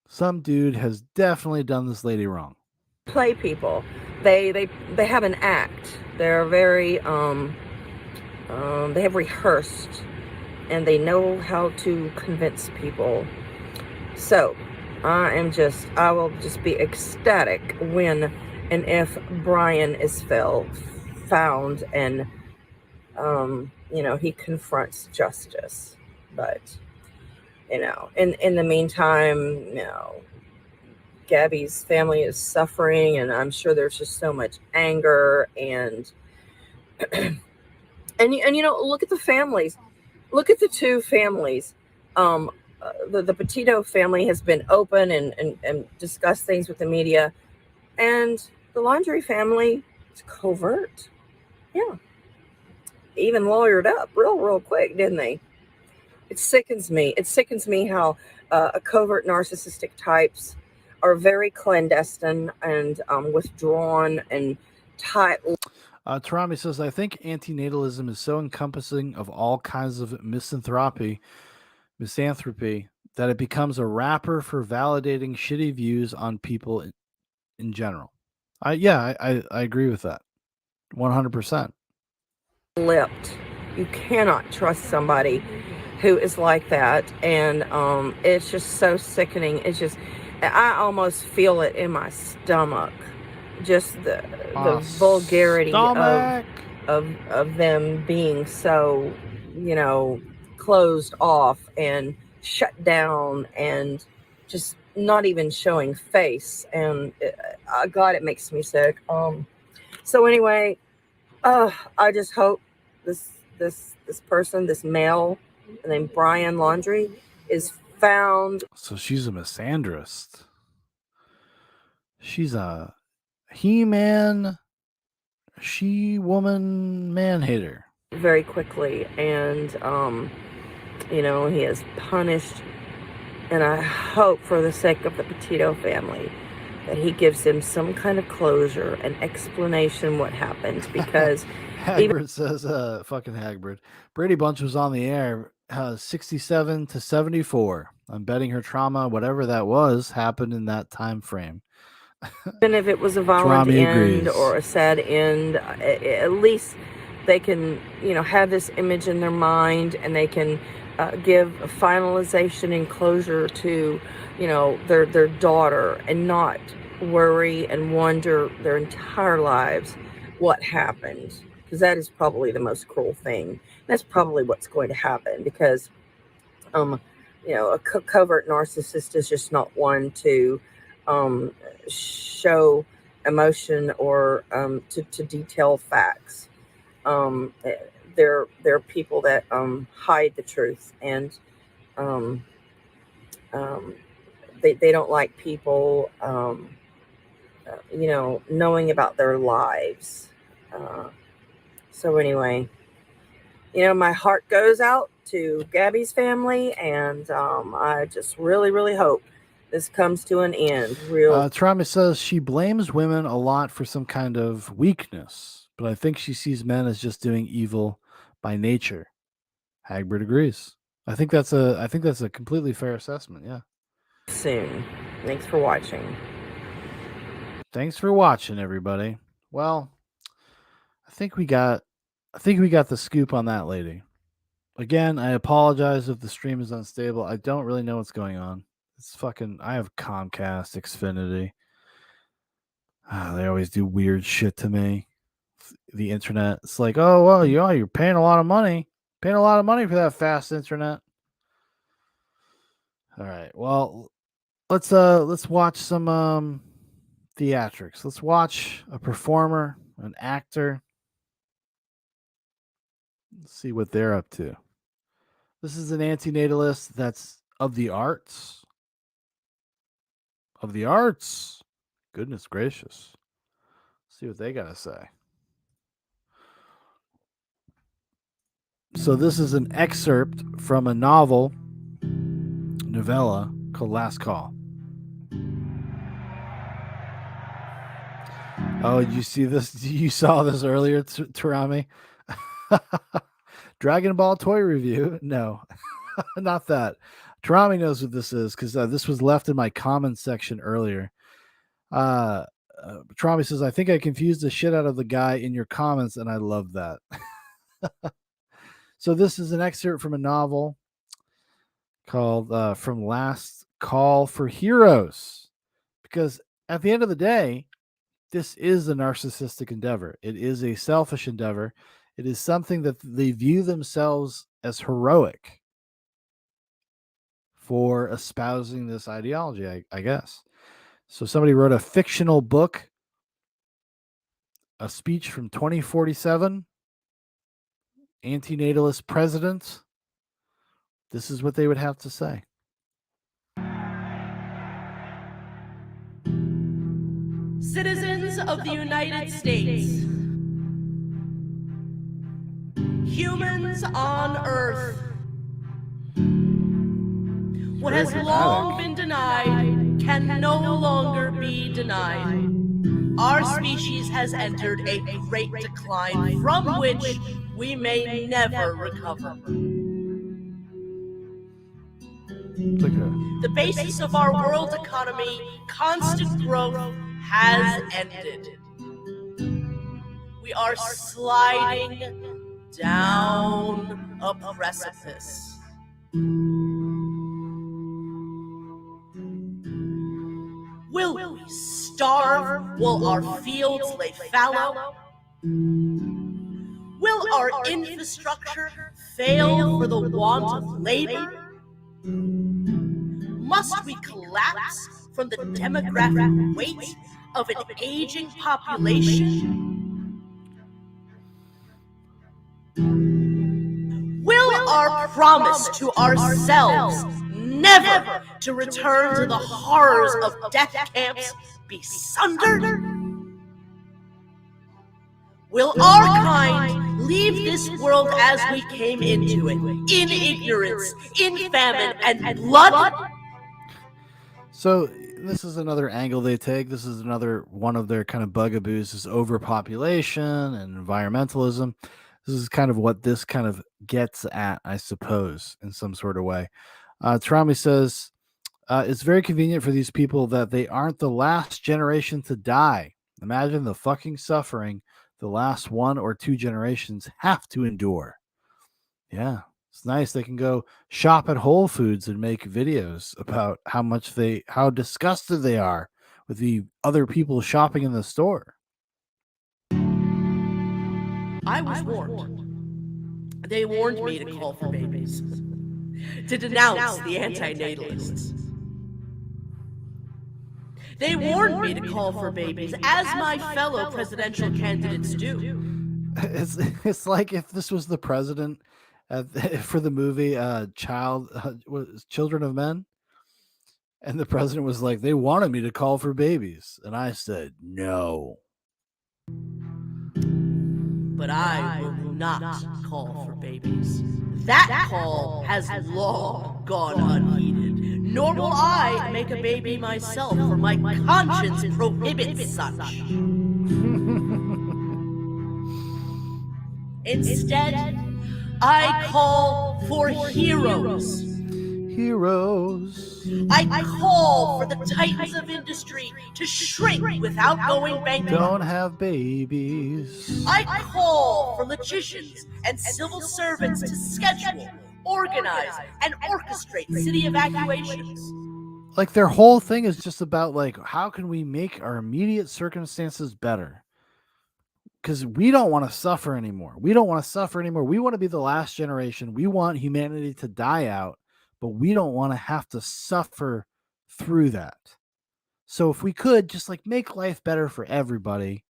Some dude has definitely done this lady wrong. Play people. They have an act. They're very they have rehearsed, and they know how to convince people. So I will just be ecstatic when and if Brian is found and he confronts justice. But in the meantime, Gabby's family is suffering, and I'm sure there's just so much anger, and And you know, look at the families. Look at the two families. Um, the Petito family has been open and discussed things with the media, and the Laundry family is covert. Yeah, even lawyered up real quick, didn't they? It sickens me. It sickens me how a covert narcissistic types are very clandestine and withdrawn and tight. Tarami says, I think antinatalism is so encompassing of all kinds of misanthropy that it becomes a wrapper for validating shitty views on people in general. I agree with that 100%. Lipped. You cannot trust somebody who is like that, and it's just so sickening. It's just, I almost feel it in my stomach. Just the vulgarity of them being so, you know, closed off and shut down and just not even showing face. And God, it makes me sick. So anyway, I just hope this person, this male named Brian Laundrie, is found. So she's a misandrist. She's a he-man, she-woman man-hater. Very quickly, and you know, he is punished. And I hope, for the sake of the Petito family, that he gives them some kind of closure and explanation what happened, because Hagbard says, fucking Hagbard. Brady Bunch was on the air 67 to 74. I'm betting her trauma, whatever that was, happened in that time frame. even if it was a violent Drami end agrees. or a sad end, at least they can, you know, have this image in their mind, and they can give a finalization and closure to, you know, their daughter, and not worry and wonder their entire lives what happened, because that is probably the most cruel thing. That's probably what's going to happen, because you know, a covert narcissist is just not one to show emotion or to detail facts. They're people that hide the truth, and um, they don't like people, you know, knowing about their lives. So anyway, you know, my heart goes out to Gabby's family, and I just really hope this comes to an end. Trauma says she blames women a lot for some kind of weakness, but I think she sees men as just doing evil by nature. Hagbard agrees. I think that's a completely fair assessment. Yeah. Soon. Thanks for watching. Thanks for watching, everybody. Well, I think we got the scoop on that lady. Again, I apologize if the stream is unstable. I don't really know what's going on. It's fucking. I have Comcast, Xfinity. They always do weird shit to me. The internet. It's like, oh well, you're paying a lot of money. Paying a lot of money for that fast internet. All right. Well, let's watch some theatrics. Let's watch a performer, an actor. Let's see what they're up to. This is an antinatalist that's of the arts. Of the arts. Goodness gracious. Let's see what they got to say. So this is an excerpt from a novella called Last Call. Oh, did you see this? You saw this earlier, Tarami? Dragon Ball toy review? No, not that. Tarami knows what this is because this was left in my comments section earlier. Tarami says, I think I confused the shit out of the guy in your comments, and I love that. So this is an excerpt from a novel called From Last Call for Heroes. Because at the end of the day, this is a narcissistic endeavor. It is a selfish endeavor. It is something that they view themselves as heroic for espousing this ideology, I guess. So somebody wrote a fictional book, a speech from 2047, antinatalist president, this is what they would have to say. Citizens of the United States, humans on Earth, what has long been denied can no longer be denied. Our species has entered a great decline from which we may never recover. The basis of our world economy, constant growth, has ended. We are sliding down a precipice. Will we starve? Will our fields lay fallow? Will our infrastructure fail for the want of labor? Must we collapse from the demographic weight of an aging population? Will our promise to ourselves never to return to the horrors of death camps be sundered? Will our kind leave this world as we came into it, in ignorance, in famine, and blood? So this is another angle they take. This is another one of their kind of bugaboos is overpopulation and environmentalism. This is kind of what this kind of gets at, I suppose, in some sort of way. Tarami says, it's very convenient for these people that they aren't the last generation to die. Imagine the fucking suffering the last 1 or 2 generations have to endure. Yeah, it's nice. They can go shop at Whole Foods and make videos about how disgusted they are with the other people shopping in the store. I was warned. They warned me to call for babies, to denounce the antinatalists. They warned me to call for babies, as my fellow presidential candidates do. It's like if this was the president for the movie Children of Men, and the president was like, they wanted me to call for babies, and I said no. But I will not call for babies. That call has long gone unheeded. Nor will I make a baby myself, for my conscience prohibits such. Instead, I call for heroes. Heroes. I call for the titans of industry to shrink without going bankrupt. Don't have babies. I call for logicians and civil servants to schedule, organize, and orchestrate city evacuations. Like their whole thing is just about like, how can we make our immediate circumstances better? Because we don't want to suffer anymore. We don't want to suffer anymore. We want to be the last generation. We want humanity to die out, but we don't want to have to suffer through that. So if we could just like make life better for everybody,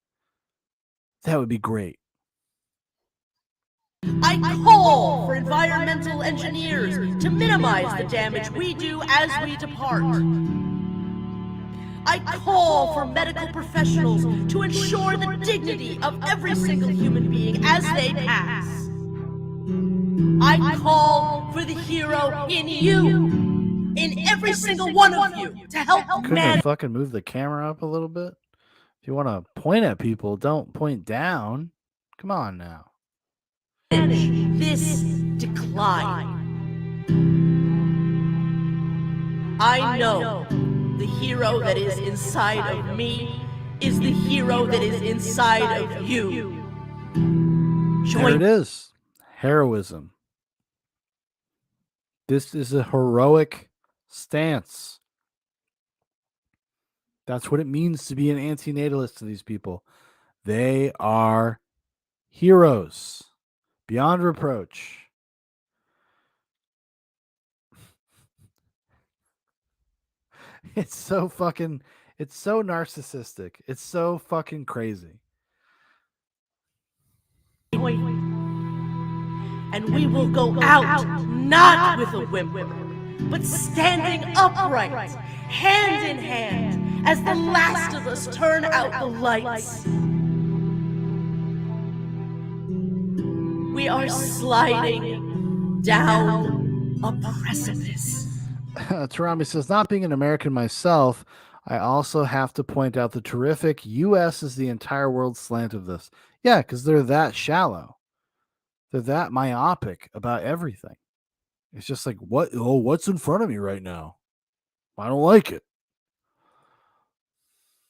that would be great. I call for environmental engineers to minimize the damage we do as we depart. I call for medical professionals to ensure the dignity of every single human being as they pass. I call for the hero in you, in every single one of you, to help Couldn't manage. I fucking move the camera up a little bit? If you want to point at people, don't point down. Come on now. This decline. I know the hero that is inside of me is the hero that is inside of you. There it is. Heroism. This is a heroic stance. That's what it means to be an antinatalist to these people. They are heroes beyond reproach. It's so narcissistic. It's so fucking crazy. And we will go out not with a whimper, but standing upright, hand in hand, as the last of us turn out the lights. We are sliding down a precipice. Tarami says, not being an American myself, I also have to point out the terrific U.S. is the entire world slant of this. Yeah, because they're that shallow. They're that myopic about everything. It's just like, what's in front of me right now? I don't like it.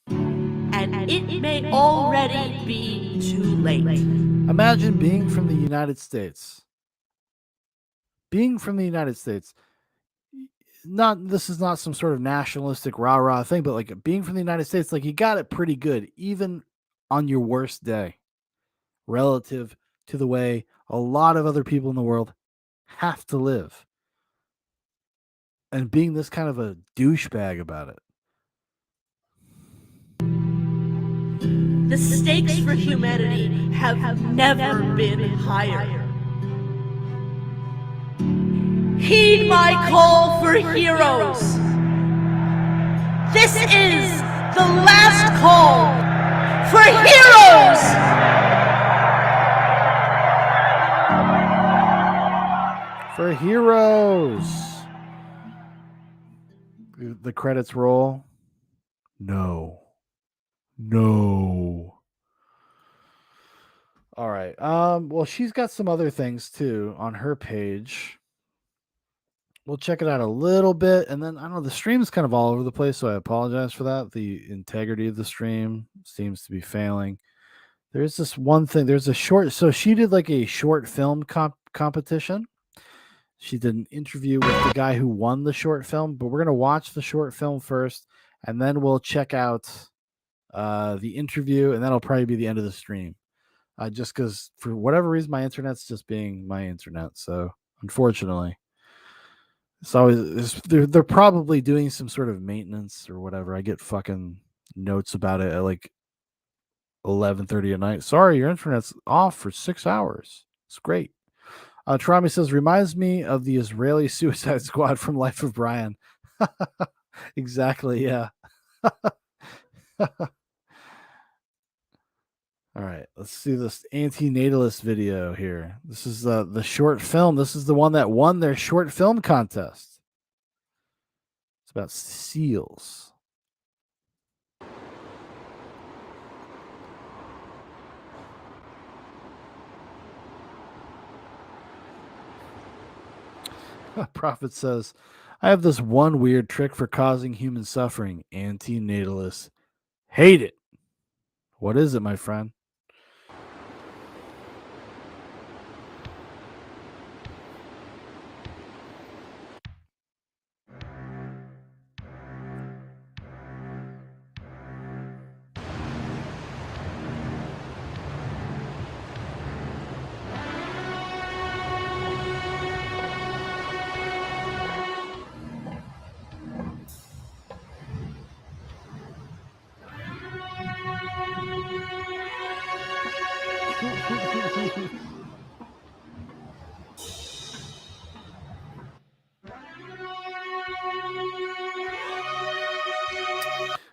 And it may already be too late. Imagine being from the United States. Being from the United States. This is not some sort of nationalistic rah-rah thing, but like being from the United States, like you got it pretty good, even on your worst day, relative to the way a lot of other people in the world have to live. And being this kind of a douchebag about it. The stakes for humanity have never been higher. Heed my call for heroes. This is the last call for heroes! For heroes. The credits roll. No. All right. Well, she's got some other things too on her page. We'll check it out a little bit, and then I don't know, the stream's kind of all over the place, so I apologize for that. The integrity of the stream seems to be failing. There's this one thing. There's a short. So she did like a short film competition. She did an interview with the guy who won the short film, but we're gonna watch the short film first, and then we'll check out the interview, and that'll probably be the end of the stream. Just because for whatever reason my internet's just being my internet, so unfortunately. So they're probably doing some sort of maintenance or whatever. I get fucking notes about it at like 11:30 at night. Sorry, your internet's off for 6 hours. It's great. Trami says, reminds me of the Israeli Suicide Squad from Life of Brian. Exactly, yeah. All right, let's see this antinatalist video here. This is the short film. This is the one that won their short film contest. It's about seals. Prophet says, I have this one weird trick for causing human suffering. Antinatalists hate it. What is it, my friend?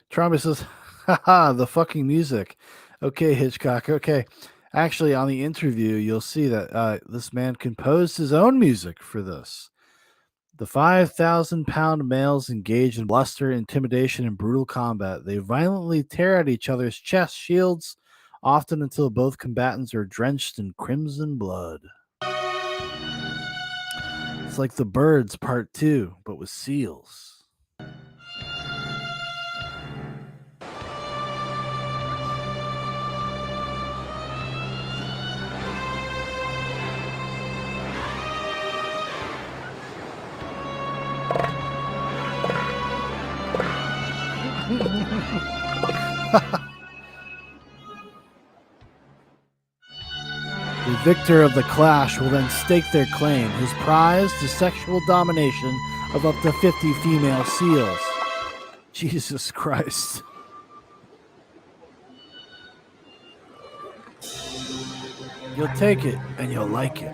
Trauma says, haha, the fucking music. Okay, Hitchcock. Okay. Actually, on the interview, you'll see that this man composed his own music for this. The 5,000-pound males engage in bluster, intimidation, and brutal combat. They violently tear at each other's chest shields, often until both combatants are drenched in crimson blood. It's like The Birds Part 2, but with seals. The victor of the clash will then stake their claim. His prize, the sexual domination of up to 50 female seals. Jesus Christ. You'll take it and you'll like it.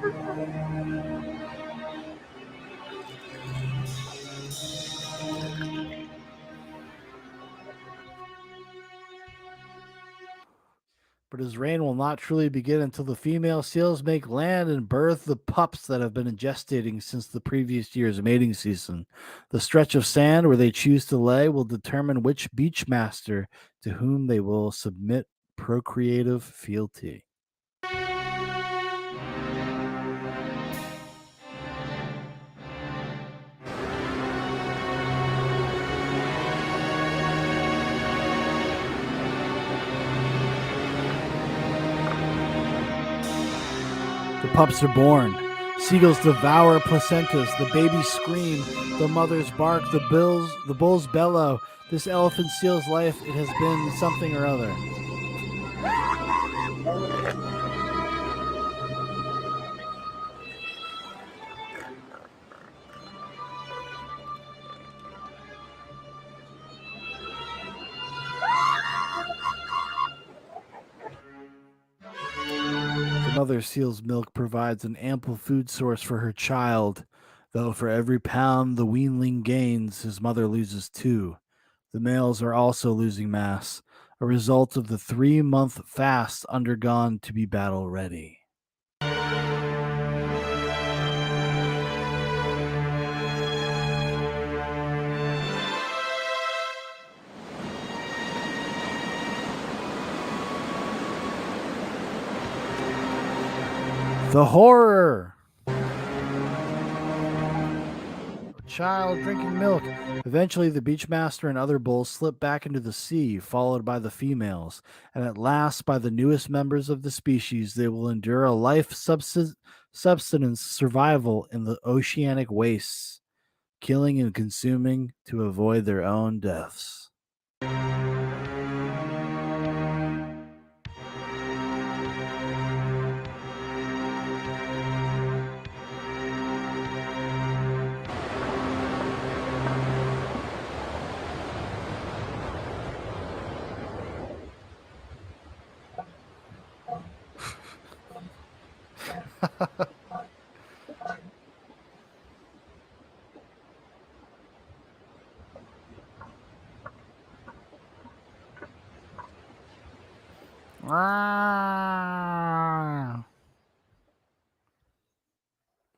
But his reign will not truly begin until the female seals make land and birth the pups that have been gestating since the previous year's mating season. The stretch of sand where they choose to lay will determine which beach master to whom they will submit procreative fealty. The pups are born. Seagulls devour placentas. The babies scream. The mothers bark. The bulls bellow. This elephant seal's life, it has been something or other. The mother seal's milk provides an ample food source for her child, though for every pound the weanling gains, his mother loses 2. The males are also losing mass, a result of the 3-month fast undergone to be battle ready. The horror! A child drinking milk. Eventually, the beachmaster and other bulls slip back into the sea, followed by the females, and at last by the newest members of the species. They will endure a life subsistence survival in the oceanic wastes, killing and consuming to avoid their own deaths.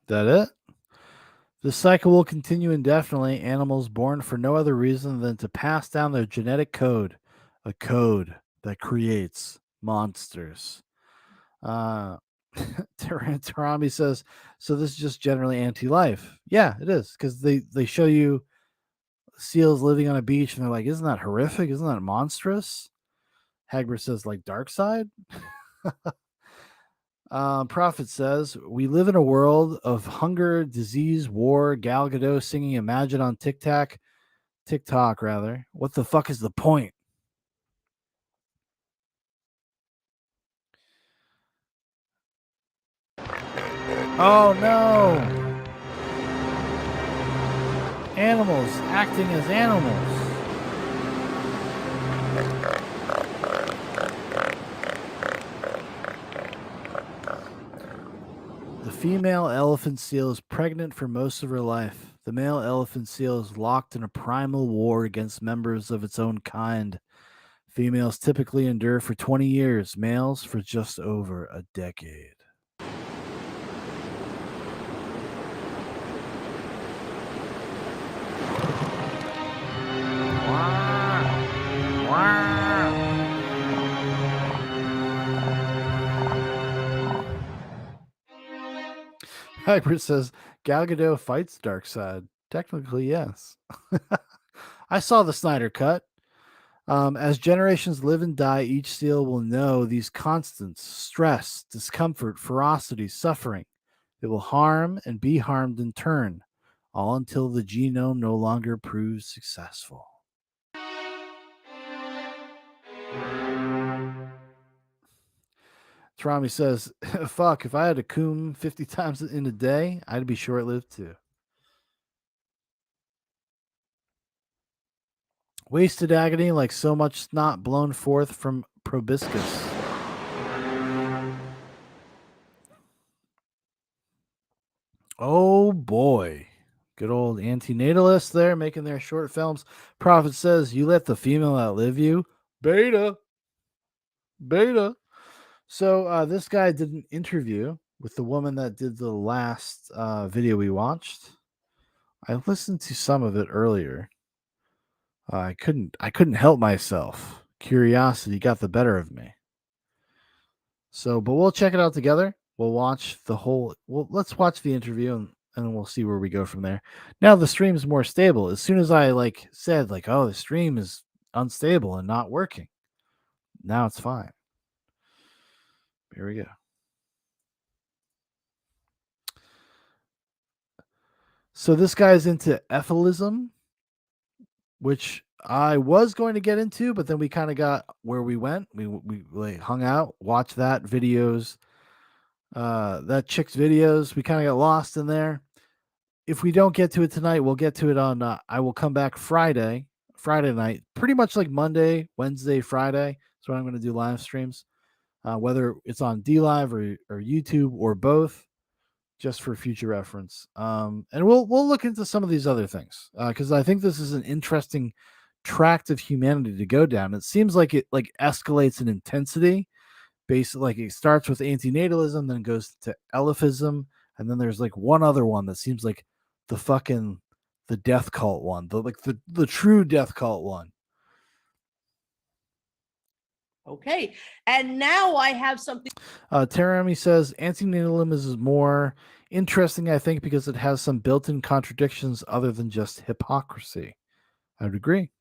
That it? This cycle will continue indefinitely. Animals born for no other reason than to pass down their genetic code, a code that creates monsters. Tarami says, so this is just generally anti-life. Yeah, it is, because they show you seals living on a beach and they're like, isn't that horrific? Isn't that monstrous? Hagler says, like Dark Side? Prophet says, we live in a world of hunger, disease, war. Gal Gadot singing Imagine on TikTok. What the fuck is the point? Oh no! Animals acting as animals. The female elephant seal is pregnant for most of her life. The male elephant seal is locked in a primal war against members of its own kind. Females typically endure for 20 years, males for just over a decade. Hybrid says Gal Gadot fights Darkseid. Technically, yes. I saw the Snyder Cut. As generations live and die, each seal will know these constants: stress, discomfort, ferocity, suffering. It will harm and be harmed in turn, all until the genome no longer proves successful. Trami says, fuck, if I had to coom 50 times in a day, I'd be short-lived too. Wasted agony like so much snot blown forth from proboscis. Oh boy. Good old antinatalists there making their short films. Prophet says, you let the female outlive you. Beta. So this guy did an interview with the woman that did the last video we watched. I listened to some of it earlier. I couldn't help myself. Curiosity got the better of me. So, but we'll check it out together. We'll watch the whole. Well, let's watch the interview and we'll see where we go from there. Now the stream's more stable. As soon as I said oh, the stream is unstable and not working. Now it's fine. Here we go. So this guy's into ethylism, which I was going to get into, but then we kind of got where we went. We hung out, watched that videos, that chick's videos. We kind of got lost in there. If we don't get to it tonight, we'll get to it on. I will come back Friday night, pretty much like Monday, Wednesday, Friday. That's when I'm going to do live streams, whether it's on DLive or YouTube or both, just for future reference. And we'll look into some of these other things because I think this is an interesting tract of humanity to go down. It seems like it escalates in intensity. Basically, it starts with antinatalism, then goes to eliphism, and then there's one other one that seems like the death cult one, the true death cult one. Okay, and now I have something. Terami says antinatalism is more interesting, I think, because it has some built-in contradictions other than just hypocrisy. I would agree.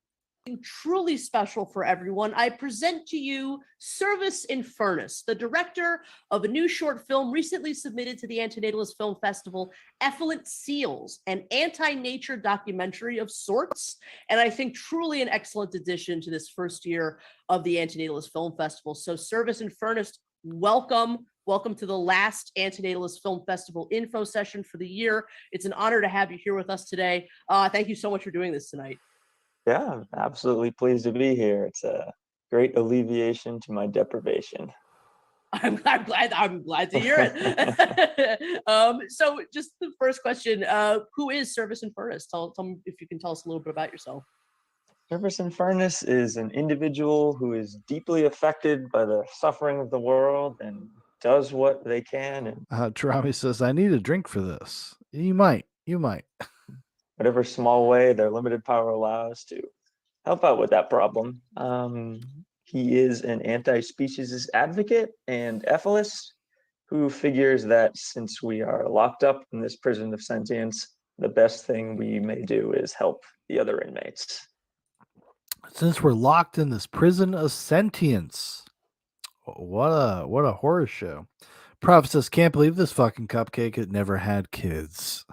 Truly special for everyone. I present to you Service in Furnace, the director of a new short film recently submitted to the Antinatalist Film Festival, Effluent Seals, an anti-nature documentary of sorts, and I think truly an excellent addition to this first year of the Antinatalist Film Festival. So Service in Furnace, welcome to the last Antinatalist Film Festival info session for the year. It's an honor to have you here with us today. Thank you so much for doing this tonight. Yeah, I'm absolutely pleased to be here. It's a great alleviation to my deprivation. I'm glad to hear it. So just the first question, who is Service in Furnace? Tell me if you can tell us a little bit about yourself. Service in Furnace is an individual who is deeply affected by the suffering of the world and does what they can. And Tarami says, I need a drink for this. You might. Whatever small way their limited power allows to help out with that problem. He is an anti-speciesist advocate and ethicist who figures that since we are locked up in this prison of sentience, the best thing we may do is help the other inmates. Since we're locked in this prison of sentience, what a horror show. Prof says, can't believe this fucking cupcake had never had kids.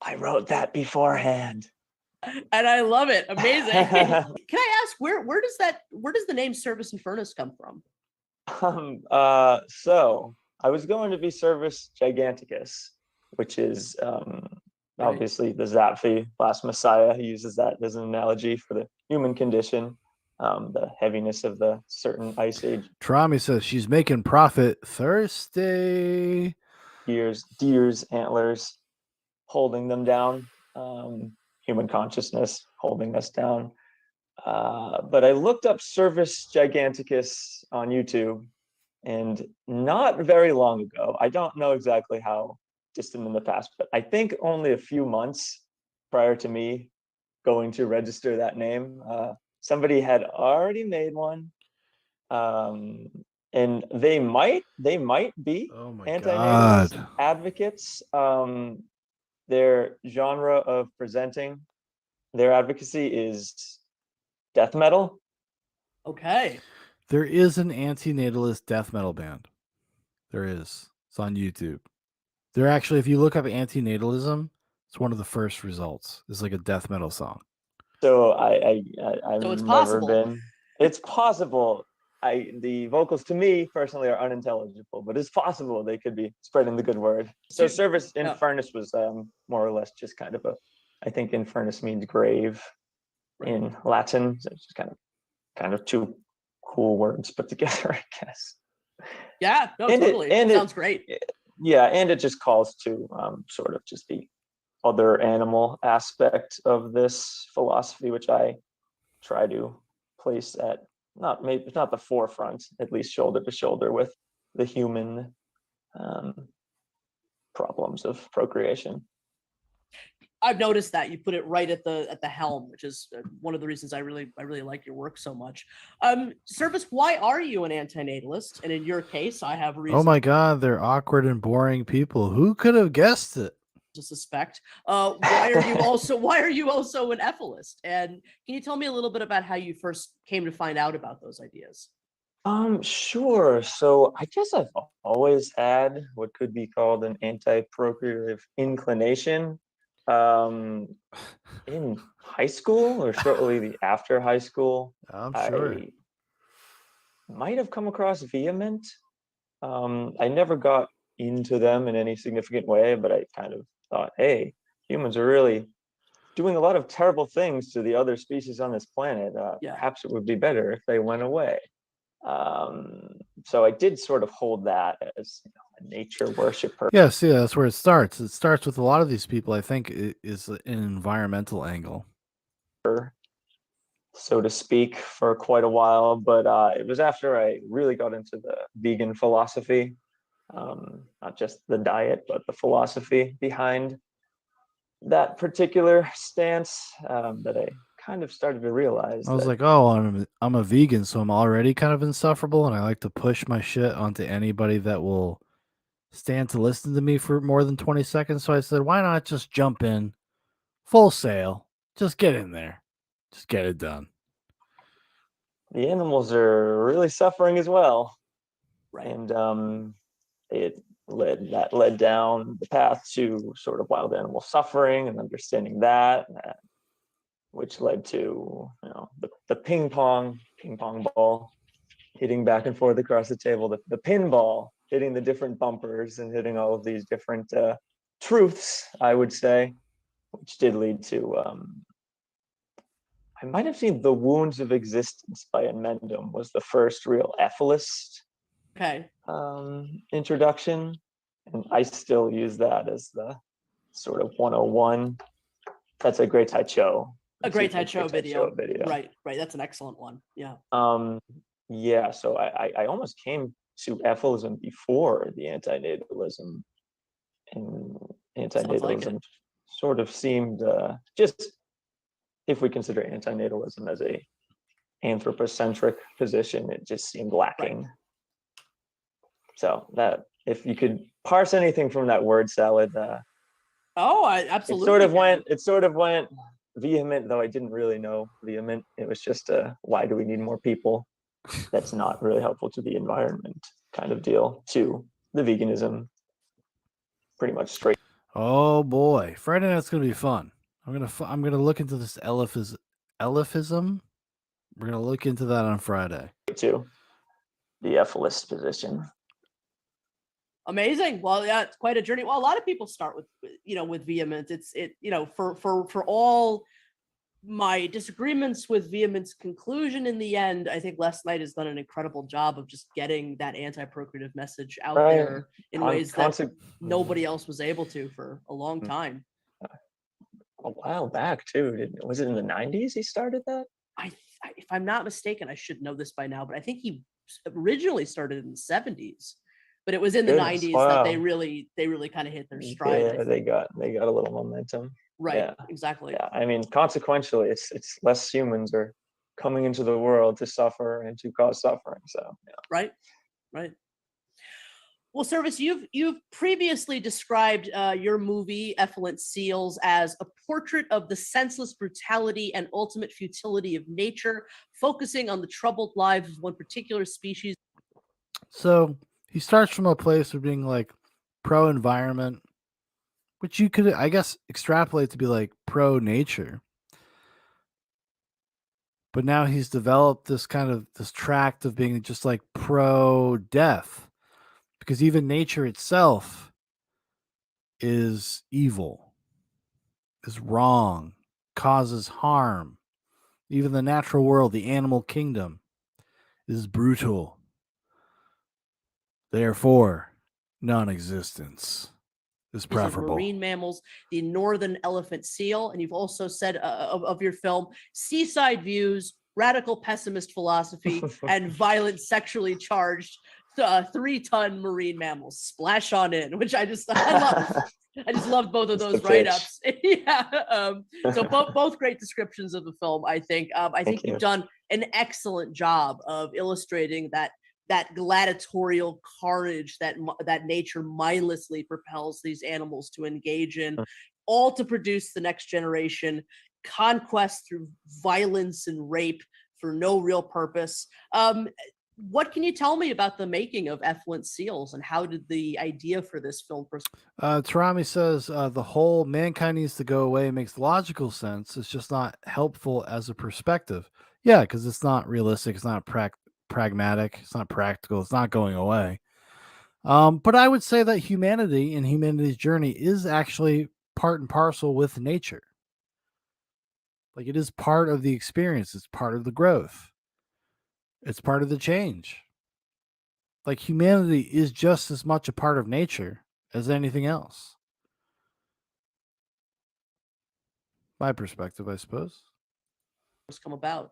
I wrote that beforehand. And I love it. Amazing. Can I ask where does the name Service in Furnace come from? So I was going to be Service Giganticus, which is obviously the Zapfi, last Messiah. He uses that as an analogy for the human condition, the heaviness of the certain ice age. Trami says she's making profit thirsty. Deers, antlers, holding them down. Human consciousness holding us down. But I looked up Service Giganticus on YouTube, and not very long ago, I don't know exactly how distant in the past, but I think only a few months prior to me going to register that name, somebody had already made one. And they might be anti-natalist advocates. Their genre of presenting their advocacy is death metal. Okay. There is an antinatalist death metal band. There is. It's on YouTube. They're actually, if you look up antinatalism, it's one of the first results. It's like a death metal song. So I've so it's never possible. been. It's possible. The vocals to me personally are unintelligible, but it's possible they could be spreading the good word. So Service in Furnace was more or less just kind of I think Infernus means grave in Latin. So it's just kind of two cool words put together, I guess. Yeah, no, totally. It sounds great. Yeah, and it just calls to sort of just the other animal aspect of this philosophy, which I try to place at not the forefront, at least shoulder to shoulder with the human problems of procreation. I've noticed that you put it right at the helm, which is one of the reasons I really like your work so much. Service, why are you an antinatalist? And in your case, I have reason. Oh my God, they're awkward and boring people. Who could have guessed it? To suspect. Why are you also an ethicist? And can you tell me a little bit about how you first came to find out about those ideas? Sure. So I guess I've always had what could be called an anti-procreative inclination. In high school or shortly after high school, I'm sure. I might have come across Vehement. I never got into them in any significant way, but I kind of thought, hey, humans are really doing a lot of terrible things to the other species on this planet. Perhaps it would be better if they went away. So I did sort of hold that as a nature worshiper. Yes, yeah, that's where it starts. It starts with a lot of these people, I think, is an environmental angle, so to speak, for quite a while. But it was after I really got into the vegan philosophy, not just the diet, but the philosophy behind that particular stance, that I kind of started to realize. I was that, like, oh, I'm a vegan, so I'm already kind of insufferable, and I like to push my shit onto anybody that will stand to listen to me for more than 20 seconds. So I said, why not just jump in full sail? Just get in there. Just get it done. the animals are really suffering as well. Right. And it led down the path to sort of wild animal suffering and understanding that, which led to the ping pong ball hitting back and forth across the table, the pinball hitting the different bumpers and hitting all of these different truths, I would say, which did lead to I might have seen The Wounds of Existence by Amendum was the first real ethicist introduction, and I still use that as the sort of 101. That's a Great Tai Cho. A Great Tai Cho video. Right. That's an excellent one. Yeah. Yeah. So I almost came to ethilism before the antinatalism, and antinatalism sort of seemed just, if we consider antinatalism as a anthropocentric position, it just seemed lacking. Right. So that, if you could parse anything from that word salad, I absolutely. It sort of went vehement, though I didn't really know vehement. It was just why do we need more people? That's not really helpful to the environment kind of deal, to the veganism, pretty much straight. Oh boy, Friday night's gonna be fun. I'm gonna look into this elephasm. We're gonna look into that on Friday. To the ethicist position. Amazing. Well, yeah, it's quite a journey. Well, a lot of people start with vehement. For all my disagreements with vehement's conclusion in the end, I think Les Knight has done an incredible job of just getting that anti-procreative message out there in ways that nobody else was able to for a long time. A while back too. Was it in the 90s he started that? If I'm not mistaken, I should know this by now, but I think he originally started in the 70s. But it was in the 90s that they really kind of hit their stride. Yeah, they got a little momentum. Right. Yeah. Exactly. Yeah. I mean, consequentially, it's less humans are coming into the world to suffer and to cause suffering. So yeah. Right. Well, Service, you've previously described your movie Effluent Seals as a portrait of the senseless brutality and ultimate futility of nature, focusing on the troubled lives of one particular species. So he starts from a place of being like pro-environment, which you could, I guess, extrapolate to be like pro-nature. But now he's developed this tract of being just like pro-death, because even nature itself is evil, is wrong, causes harm. Even the natural world, the animal kingdom, is brutal. Therefore, non-existence is preferable. Marine mammals, the northern elephant seal, and you've also said of your film, seaside views, radical pessimist philosophy, and violent, sexually charged 3-ton marine mammals. Splash on in, which I just loved both of That's those the write-ups. Yeah. So both great descriptions of the film. I think Thank you've you. done an excellent job of illustrating that gladiatorial carnage that nature mindlessly propels these animals to engage in, all to produce the next generation, conquest through violence and rape for no real purpose. What can you tell me about the making of Effluent Seals, and how did the idea for this film Tarami says the whole mankind needs to go away makes logical sense. It's just not helpful as a perspective. Yeah, because it's not realistic. It's not pragmatic. It's not practical. It's not going away. But I would say that humanity and humanity's journey is actually part and parcel with nature. Like, it is part of the experience. It's part of the growth. It's part of the change. Like, humanity is just as much a part of nature as anything else. My perspective, I suppose. come about?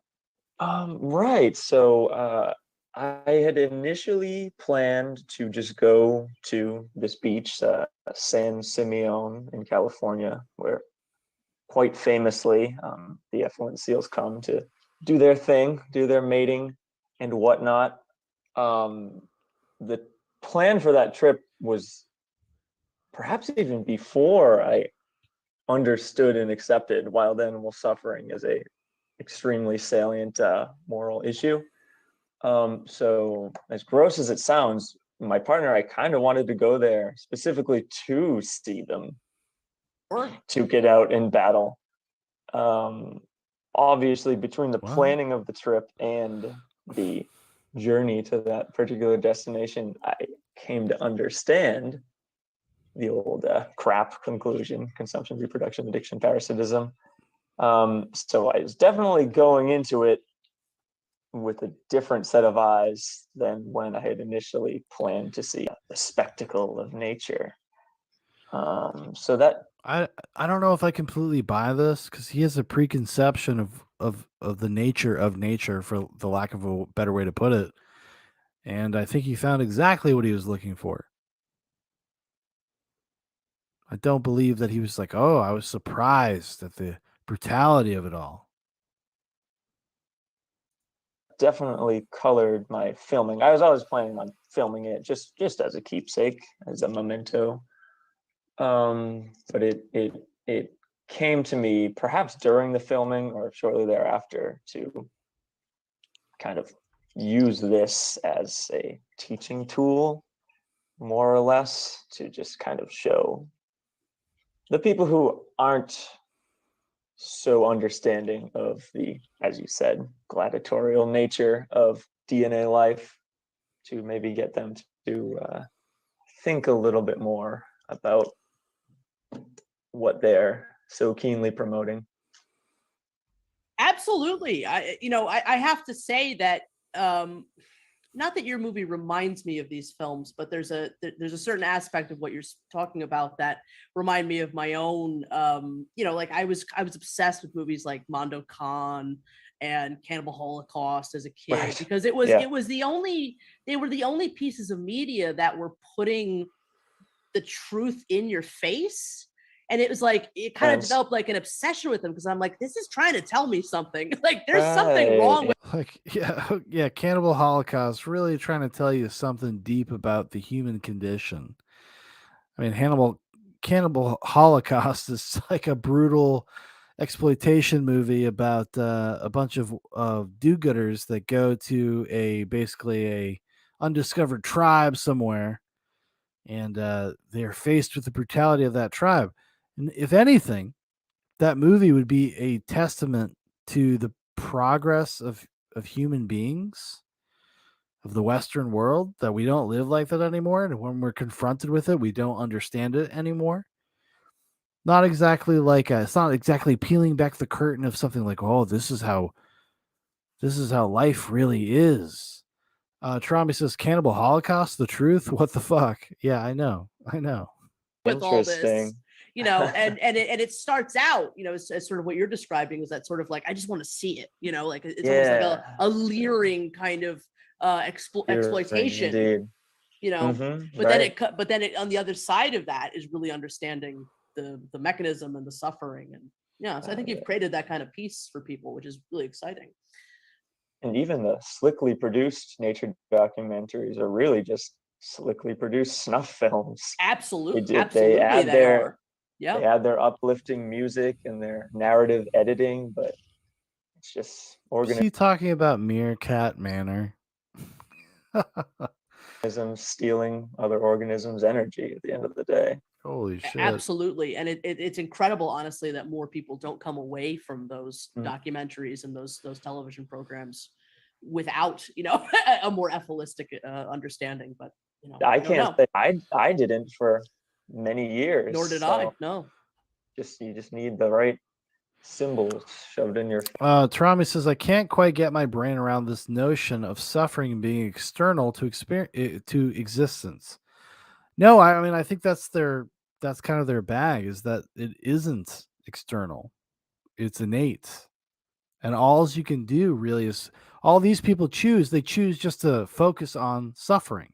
Right. So I had initially planned to just go to this beach, San Simeon in California, where quite famously the effluent seals come to do their thing, do their mating and whatnot. The plan for that trip was perhaps even before I understood and accepted wild animal suffering as a extremely salient moral issue. So as gross as it sounds, my partner, I kind of wanted to go there specifically to see them, to get out and battle. Obviously, between the planning of the trip and the journey to that particular destination, I came to understand the old CRAP conclusion: consumption, reproduction, addiction, parasitism. So I was definitely going into it with a different set of eyes than when I had initially planned to see the spectacle of nature. So that I don't know if I completely buy this, because he has a preconception of the nature of nature, for the lack of a better way to put it. And I think he found exactly what he was looking for. I don't believe that he was like, oh, I was surprised at the brutality of it all. definitely colored my filming. I was always planning on filming it just as a keepsake, as a memento. But it came to me perhaps during the filming or shortly thereafter to kind of use this as a teaching tool, more or less, to just kind of show the people who aren't so understanding of the, as you said, gladiatorial nature of DNA life, to maybe get them to think a little bit more about what they're so keenly promoting. Absolutely. I have to say that not that your movie reminds me of these films, but there's a certain aspect of what you're talking about that remind me of my own. Like I was obsessed with movies like Mondo Khan and Cannibal Holocaust as a kid, Right. because they were the only pieces of media that were putting the truth in your face. And it was like, it kind of developed like an obsession with them, because I'm like, this is trying to tell me something. Like there's something wrong with Like, yeah, Cannibal Holocaust really trying to tell you something deep about the human condition. I mean, Cannibal Holocaust is like a brutal exploitation movie about a bunch of do-gooders that go to basically a undiscovered tribe somewhere, and they're faced with the brutality of that tribe. And if anything, that movie would be a testament to the progress of human beings, of the Western world, that we don't live like that anymore. And when we're confronted with it, we don't understand it anymore. Not exactly like it's not exactly peeling back the curtain of something like, oh, this is how life really is. Trami says, Cannibal Holocaust, the truth? What the fuck? Yeah, I know. all this. and it starts out, as sort of what you're describing is that sort of like, I just want to see it, like it's almost like a leering kind of exploitation, Indeed. but then it on the other side of that is really understanding the mechanism and the suffering, and so I think you've created that kind of piece for people, which is really exciting. And even the slickly produced nature documentaries are really just slickly produced snuff films. Absolutely, they add their yeah, they add their uplifting music and their narrative editing, but it's just Is he talking about Meerkat Manor? organisms stealing other organisms' energy at the end of the day. Holy shit. Absolutely. And it's incredible, honestly, that more people don't come away from those documentaries and those television programs without, a more ethilistic understanding. But, I can't say I didn't for many years. Nor did I. No. You just need the right symbols shoved in your face. Tarami says, I can't quite get my brain around this notion of suffering being external to existence. No, I mean, I think that's kind of their bag, is that it isn't external. It's innate. And all you can do really is, all these people they choose just to focus on suffering.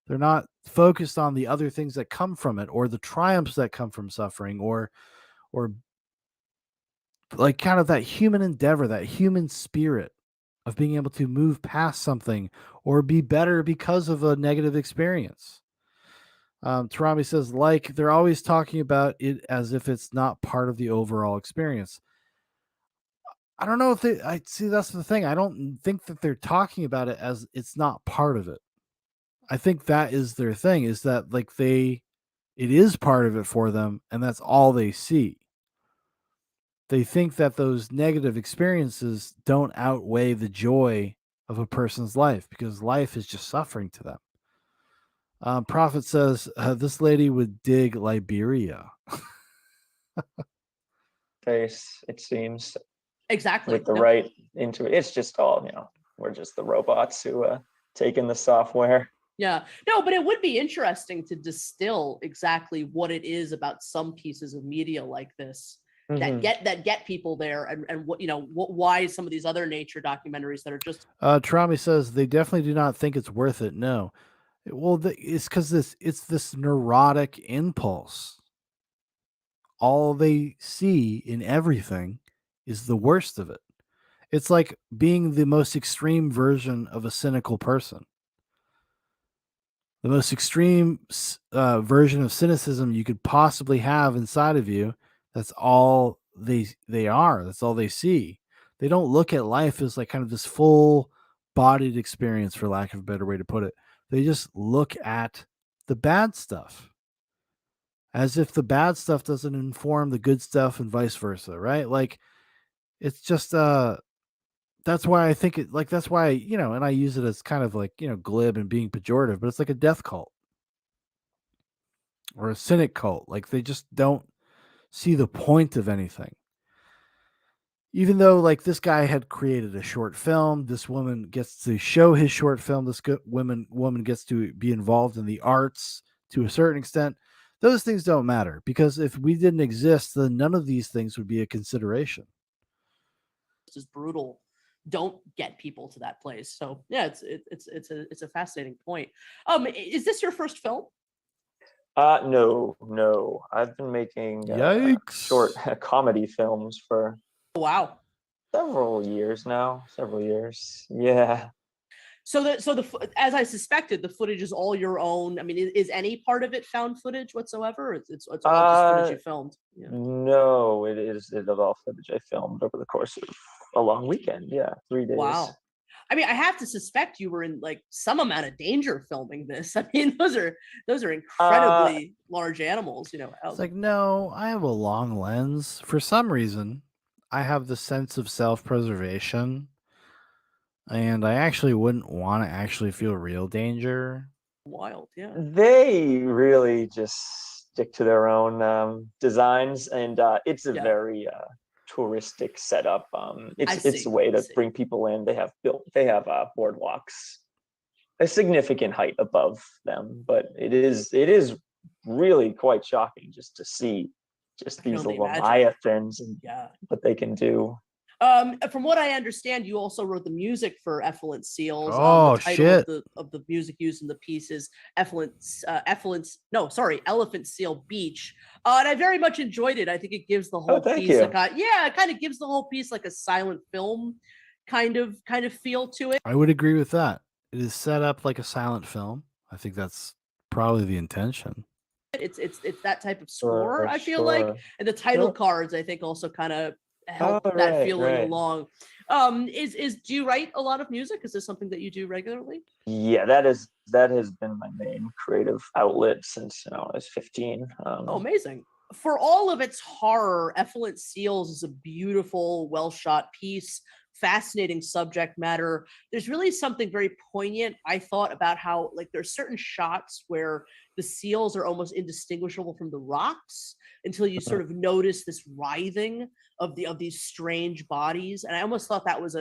They're not focused on the other things that come from it, or the triumphs that come from suffering, or like kind of that human endeavor, that human spirit of being able to move past something or be better because of a negative experience. Tarami says, like, they're always talking about it as if it's not part of the overall experience. I don't know if I see, that's the thing. I don't think that they're talking about it as it's not part of it. I think that is their thing, is that like it is part of it for them, and that's all they see. They think that those negative experiences don't outweigh the joy of a person's life, because life is just suffering to them. Prophet says, this lady would dig Liberia. Face, it seems. Exactly. With the right into it. It's just all, we're just the robots who take in the software. Yeah. No, but it would be interesting to distill exactly what it is about some pieces of media like this that get people there, and what, why some of these other nature documentaries that are just Trami says they definitely do not think it's worth it. No. Well, it's because it's this neurotic impulse. All they see in everything is the worst of it. It's like being the most extreme version of a cynical person. The most extreme version of cynicism you could possibly have inside of you. That's all they are. That's all they see. They don't look at life as like kind of this full bodied experience, for lack of a better way to put it. They just look at the bad stuff as if the bad stuff doesn't inform the good stuff, and vice versa, right? Like, it's just that's why I think that's why, and I use it as kind of like, glib and being pejorative, but it's like a death cult or a cynic cult. Like, they just don't see the point of anything. Even though, like, this guy had created a short film, this woman gets to show his short film, this woman gets to be involved in the arts to a certain extent. Those things don't matter, because if we didn't exist, then none of these things would be a consideration. Is brutal don't get people to that place. So yeah, it's a fascinating point. Is this your first film? No. I've been making short comedy films for several years now. Yeah. So as I suspected, the footage is all your own. I mean, is any part of it found footage whatsoever? It's all just footage you filmed. Yeah. No, it is all footage I filmed over the course of a long weekend. Yeah, 3 days. Wow. I mean, I have to suspect you were in like some amount of danger filming this. I mean, those are incredibly large animals. It's like, no, I have a long lens. For some reason, I have the sense of self-preservation. And I actually wouldn't want to actually feel real danger. Wild, yeah. They really just stick to their own designs, and it's a very touristic setup. It's a way to bring people in. They have boardwalks a significant height above them, but it is really quite shocking just to see just I can these only imagine. leviathans and Yeah. what they can do. From what I understand, you also wrote the music for Effluent Seals. Oh, The title shit. of the music used in the piece is Elephant Seal Beach. And I very much enjoyed it. I think it gives the whole thank piece you. it kind of gives the whole piece like a silent film kind of feel to it. I would agree with that. It is set up like a silent film. I think that's probably the intention. It's that type of score, I feel like, and the title cards I think also kind of help Oh, that right, feeling right. along. Do you write a lot of music? Is this something that you do regularly? Yeah, that has been my main creative outlet since I was 15. Oh, amazing. For all of its horror, Effluent Seals is a beautiful, well-shot piece, fascinating subject matter. There's really something very poignant, I thought, about how like there's certain shots where the seals are almost indistinguishable from the rocks until you sort of notice this writhing of these strange bodies. And I almost thought that was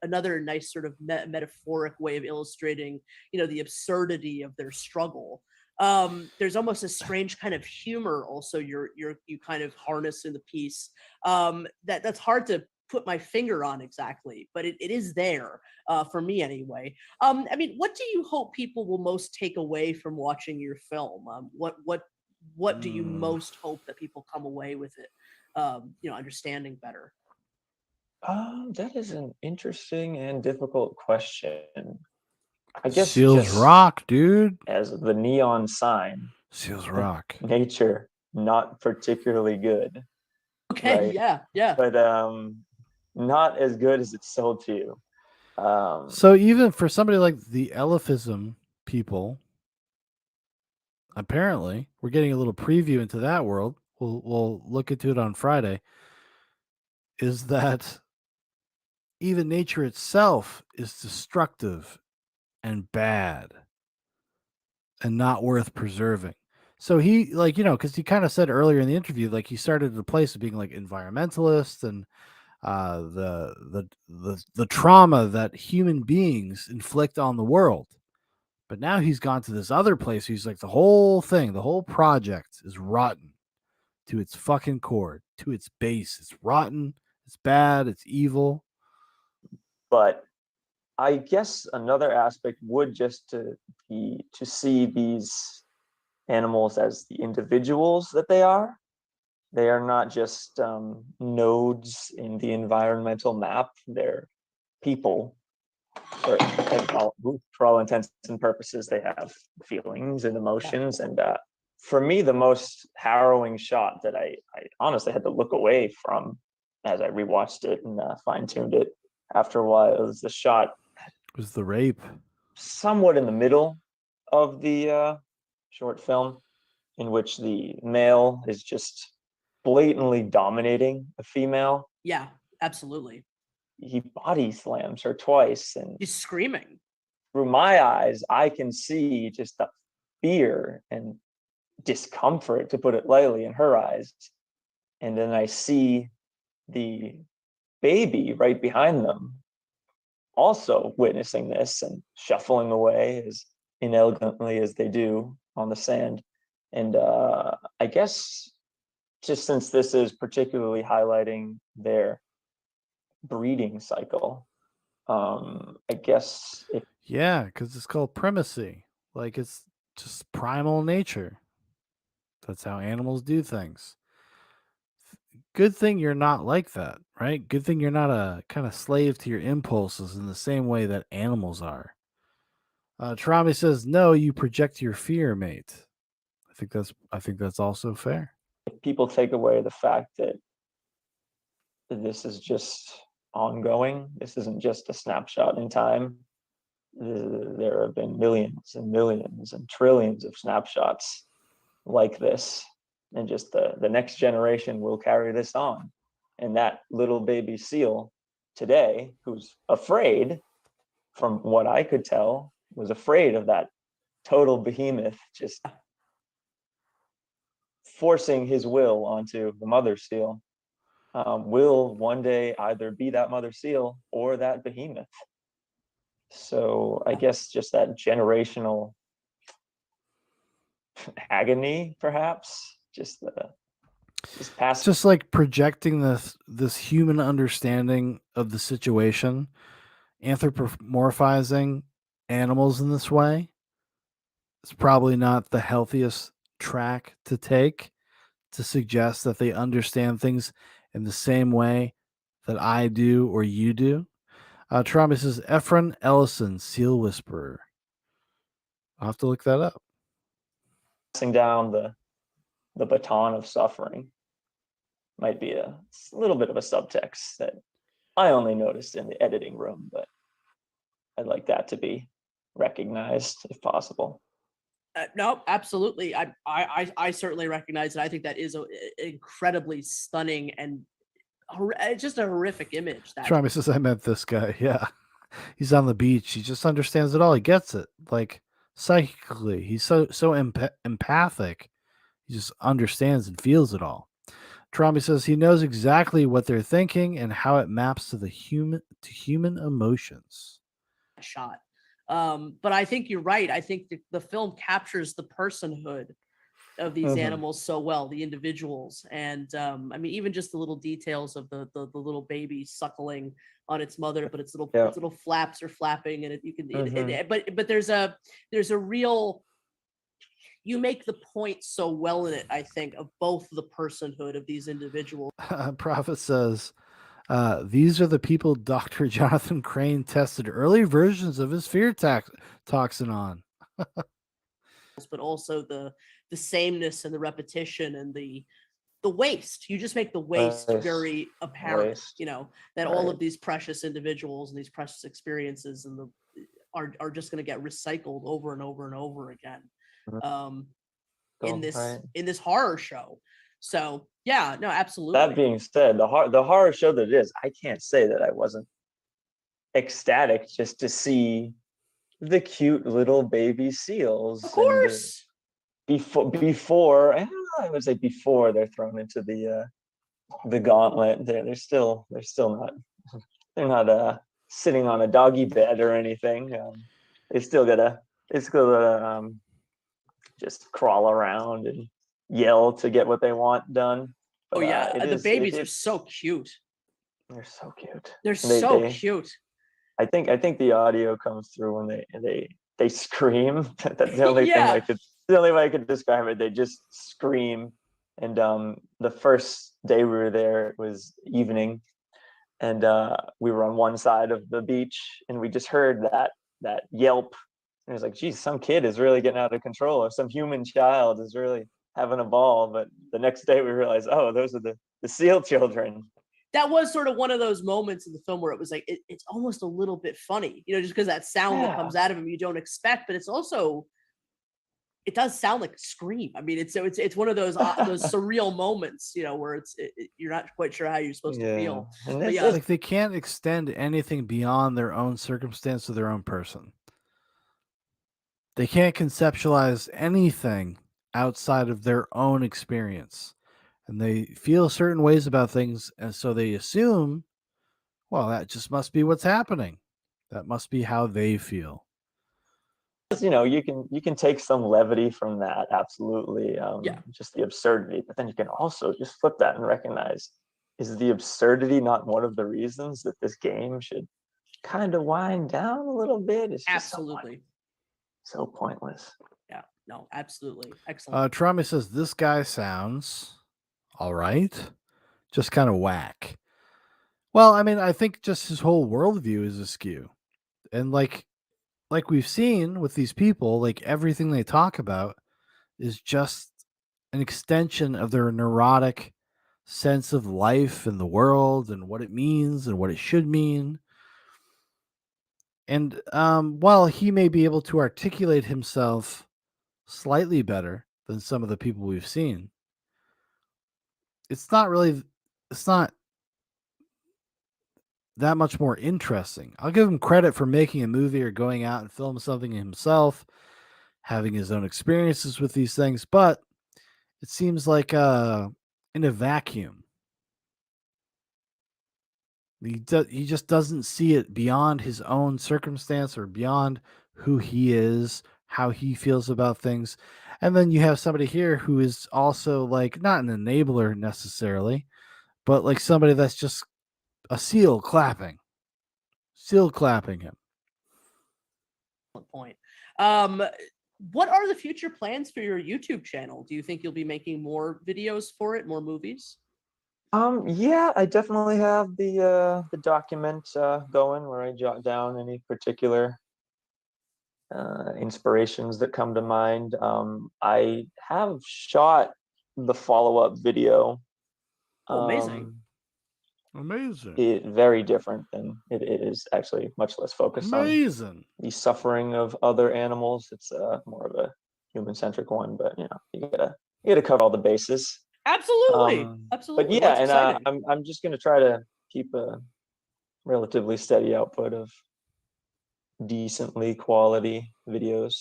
another nice sort of metaphoric way of illustrating, the absurdity of their struggle. There's almost a strange kind of humor also you kind of harness in the piece, that's hard to put my finger on exactly, but it is there, for me anyway. I mean, what do you hope people will most take away from watching your film? What do you most hope that people come away with it, understanding better? That is an interesting and difficult question. I guess Seals just rock, dude. as the neon sign, Seals rock. nature not particularly good. Okay, right? yeah. But not as good as it's sold to you. So even for somebody like the Eliphism people, apparently we're getting a little preview into that world. We'll look into it on Friday. Is that even nature itself is destructive and bad and not worth preserving. So he, like, because he kind of said earlier in the interview, like he started at a place of being like environmentalist and the trauma that human beings inflict on the world. But now he's gone to this other place. He's like, the whole thing, the whole project is rotten to its fucking core, to its base. It's rotten. It's bad. It's evil. But I guess another aspect would just to be to see these animals as the individuals that they are. They are not just nodes in the environmental map. They're people. For all intents and purposes, they have feelings and emotions. And for me, the most harrowing shot that I honestly had to look away from as I rewatched it and fine-tuned it after a while was the shot. It was the rape. Somewhat in the middle of the short film, in which the male is just blatantly dominating a female. Yeah, absolutely. He body slams her twice, and he's screaming. Through my eyes, I can see just the fear and discomfort, to put it lightly, in her eyes. And then I see the baby right behind them also witnessing this and shuffling away as inelegantly as they do on the sand. And I guess just since this is particularly highlighting their breeding cycle, I guess yeah, because it's called primacy. Like, it's just primal nature. That's how animals do things. Good thing you're not like that, right? Good thing you're not a kind of slave to your impulses in the same way that animals are. Tarami says, "No, you project your fear, mate." I think that's also fair. if people take away the fact that this is just ongoing, this isn't just a snapshot in time. There have been millions and millions and trillions of snapshots like this, and just the next generation will carry this on. And that little baby seal today, who's afraid, from what I could tell, was afraid of that total behemoth just forcing his will onto the mother seal, will one day either be that mother seal or that behemoth. So I guess just that generational agony, perhaps. Just It's past. just like projecting this human understanding of the situation, anthropomorphizing animals in this way. It's probably not the healthiest track to take, to suggest that they understand things in the same way that I do or you do. Trauma says Ephraim Ellison, Seal Whisperer. I'll have to look that up. Passing down the baton of suffering might be a little bit of a subtext that I only noticed in the editing room, but I'd like that to be recognized if possible. No, absolutely. I certainly recognize it. I think that is an incredibly stunning and just a horrific image. That Trauma says I meant this guy. Yeah. He's on the beach. He just understands it all. He gets it. Like psychically. He's so empathic. He just understands and feels it all. Tromby says he knows exactly what they're thinking and how it maps to human emotions. shot. But I think you're right. I think the film captures the personhood of these animals so well, the individuals, and I mean, even just the little details of the little baby suckling on its mother, but its little flaps are flapping, and but there's a real. You make the point so well in it, I think, of both the personhood of these individuals. Prophet says, these are the people Dr. Jonathan Crane tested early versions of his fear toxin on. But also the sameness and the repetition and the waste. You just make the waste very apparent, that all of these precious individuals and these precious experiences and are just going to get recycled over and over and over again. In this horror show. So yeah, no, absolutely. That being said, the horror show that it is, I can't say that I wasn't ecstatic just to see the cute little baby seals. Of course. Before I would say before they're thrown into the gauntlet, they're still not sitting on a doggy bed or anything. They still gotta just crawl around and yell to get what they want done. But, the babies are so cute. They're so cute. They're so cute. I think the audio comes through when they scream. That's the only thing the only way I could describe it. They just scream. And the first day we were there, it was evening, and we were on one side of the beach, and we just heard that yelp. And it was like, geez, some kid is really getting out of control, or some human child is really having a ball. But the next day we realized, oh, those are the seal children. That was sort of one of those moments in the film where it was like, it's almost a little bit funny, just because that sound that comes out of him you don't expect, but it's also, it does sound like a scream. I mean, it's one of those surreal moments, where you're not quite sure how you're supposed to feel. But like they can't extend anything beyond their own circumstance or their own person. They can't conceptualize anything outside of their own experience. And they feel certain ways about things, and so they assume, well, that just must be what's happening. That must be how they feel. You can take some levity from that, absolutely. Just the absurdity, but then you can also just flip that and recognize, is the absurdity not one of the reasons that this game should kind of wind down a little bit? It's just absolutely so pointless. Yeah, no, absolutely. Excellent. Trummy says this guy sounds all right, just kind of whack. Well, I mean, I think just his whole worldview is askew, and like we've seen with these people, like everything they talk about is just an extension of their neurotic sense of life and the world and what it means and what it should mean. And while he may be able to articulate himself slightly better than some of the people we've seen, it's not that much more interesting. I'll give him credit for making a movie or going out and filming something himself, having his own experiences with these things, but it seems like in a vacuum. He just doesn't see it beyond his own circumstance or beyond who he is, how he feels about things. And then you have somebody here who is also like not an enabler necessarily, but like somebody that's just a seal clapping him. Point. Um, what are the future plans for your YouTube channel? Do you think you'll be making more videos for it, more movies? Yeah, I definitely have the document going where I jot down any particular inspirations that come to mind. I have shot the follow-up video. Oh, amazing. Amazing. It very different than it is actually much less focused on Amazing. the suffering of other animals. It's more of a human-centric one, but you gotta cover all the bases. Absolutely. But Absolutely. yeah, Well, that's and exciting. I'm just gonna try to keep a relatively steady output of decently quality videos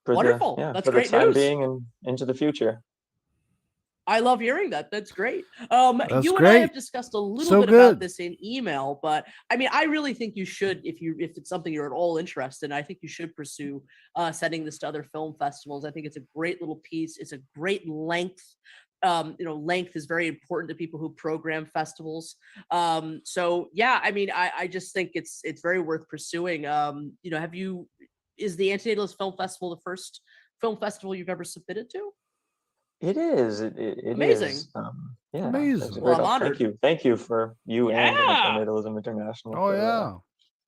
for Wonderful. That's for the great time news. being and into the future. I love hearing that. That's great. That's You and I great. have discussed a little So bit about good. this in email, but I mean, I really think you should, if it's something you're at all interested in, I think you should pursue sending this to other film festivals. I think it's a great little piece. It's a great length. Length is very important to people who program festivals. So yeah, I mean, I just think it's very worth pursuing. Is the Antinatalist Film Festival the first film festival you've ever submitted to? It is. It Amazing. is. Yeah, that's a Amazing. Well, great I'm option. honored. Thank you for you and Yeah. Antinatalism International Oh for yeah.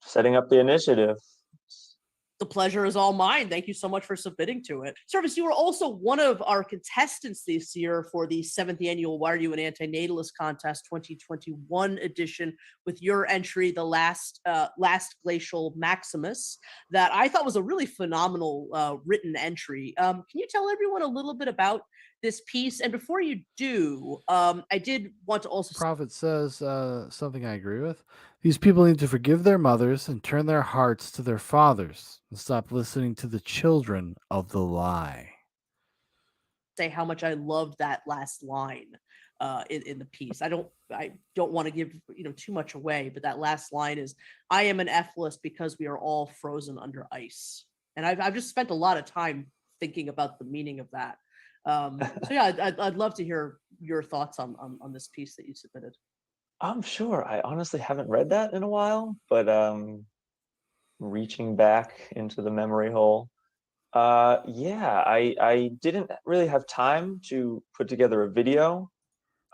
setting up the initiative. The pleasure is all mine. Thank you so much for submitting to it. Service, you were also one of our contestants this year for the 7th annual Why Are You an Antinatalist Contest 2021 edition with your entry, The Last Glacial Maximus, that I thought was a really phenomenal written entry. Can you tell everyone a little bit about this piece? And before you do, I did want to also Prophet says something I agree with. These people need to forgive their mothers and turn their hearts to their fathers and stop listening to the children of the lie. say how much I loved that last line in the piece. I don't want to give too much away, but that last line is, "I am an F-list because we are all frozen under ice." And I've just spent a lot of time thinking about the meaning of that. So yeah, I'd love to hear your thoughts on this piece that you submitted. I'm sure. I honestly haven't read that in a while, but reaching back into the memory hole. Yeah, I didn't really have time to put together a video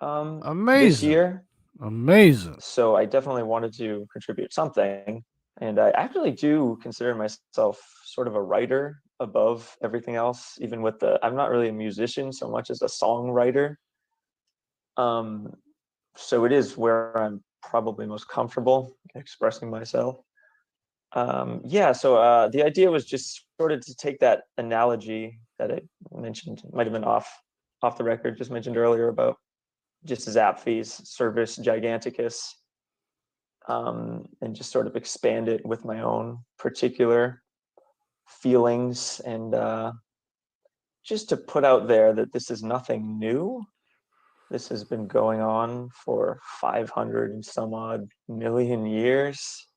this Amazing. year, Amazing. so I definitely wanted to contribute something. And I actually do consider myself sort of a writer above everything else, even with I'm not really a musician so much as a songwriter. So it is where I'm probably most comfortable expressing myself. Yeah, so the idea was just sort of to take that analogy that I mentioned, might have been off the record, just mentioned earlier about just Zapfi's Service Giganticus, and just sort of expand it with my own particular feelings, and just to put out there that this is nothing new. This has been going on for 500 and some odd million years.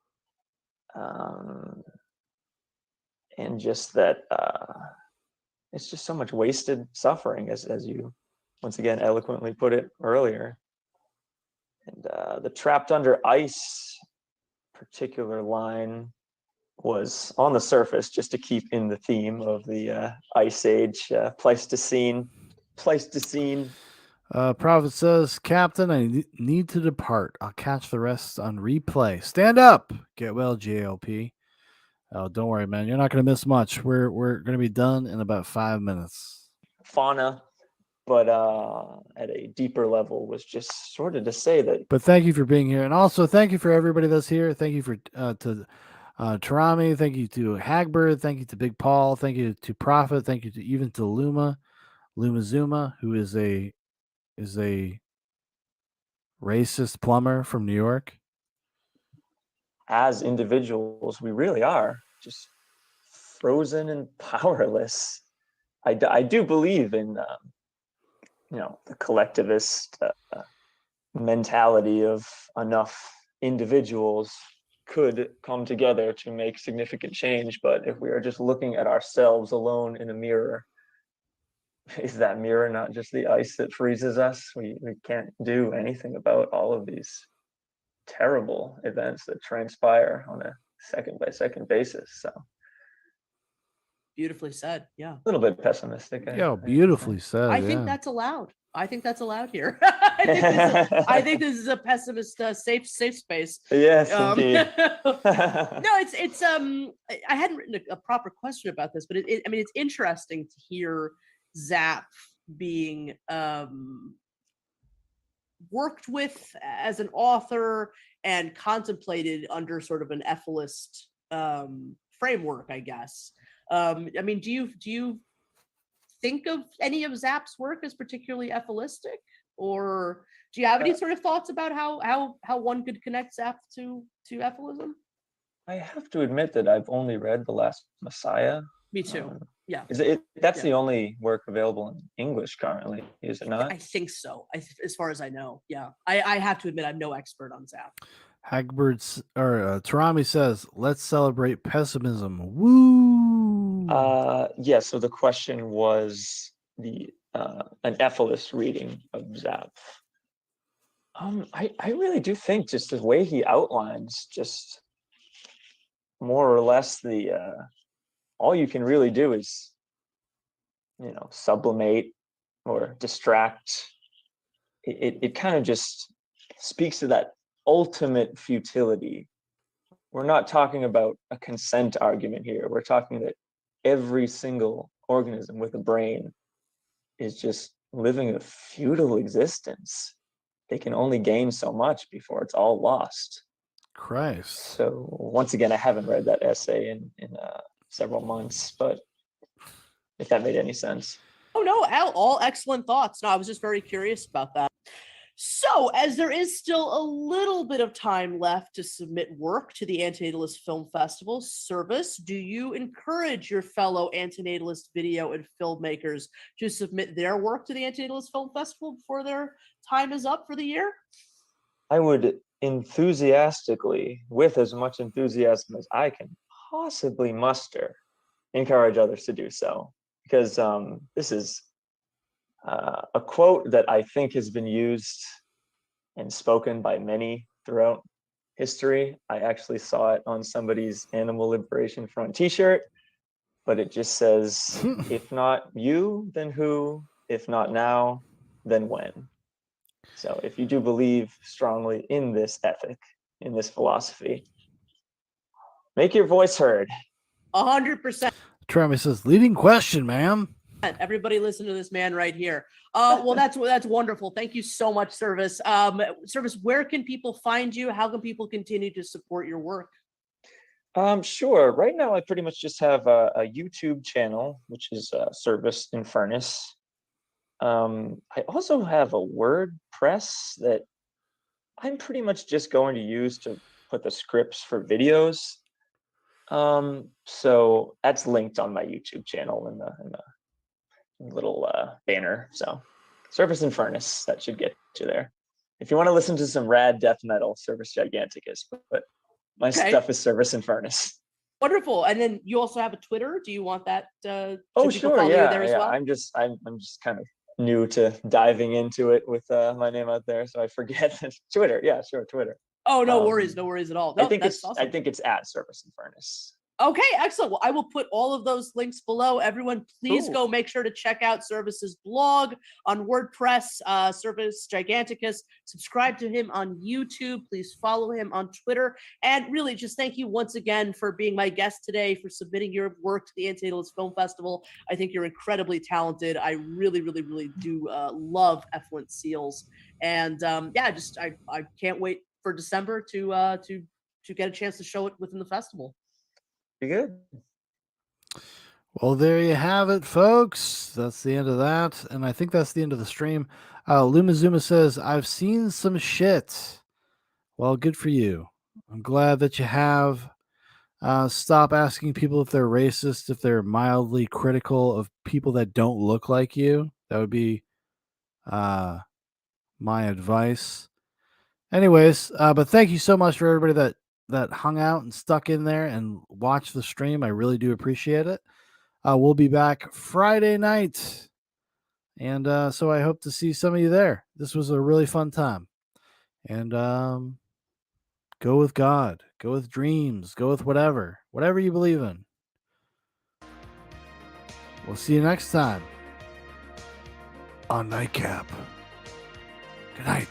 And just that it's just so much wasted suffering, as you once again eloquently put it earlier. And the trapped under ice particular line was on the surface just to keep in the theme of the Ice Age, Pleistocene. Prophet says, Captain, I need to depart. I'll catch the rest on replay. Stand up. Get well, JLP. Oh, don't worry, man. You're not going to miss much. We're going to be done in about 5 minutes. Fauna, but at a deeper level was just sort of to say that. But thank you for being here, and also thank you for everybody that's here. Thank you for to Tarami. Thank you to Hagbird. Thank you to Big Paul. Thank you to Prophet. Thank you to even to Luma Zuma, who is a racist plumber from New York. As individuals, we really are just frozen and powerless. I do believe in the collectivist mentality of enough individuals could come together to make significant change. But if we are just looking at ourselves alone in a mirror, is that mirror not just the ice that freezes us? We can't do anything about all of these terrible events that transpire on a second by second basis. So Beautifully said. Yeah. a little bit pessimistic. Yeah, beautifully said. I think yeah. that's allowed. I think that's allowed here. I think this is a pessimist safe space. Yes, indeed. No, it's I hadn't written a proper question about this, but I mean, it's interesting to hear Zap being worked with as an author and contemplated under sort of an ethicist framework, I guess. I mean, do you think of any of Zap's work as particularly ethicalistic, or do you have any sort of thoughts about how one could connect Zap to ethilism? I have to admit that I've only read The Last Messiah. Me too. Yeah. That's the only work available in English currently, is it not? I think so. As far as I know, yeah. I have to admit I'm no expert on Zap. Hagbert's or Tarami says, "Let's celebrate pessimism." Woo! Yeah. So the question was an ethicist reading of Zap. I really do think just the way he outlines, just more or less all you can really do is, sublimate or distract. It kind of just speaks to that ultimate futility. We're not talking about a consent argument here. We're talking that every single organism with a brain is just living a futile existence. They can only gain so much before it's all lost. Christ. So once again, I haven't read that essay in several months, but if that made any sense. Oh no, all excellent thoughts. No, I was just very curious about that. So, as there is still a little bit of time left to submit work to the Antinatalist Film Festival service, do you encourage your fellow antinatalist video and filmmakers to submit their work to the Antinatalist Film Festival before their time is up for the year? I would enthusiastically, with as much enthusiasm as I can possibly muster, encourage others to do so, because this is a quote that I think has been used and spoken by many throughout history. I actually saw it on somebody's Animal Liberation Front t-shirt, but it just says, if not you, then who? If not now, then when? So if you do believe strongly in this ethic, in this philosophy, make your voice heard. 100%. Tremy says, leading question, ma'am. Everybody listen to this man right here. Well, that's wonderful. Thank you so much, Service. Service, where can people find you? How can people continue to support your work? Sure. Right now, I pretty much just have a YouTube channel, which is Service in Furnace. I also have a WordPress that I'm pretty much just going to use to put the scripts for videos. So that's linked on my YouTube channel in the little banner. So Service in Furnace, that should get you there. If you want to listen to some rad death metal, Service Giganticus, but my stuff is Service in Furnace. Wonderful. And then you also have a Twitter. Do you want that? Oh, sure. Yeah. Well? I'm just kind of new to diving into it with my name out there, so I forget Twitter. Yeah, sure, Twitter. Oh, no worries at all. No, I think awesome. I think it's at Service in Furnace. Okay, excellent. Well, I will put all of those links below. Everyone, please go make sure to check out Service's blog on WordPress, Service Giganticus. Subscribe to him on YouTube. Please follow him on Twitter. And really, just thank you once again for being my guest today, for submitting your work to the Antinatalist Film Festival. I think you're incredibly talented. I really, really, really do love Effluent Seals. And I can't wait for December to get a chance to show it within the festival. Good. Well, there you have it, folks. That's the end of that. And I think that's the end of the stream. Lumazuma says, I've seen some shit. Well, good for you. I'm glad that you have. Stop asking people if they're racist, if they're mildly critical of people that don't look like you. That would be my advice. Anyways, but thank you so much for everybody that that hung out and stuck in there and watched the stream. I really do appreciate it. We'll be back Friday night. And so I hope to see some of you there. This was a really fun time. And go with God, go with dreams, go with whatever you believe in. We'll see you next time on Nightcap. Good night.